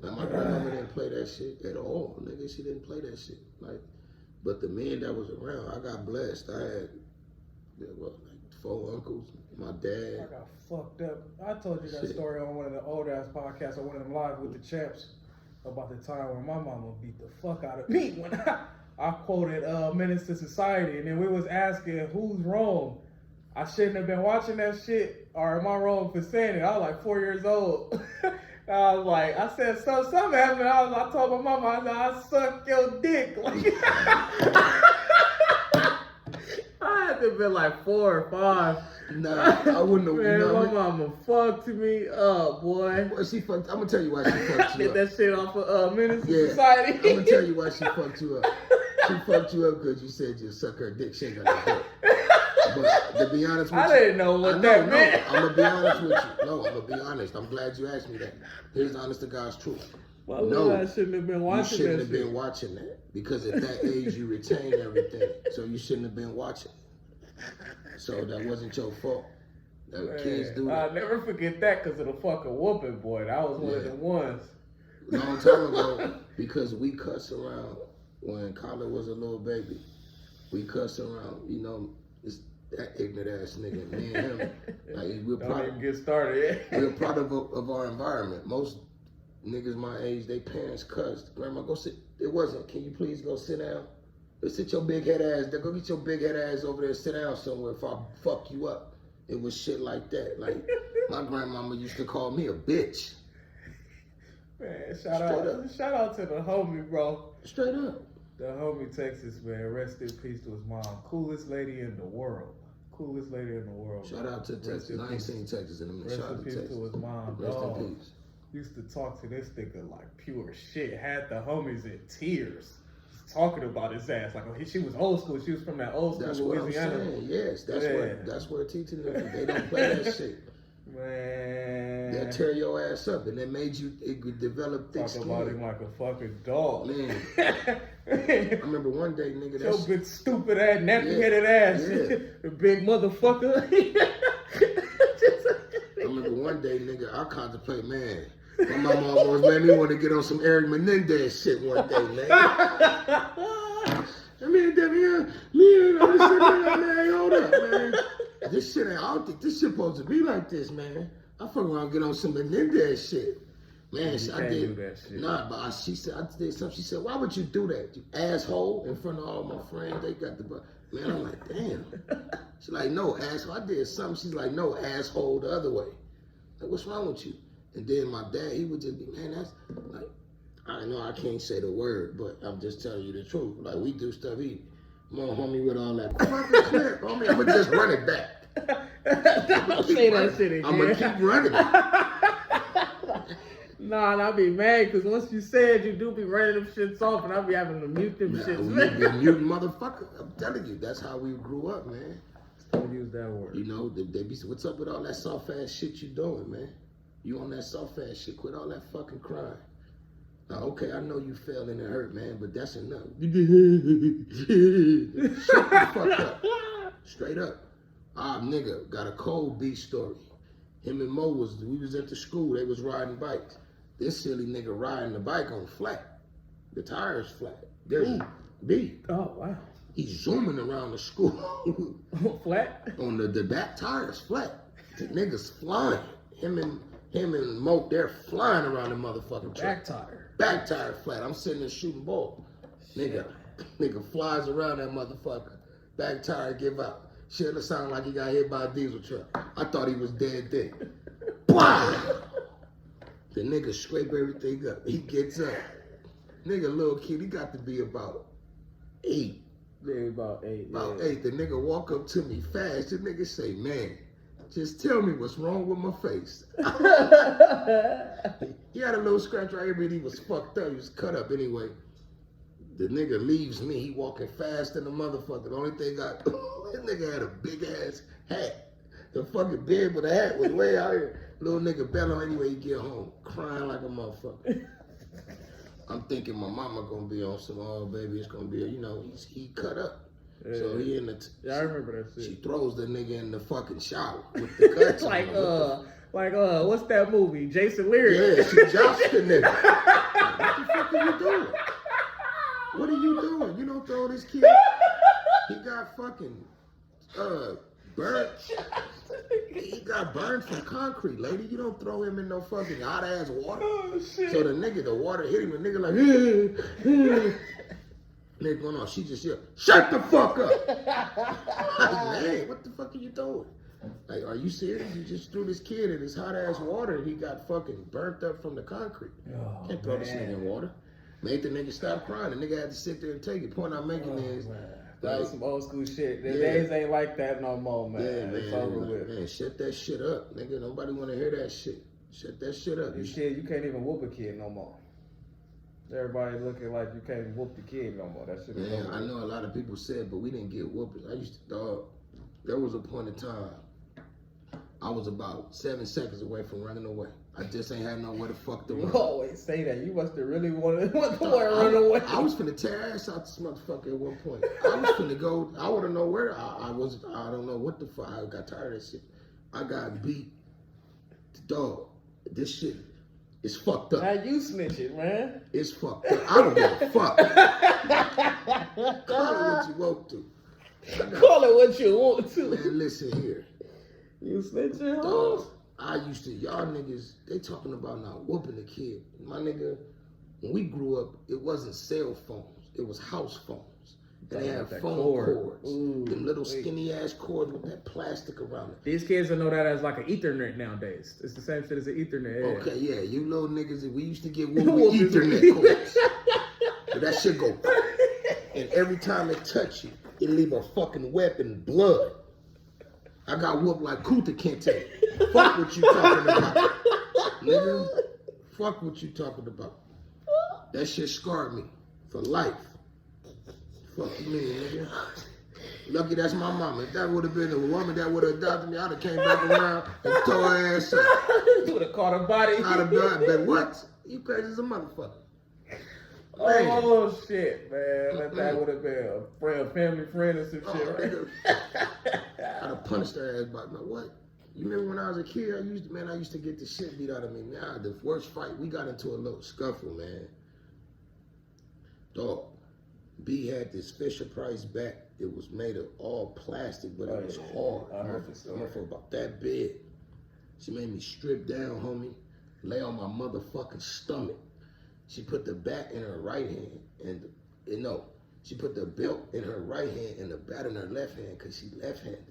S3: Like my grandmama didn't play that shit at all, nigga. She didn't play that shit. Like, but the men that was around, I got blessed. I had like 4 uncles, my dad.
S2: I got fucked up. I told you that story on one of the old ass podcasts on one of them live with the champs about the time when my mama beat the fuck out of me when I quoted Menace to Society, and then we was asking who's wrong. I shouldn't have been watching that shit, or am I wrong for saying it? I was like 4 years old. I was like, I said, something happened. I told my mama, I said, I suck your dick. Like, I had to be like 4 or 5.
S3: Nah, I wouldn't have.
S2: Man,
S3: you know
S2: my mama fucked me up, boy.
S3: Well, she fucked. I'm gonna tell you why she fucked you
S2: Did
S3: up.
S2: that shit off of Menace to Society.
S3: I'm gonna tell you why she fucked you up. She fucked you up because you said you suck her dick. She ain't got no dick. But to be honest with you,
S2: I didn't know what that meant.
S3: I'm gonna be honest with you. No, I'm gonna be honest. I'm glad you asked me that. Here's the honest to God's truth.
S2: Well, no, I shouldn't have been watching that.
S3: You shouldn't have been watching that because at that age you retain everything. So you shouldn't have been watching. So that wasn't your fault. Kids do that.
S2: I'll never forget that because of the fucking whooping, boy. That was one of the ones.
S3: Long time ago, because we cuss around when Kyler was a little baby. We cuss around, you know, it's that ignorant ass nigga. Me and him, like we're
S2: Don't even get started.
S3: We're part of our environment. Most niggas my age, they parents cussed. Grandma, go sit. It wasn't. Can you please go sit down? Go sit your big head ass. Go get your big head ass over there. Sit down somewhere if I fuck you up. It was shit like that. Like my grandmama used to call me a bitch.
S2: Man, shout out to the homie, bro.
S3: Straight up.
S2: The homie Texas, man. Rest in peace to his mom. Coolest lady in the world. Coolest lady in the world.
S3: Shout out to Texas. I ain't seen Texas in a minute.
S2: Rest
S3: Shout out
S2: in
S3: to
S2: peace
S3: Texas.
S2: to his mom.
S3: Rest in peace.
S2: used to talk to this nigga like pure shit. Had the homies in tears. Talking about his ass like she was old school. She was from that old school
S3: That's
S2: Louisiana.
S3: what I'm saying. Yes, that's where teaching them. They don't play that shit.
S2: Man,
S3: they'll tear your ass up, and it made you develop thick skin.
S2: Talk about him like a fucking dog.
S3: Man, I remember one day, nigga.
S2: Your big stupid ass, nappy-headed ass, the big motherfucker.
S3: I remember one day, nigga. I contemplate, man. My mama almost made me want to get on some Eric Menendez shit one day, man. I mean, man, hold up, man. This shit ain't, I don't think this shit supposed to be like this, man. I fuck around and get on some Menendez shit. Man, I did. Do that shit. Nah, but she said, I did something. She said, why would you do that? You asshole, in front of all my friends. They got the, man, I'm like, damn. She's like, no, asshole. I did something. She's like, no, asshole, the other way. Like, what's wrong with you? And then my dad, he would just be, man, that's like, I know I can't say the word, but I'm just telling you the truth. Like, we do stuff, he more homie with all that. Homie, I'm gonna just run it back.
S2: Don't say that shit again.
S3: I'm gonna keep running it.
S2: Nah, and I be mad because once you said you do be running them shits off, and I be having to mute them shits.
S3: You be a mutant motherfucker. I'm telling you, that's how we grew up, man.
S2: Don't use that word.
S3: You know, they be, what's up with all that soft ass shit you doing, man? You on that soft ass shit, quit all that fucking crying. Now, okay, I know you fell and it hurt, man, but that's enough. Shut the fuck up. Straight up. Nigga, got a cold beat story. Him and Mo we was at the school, they was riding bikes. This silly nigga riding the bike on flat. The tire's flat. There's B.
S2: Oh, wow.
S3: He's zooming around the school.
S2: Flat?
S3: On the back tire's flat. The nigga's flying. Him and Mo, they're flying around the motherfucking track. Back tire flat. I'm sitting there shooting ball. Nigga flies around that motherfucker. Back tire give out. Shit, it sound like he got hit by a diesel truck. I thought he was dead then. Wow! The nigga scrape everything up. He gets up. Nigga, little kid, he got to be about 8.
S2: Yeah, about 8.
S3: About 8. The nigga walk up to me fast. The nigga say, man, just tell me what's wrong with my face. He had a little scratch right here, but he was fucked up. He was cut up anyway. The nigga leaves me. He walking fast in the motherfucker. The only thing this nigga had a big ass hat. The fucking bed with a hat was way out here. Little nigga bellow anyway he get home, crying like a motherfucker. I'm thinking my mama gonna be on some, oh baby, it's gonna be, you know, he cut up. Yeah. So he in the,
S2: I remember that shit.
S3: She throws the nigga in the fucking shower with the cuts
S2: like, what's that movie? Jason Leary.
S3: Yeah, she jousted the nigga. What the fuck are you doing? What are you doing? You don't throw this kid. He got fucking burned. He got burned from concrete, lady. You don't throw him in no fucking hot ass water.
S2: Oh, shit.
S3: So the water hit him. The nigga like, nigga going on. She just yelled, shut the fuck up. Like, man, what the fuck are you doing? Like, are you serious? You just threw this kid in this hot ass water and he got fucking burnt up from the concrete.
S2: Oh,
S3: can't throw this nigga in water. Made the nigga stop crying. The nigga had to sit there and take it. Point I'm making is,
S2: that was some old school shit. The days ain't like that no more, man.
S3: Yeah, man.
S2: It's over with.
S3: Man, shut that shit up, nigga. Nobody want to hear that shit. Shut that shit up.
S2: You can't even whoop a kid no more. Everybody looking like you can't whoop the kid no more. That shit is over.
S3: I know a lot of people said, but we didn't get whooping. I used to, dog. There was a point in time, I was about 7 seconds away from running away. I just ain't had nowhere to fuck to run.
S2: You always say that. You must have really wanted to run away.
S3: I was finna tear ass out this motherfucker at one point. I was finna go, I wouldn't know where I don't know what the fuck. I got tired of that shit. I got beat. Dog, this shit is fucked up.
S2: Now you snitching, man.
S3: It's fucked up. I don't give a fuck. Call it what you want to.
S2: Call it what you want to.
S3: Man, listen here.
S2: You snitching,
S3: dog. Y'all niggas, they talking about not whooping the kid. My nigga, when we grew up, it wasn't cell phones. It was house phones. And they had phone cords. Them little skinny ass cords with that plastic around it.
S2: These kids don't know that as like an Ethernet nowadays. It's the same shit as an Ethernet. Yeah.
S3: Okay, yeah, you little niggas, we used to get whooped with Ethernet cords. But that shit go, and every time it touch you, it leave a fucking weapon, blood. I got whooped like Kuta Kente. Fuck what you talking about, nigga. Fuck what you talking about. That shit scarred me for life. Fuck you mean, nigga. Lucky that's my mama. If that would have been a woman that would have adopted me, I'd have came back around and tore her ass up.
S2: You would have caught her body.
S3: I'd have been, what? You crazy as a motherfucker. Man.
S2: Oh shit, man. That would have been a friend, family friend or some shit, right?
S3: I'd have punched her ass by now. What? You remember when I was a kid, I used to get the shit beat out of me. Now the worst fight, we got into a little scuffle, man. Dog. B had this Fisher Price bat. It was made of all plastic, but it was hard.
S2: I heard this story.
S3: For about that big. She made me strip down, homie, lay on my motherfucking stomach. She put the bat in her right hand, and she put the belt in her right hand and the bat in her left hand, cause she left-handed.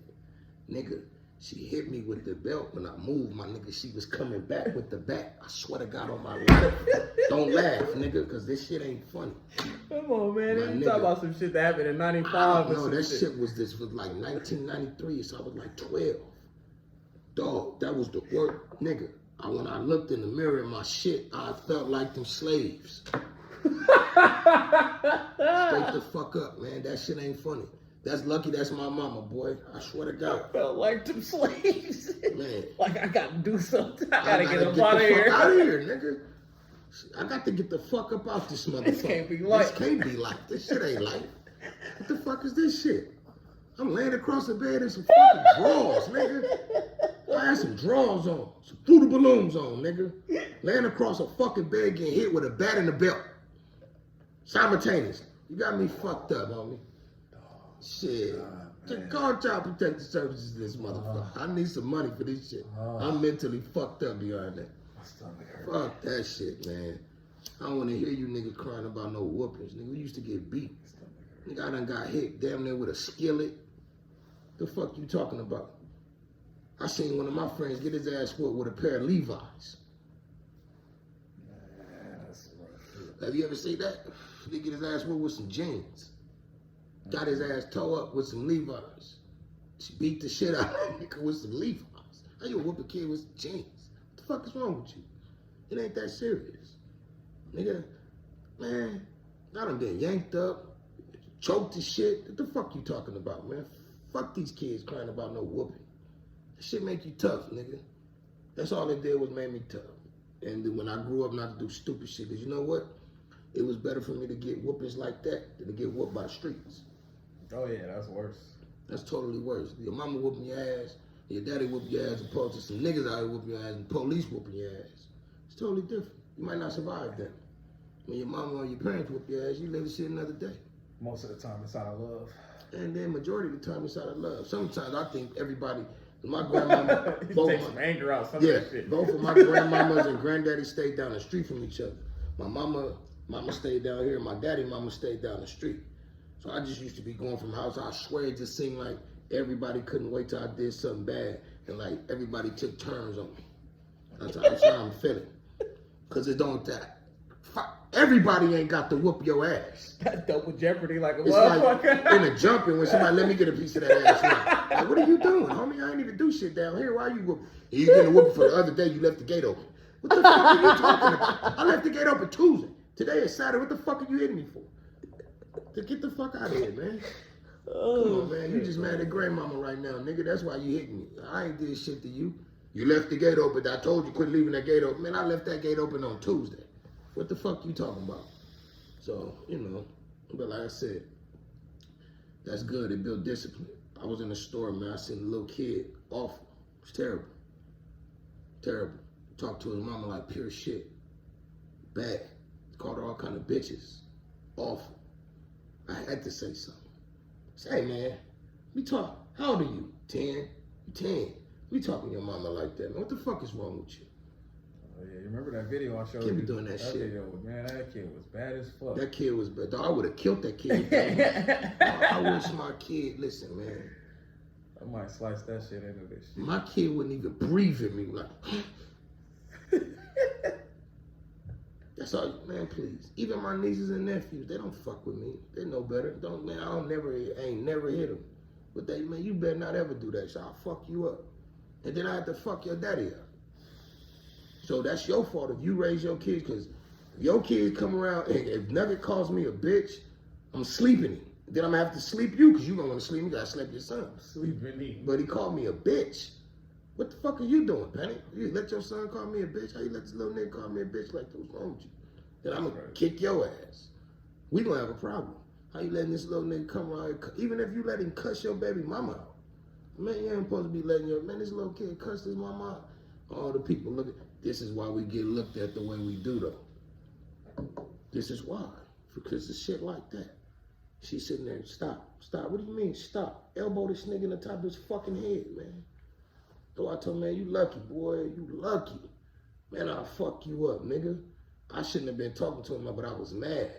S3: Nigga, she hit me with the belt. When I moved, my nigga, she was coming back with the bat. I swear to God on my life. Don't laugh, nigga, cause this shit ain't funny.
S2: Come on, man. You talk about some shit that happened in 95 or
S3: No,
S2: some
S3: that
S2: shit.
S3: shit was like 1993, so I was like 12. Dog, that was the work, nigga. When I looked in the mirror at my shit, I felt like them slaves. Straight the fuck up, man. That shit ain't funny. That's lucky that's my mama, boy. I swear to God.
S2: I felt like them slaves.
S3: Man.
S2: Like I gotta do something. I gotta get up out of
S3: the
S2: here.
S3: fuck out of here, nigga. I got to get the fuck up out this motherfucker.
S2: This can't be life.
S3: This can't be life. This shit ain't life. What the fuck is this shit? I'm laying across the bed in some fucking drawers, nigga. I had some drawers on, some through the balloons on, nigga. Laying across a fucking bed getting hit with a bat and a belt. Simultaneously. You got me fucked up, homie. Shit. Just call Child Protective Services this motherfucker. I need some money for this shit. I'm mentally fucked up beyond that. Fuck that shit, man. I don't want to hear you niggas crying about no whoopings. Nigga, we used to get beat. Nigga, I done got hit damn near with a skillet. The fuck you talking about? I seen one of my friends get his ass whooped with a pair of Levi's. Have you ever seen that? He get his ass whooped with some jeans. Got his ass towed up with some Levi's. She beat the shit out of that nigga with some Levi's. How you whoop a kid with some jeans? What the fuck is wrong with you? It ain't that serious. Nigga, man, I done been yanked up, choked and shit. What the fuck you talking about, man? Fuck these kids crying about no whooping. That shit make you tough, nigga. That's all it did was make me tough. And then when I grew up not to do stupid shit, cause you know what? It was better for me to get whoopings like that than to get whooped by the streets.
S2: Oh yeah, that's worse.
S3: That's totally worse. Your mama whooping your ass, your daddy whooping your ass, opposed to some niggas out here whooping your ass and police whooping your ass. It's totally different. You might not survive that. When your mama or your parents whoop your ass, you live to see another day.
S2: Most of the time it's out of love.
S3: And then majority of the time it's out of love. Sometimes I think everybody, my grandmama,
S2: take some anger out, some of that shit.
S3: Both of my grandmamas and granddaddy stayed down the street from each other. My mama stayed down here, my mama stayed down the street. So I just used to be going from house. I swear it just seemed like everybody couldn't wait till I did something bad, and like everybody took turns on me. That's how I'm feeling. Cause it don't that. Everybody ain't got to whoop your ass.
S2: That's double jeopardy like a
S3: It's
S2: motherfucker.
S3: like in a jumping when somebody let me get a piece of that ass now. Like, what are you doing, homie? I ain't even do shit down here. Why are you whooping? You getting a whooping for the other day you left the gate open. What the fuck are you talking about? I left the gate open Tuesday. Today is Saturday. What the fuck are you hitting me for? To get the fuck out of here, man. Come on, man. You just mad at grandmama right now, nigga. That's why you hitting me. I ain't did shit to you. You left the gate open. I told you quit leaving that gate open. Man, I left that gate open on Tuesday. What the fuck you talking about? So, but like I said, that's good. It built discipline. I was in the store, man. I seen a little kid. Awful. It's terrible. Terrible. Talked to his mama like pure shit. Bad. Called her all kind of bitches. Awful. I had to say something. Say, hey, man, how old are you? 10? You 10. We talking to your mama like that, man. What the fuck is wrong with you?
S2: Oh, yeah, you remember that video I showed you?
S3: Can't be doing that shit.
S2: Video, man, that kid was bad as fuck.
S3: That kid was bad. Dog, I would have killed that kid. I wish my kid, listen, man.
S2: I might slice that shit into this shit.
S3: My kid wouldn't even breathe at me like, that's all, man, please. Even my nieces and nephews, they don't fuck with me. They know better. I ain't never hit them. But man, you better not ever do that shit. I'll fuck you up. And then I have to fuck your daddy up. So that's your fault if you raise your kids, because if your kids come around and if Nugget calls me a bitch, I'm sleeping him. Then I'm gonna have to sleep you because you don't want to sleep me. You gotta sleep your son.
S2: Sleeping him.
S3: But he called me a bitch. What the fuck are you doing, Penny? You let your son call me a bitch? How you let this little nigga call me a bitch like that? What's wrong with you? Then I'm gonna kick your ass. We gonna have a problem. How you letting this little nigga come around here, even if you let him cuss your baby mama out? Man, you ain't supposed to be letting your, man, this little kid cuss his mama out. All the people look at, this is why we get looked at the way we do though. This is why, because of shit like that. She's sitting there, stop. What do you mean, stop? Elbow this nigga in the top of his fucking head, man. So I told him, man, you lucky, boy, you lucky. Man, I'll fuck you up, nigga. I shouldn't have been talking to him, but I was mad.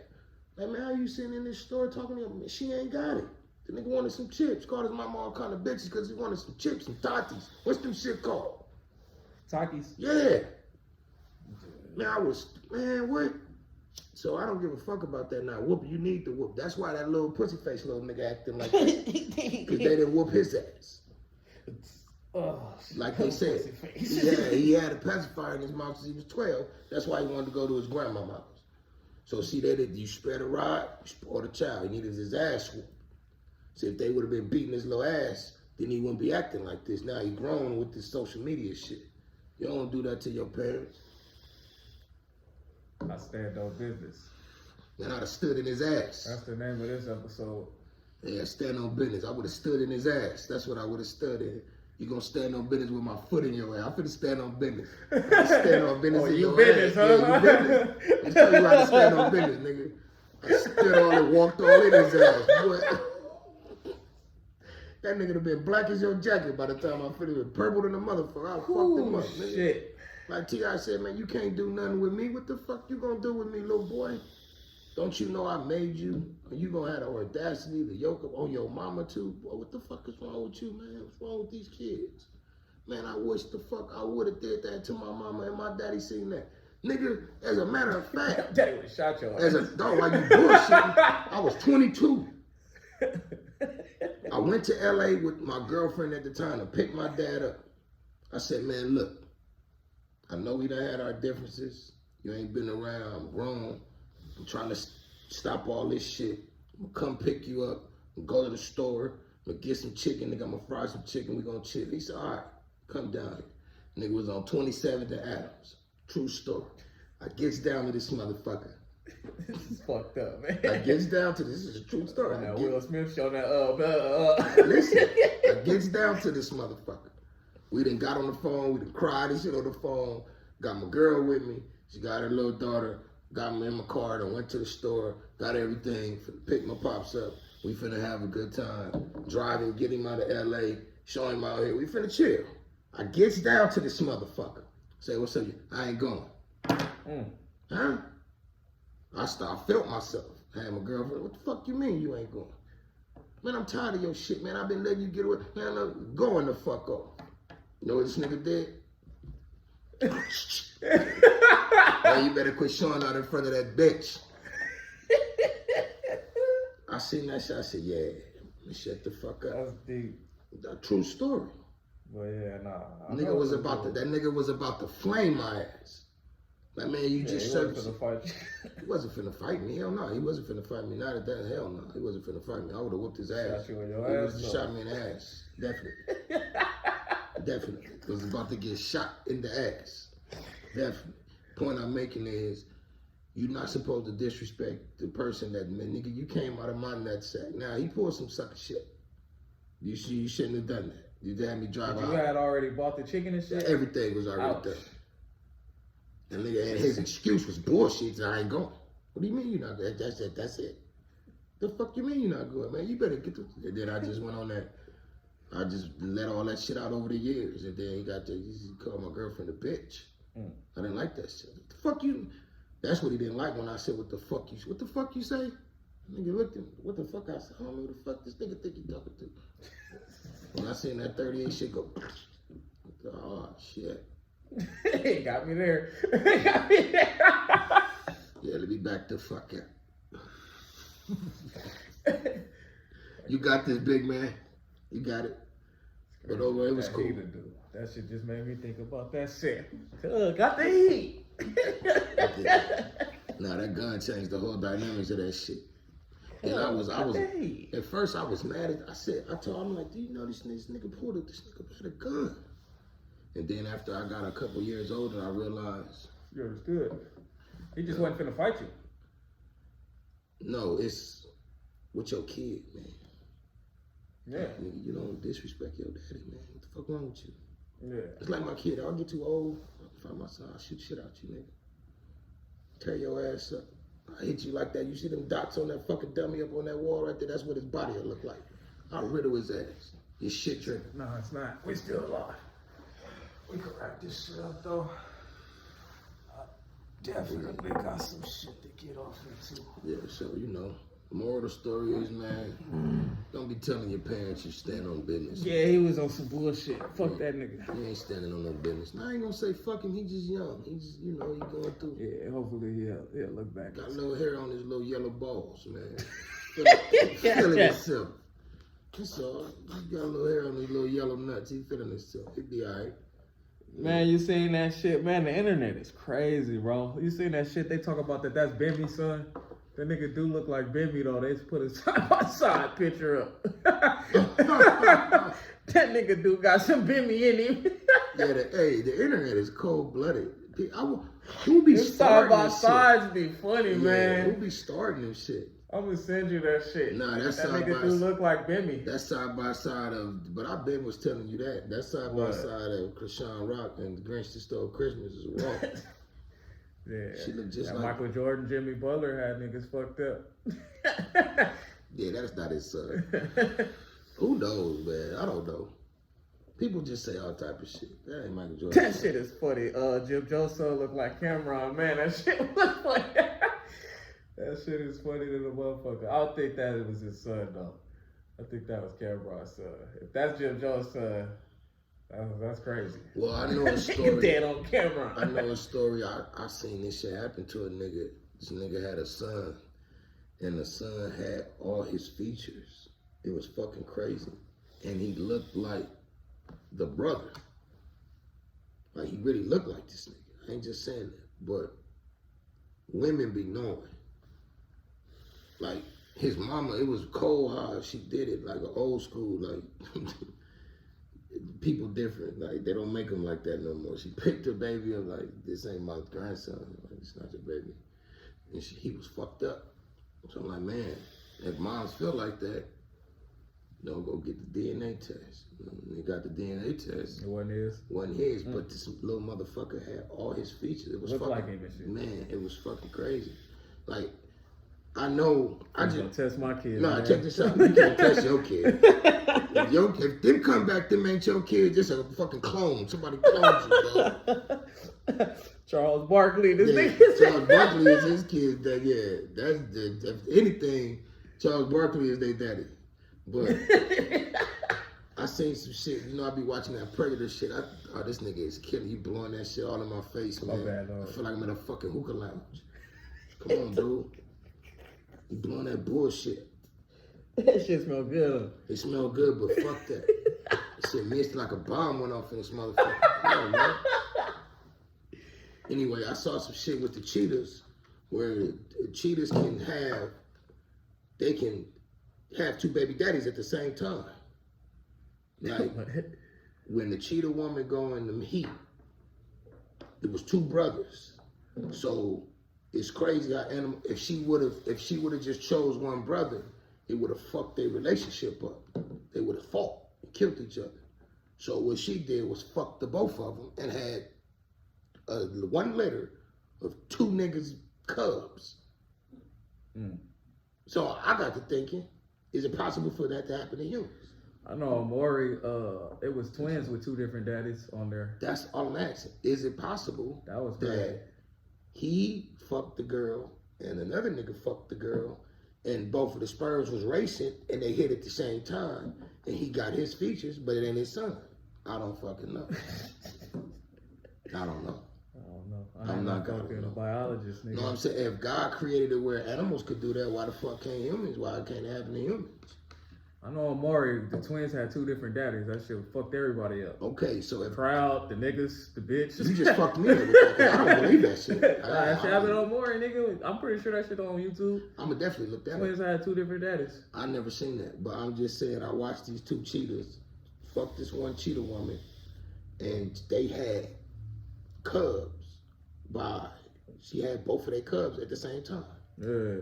S3: Like, man, how you sitting in this store talking to him? She ain't got it. The nigga wanted some chips. Called his mama all kind of bitches because he wanted some chips, some Takis. What's them shit called?
S2: Takis?
S3: Yeah. Man, what? So I don't give a fuck about that now. Whoop, you need to whoop. That's why that little pussy face little nigga acting like that. Because they didn't whoop his ass. Like they said. Yeah, he had a pacifier in his mouth since he was 12. That's why he wanted to go to his grandma's house. So see, they did, you spare the rod, you spoil the child. He needed his ass whooped. So if they would have been beating his little ass, then he wouldn't be acting like this. Now he grown with this social media shit. You don't do that to your parents.
S2: I stand on business.
S3: Man, I'd have stood in his ass.
S2: That's the name of this episode.
S3: Yeah, stand on business. I would have stood in his ass. That's what I would have stood in. You gonna stand on business with my foot in your ass. I'm finna stand on business. Stand on business in your
S2: business,
S3: ass.
S2: Huh?
S3: Yeah, you business. I tell you how to stand on business, nigga. I stood on and walked all in his ass. Boy. That nigga have been black as your jacket by the time I finished with purple than the motherfucker. I fucked him up, nigga.
S2: Shit.
S3: Like T.I. said, man, you can't do nothing with me. What the fuck you gonna do with me, little boy? Don't you know I made you? And you gonna have the audacity to yoke up on your mama too? Boy, what the fuck is wrong with you, man? What's wrong with these kids? Man, I wish the fuck I would've did that to my mama and my daddy seen that. Nigga, as a matter of fact,
S2: Daddy would have shot your ass.
S3: as a dog, like you bullshitting, I was 22. I went to LA with my girlfriend at the time to pick my dad up. I said, man, look, I know we done had our differences. You ain't been around, I'm grown. I'm trying to stop all this shit. I'm gonna come pick you up and go to the store. I'm gonna get some chicken, nigga. I'm gonna fry some chicken, we gonna chill. He said, all right, come down here. Nigga was on 27th and Adams. True story. I gets down to this motherfucker.
S2: This is fucked up, man.
S3: I gets down to this is a true story.
S2: Now, Will Smith showed that
S3: Listen, I gets down to this motherfucker. We done got on the phone, we done cried and shit on the phone. Got my girl with me. She got her little daughter. Got me in my car and went to the store. Got everything. Picked my pops up. We finna have a good time. Driving, get him out of LA. Show him out here. We finna chill. I gets down to this motherfucker. Say, what's up? I ain't going. Huh? I felt myself. I had my girlfriend. What the fuck you mean you ain't going? Man, I'm tired of your shit, man. I've been letting you get away. Man, I'm going the fuck off. You know what this nigga did? Man, you better quit showing out in front of that bitch. I seen that shit. I said, yeah, shut the fuck up.
S2: That's deep.
S3: A true story.
S2: But yeah, nah.
S3: That nigga was about to flame my ass. Like, man, you just searched. He wasn't finna fight me. Hell no. He wasn't finna fight me. Not at that. Hell no. He wasn't finna fight me. I would have whooped his ass.
S2: Shot you in your
S3: He
S2: ass.
S3: would have shot me in the ass. Definitely. Definitely. He was about to get shot in the ass. Definitely. Point I'm making is, you're not supposed to disrespect the person that, man, nigga, you came out of my nutsack. Now, he pulled some sucker shit. You shouldn't have done that. You had me drive out.
S2: You had already bought the chicken and shit?
S3: Everything was already done. And nigga, and his excuse was bullshit, so I ain't going. What do you mean you're not going? That's it. The fuck you mean you're not going, man? You better get the... And then I just went on that. I just let all that shit out over the years. And then he called my girlfriend a bitch. I didn't like that shit. What the fuck you... That's what he didn't like when I said, what the fuck you say? Nigga looked at me, what the fuck I said? I don't know who the fuck this nigga think he talking to. When I seen that 38 shit go, oh shit.
S2: It got me there.
S3: Yeah, let me back the fuck up. You got this, big man. You got it. But overall, it was
S2: That
S3: cool.
S2: heater, dude. That shit just made me think about that shit. Got the heat.
S3: Nah, that gun changed the whole dynamics of that shit. And I was at first I was mad. I told him, like, do you know this nigga pulled it? This nigga had a gun. And then after I got a couple years older, I realized.
S2: You understood. He just wasn't finna fight you.
S3: No, it's with your kid, man.
S2: Yeah.
S3: Nigga, you don't disrespect your daddy, man. What the fuck wrong with you?
S2: Yeah.
S3: It's like my kid. I'll get too old. I'll find my son. I'll shoot shit out you, nigga. Tear your ass up. I hit you like that. You see them dots on that fucking dummy up on that wall right there? That's what his body will look like. I'll riddle his ass. His shit drinking.
S2: No, it's not. We still alive. We can wrap this shit up, though. I definitely got some shit to get off into.
S3: Yeah, so, you know, the moral of the story is, man, don't be telling your parents you stand on business.
S2: Yeah, he was on some bullshit. Fuck that nigga.
S3: He ain't standing on no business. Now, I ain't gonna say fuck him. He just young. He just, you know, he going through.
S2: Yeah, hopefully he'll look back.
S3: Got a little hair on his little yellow balls, man. Feeling himself. That's all. He got a little hair on his little yellow nuts. He feeling himself. He'll be all right.
S2: Man, you seen that shit? Man, the internet is crazy, bro. You seen that shit? They talk about that's Bimby's son. That nigga do look like Bimby, though. They just put a side-by-side picture up. That nigga do got some Bimby in him.
S3: Yeah, the internet is cold-blooded. Who be starting this shit?
S2: Side-by-sides be funny, man.
S3: Who be starting this shit?
S2: I'm gonna send you that shit.
S3: Nah, that
S2: nigga do look like Bimby.
S3: That's side by side of, but I Ben was telling you that. That's side by side of Krishan Rock and The Grinch That Stole Christmas as well.
S2: Yeah.
S3: She looked just like
S2: Michael Jordan, Jimmy Butler had niggas fucked up.
S3: Yeah, that's not his son. Who knows, man? I don't know. People just say all type of shit. That ain't Michael Jordan.
S2: That shit is funny. Jim Jones' son look like Cameron. Man, that shit look like that shit is funny to the motherfucker. I don't think that it was his son, though. I think that was Cameron's son. If that's Jim Jones' son, that's crazy.
S3: Well, I know a story.
S2: Dead on camera.
S3: I know a story. I seen this shit happen to a nigga. This nigga had a son, and the son had all his features. It was fucking crazy. And he looked like the brother. Like, he really looked like this nigga. I ain't just saying that. But women be knowing. Like, his mama, it was cold how she did it, like an old school, like, people different. Like, they don't make them like that no more. She picked her baby up, like, this ain't my grandson. Like, it's not your baby. And he was fucked up. So I'm like, man, if moms feel like that, go get the DNA test. They got the DNA test.
S2: It wasn't his?
S3: Wasn't his, but this little motherfucker had all his features. It was
S2: looked
S3: fucking,
S2: like him and shit.
S3: Man, it was fucking crazy. Like, I know,
S2: I'm gonna test my kid.
S3: Nah,
S2: man.
S3: check this out. You can't test your kid. If them come back, them ain't your kid, just a fucking clone. Somebody clones you, dog.
S2: Charles Barkley, this nigga.
S3: Charles Barkley is his kid. If anything, Charles Barkley is their daddy. But I seen some shit. You know, I be watching that Predator shit. This nigga is killing. You blowing that shit all in my face, man.
S2: My bad, dog.
S3: I feel like I'm in a fucking hookah lounge. Come on, dude. You blowing that bullshit.
S2: That shit smell good.
S3: It smell good, but fuck that. That shit missed like a bomb went off in this motherfucker. Come on, man. Anyway, I saw some shit with the cheetahs where the cheetahs can have two baby daddies at the same time. Like, when the cheetah woman go in the heat, it was two brothers. So it's crazy how if she would have just chose one brother, it would have fucked their relationship up. They would have fought and killed each other. So what she did was fuck the both of them and had one litter of two niggas' cubs. So I got to thinking, is it possible for that to happen to humans?
S2: I know Maury, it was twins with two different daddies on there.
S3: That's all I'm asking. Is it possible that he fucked the girl and another nigga fucked the girl and both of the sperms was racing and they hit at the same time and he got his features, but it ain't his son? I don't fucking know. I don't know.
S2: I'm not fucking a biologist, nigga.
S3: No, I'm saying if God created it where animals could do that, why the fuck can't humans? Why it can't happen to humans?
S2: I know Amari, the twins had 2 different daddies. That shit fucked everybody up.
S3: Okay, so
S2: The crowd, the niggas, the bitch.
S3: you just fucked me up with that, 'cause I don't believe that shit.
S2: That shit happened on Amari, nigga. I'm pretty sure that shit on YouTube.
S3: I'ma definitely look that up.
S2: Twins had 2 different daddies.
S3: I never seen that, but I'm just saying I watched these 2 cheetahs fuck this one cheetah woman, and they had cubs she had both of their cubs at the same time.
S2: Yeah.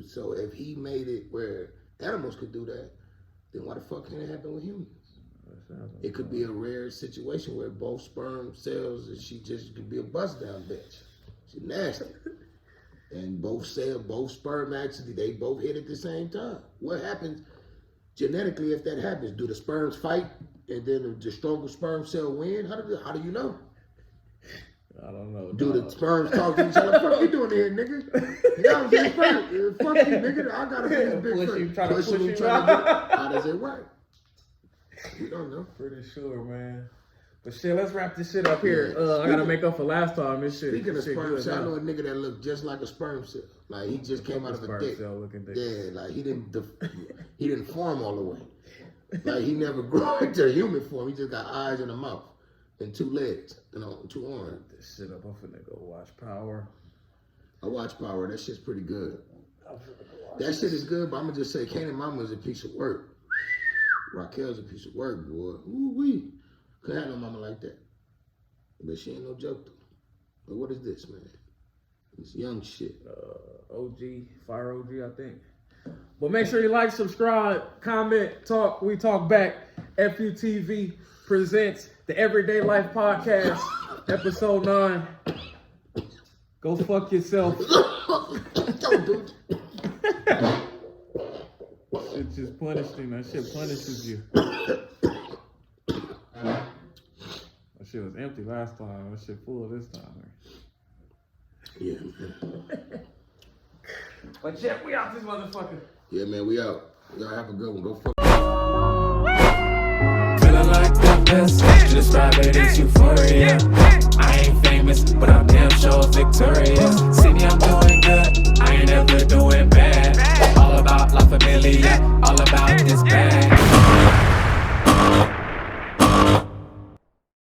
S3: So if he made it where animals could do that, then why the fuck can't it happen with humans? It could be a rare situation where both sperm cells, and she just could be a bust down bitch. She's nasty. And both sperm actually, they both hit at the same time. What happens genetically if that happens? Do the sperms fight and then the stronger sperm cell win? How do you know?
S2: I don't know.
S3: Do the sperms talk to each other? What you doing here, nigga? Y'all just fuck you, nigga. I gotta be a big
S2: push you.
S3: How does it work? We don't know.
S2: Pretty sure, man. But shit, let's wrap this shit up here. I gotta make up for last time. This shit.
S3: Speaking of sperm cell, I know a nigga that looked just like a sperm cell. Like he just came out of a dick. Yeah, like he didn't form all the way. Like he never grew into human form. He just got eyes and a mouth and 2 legs, 2 arms.
S2: This shit up. I'm finna go watch Power.
S3: I watch Power. That shit's pretty good. That shit is good, but I'm gonna just say, Kanan Mama's a piece of work. Raquel's a piece of work, boy. Ooh wee. Couldn't have no mama like that. But she ain't no joke though. But what is this, man? This young shit.
S2: OG, Fire OG, I think. But make sure you like, subscribe, comment, talk. We talk back. EFFYOUTV presents the Everyday Life Podcast, episode 9. Go fuck yourself.
S3: Don't do it.
S2: Shit just punished him. That shit punishes you. That shit was empty last time. That shit full this time. Man.
S3: Yeah, man.
S2: But yeah, we out this motherfucker.
S3: Yeah, man, we out. Y'all have a good one. Go fuck.
S1: Feeling like the best. To describe it is euphoria. I ain't famous, but I'm damn sure victorious. See me, I'm doing good.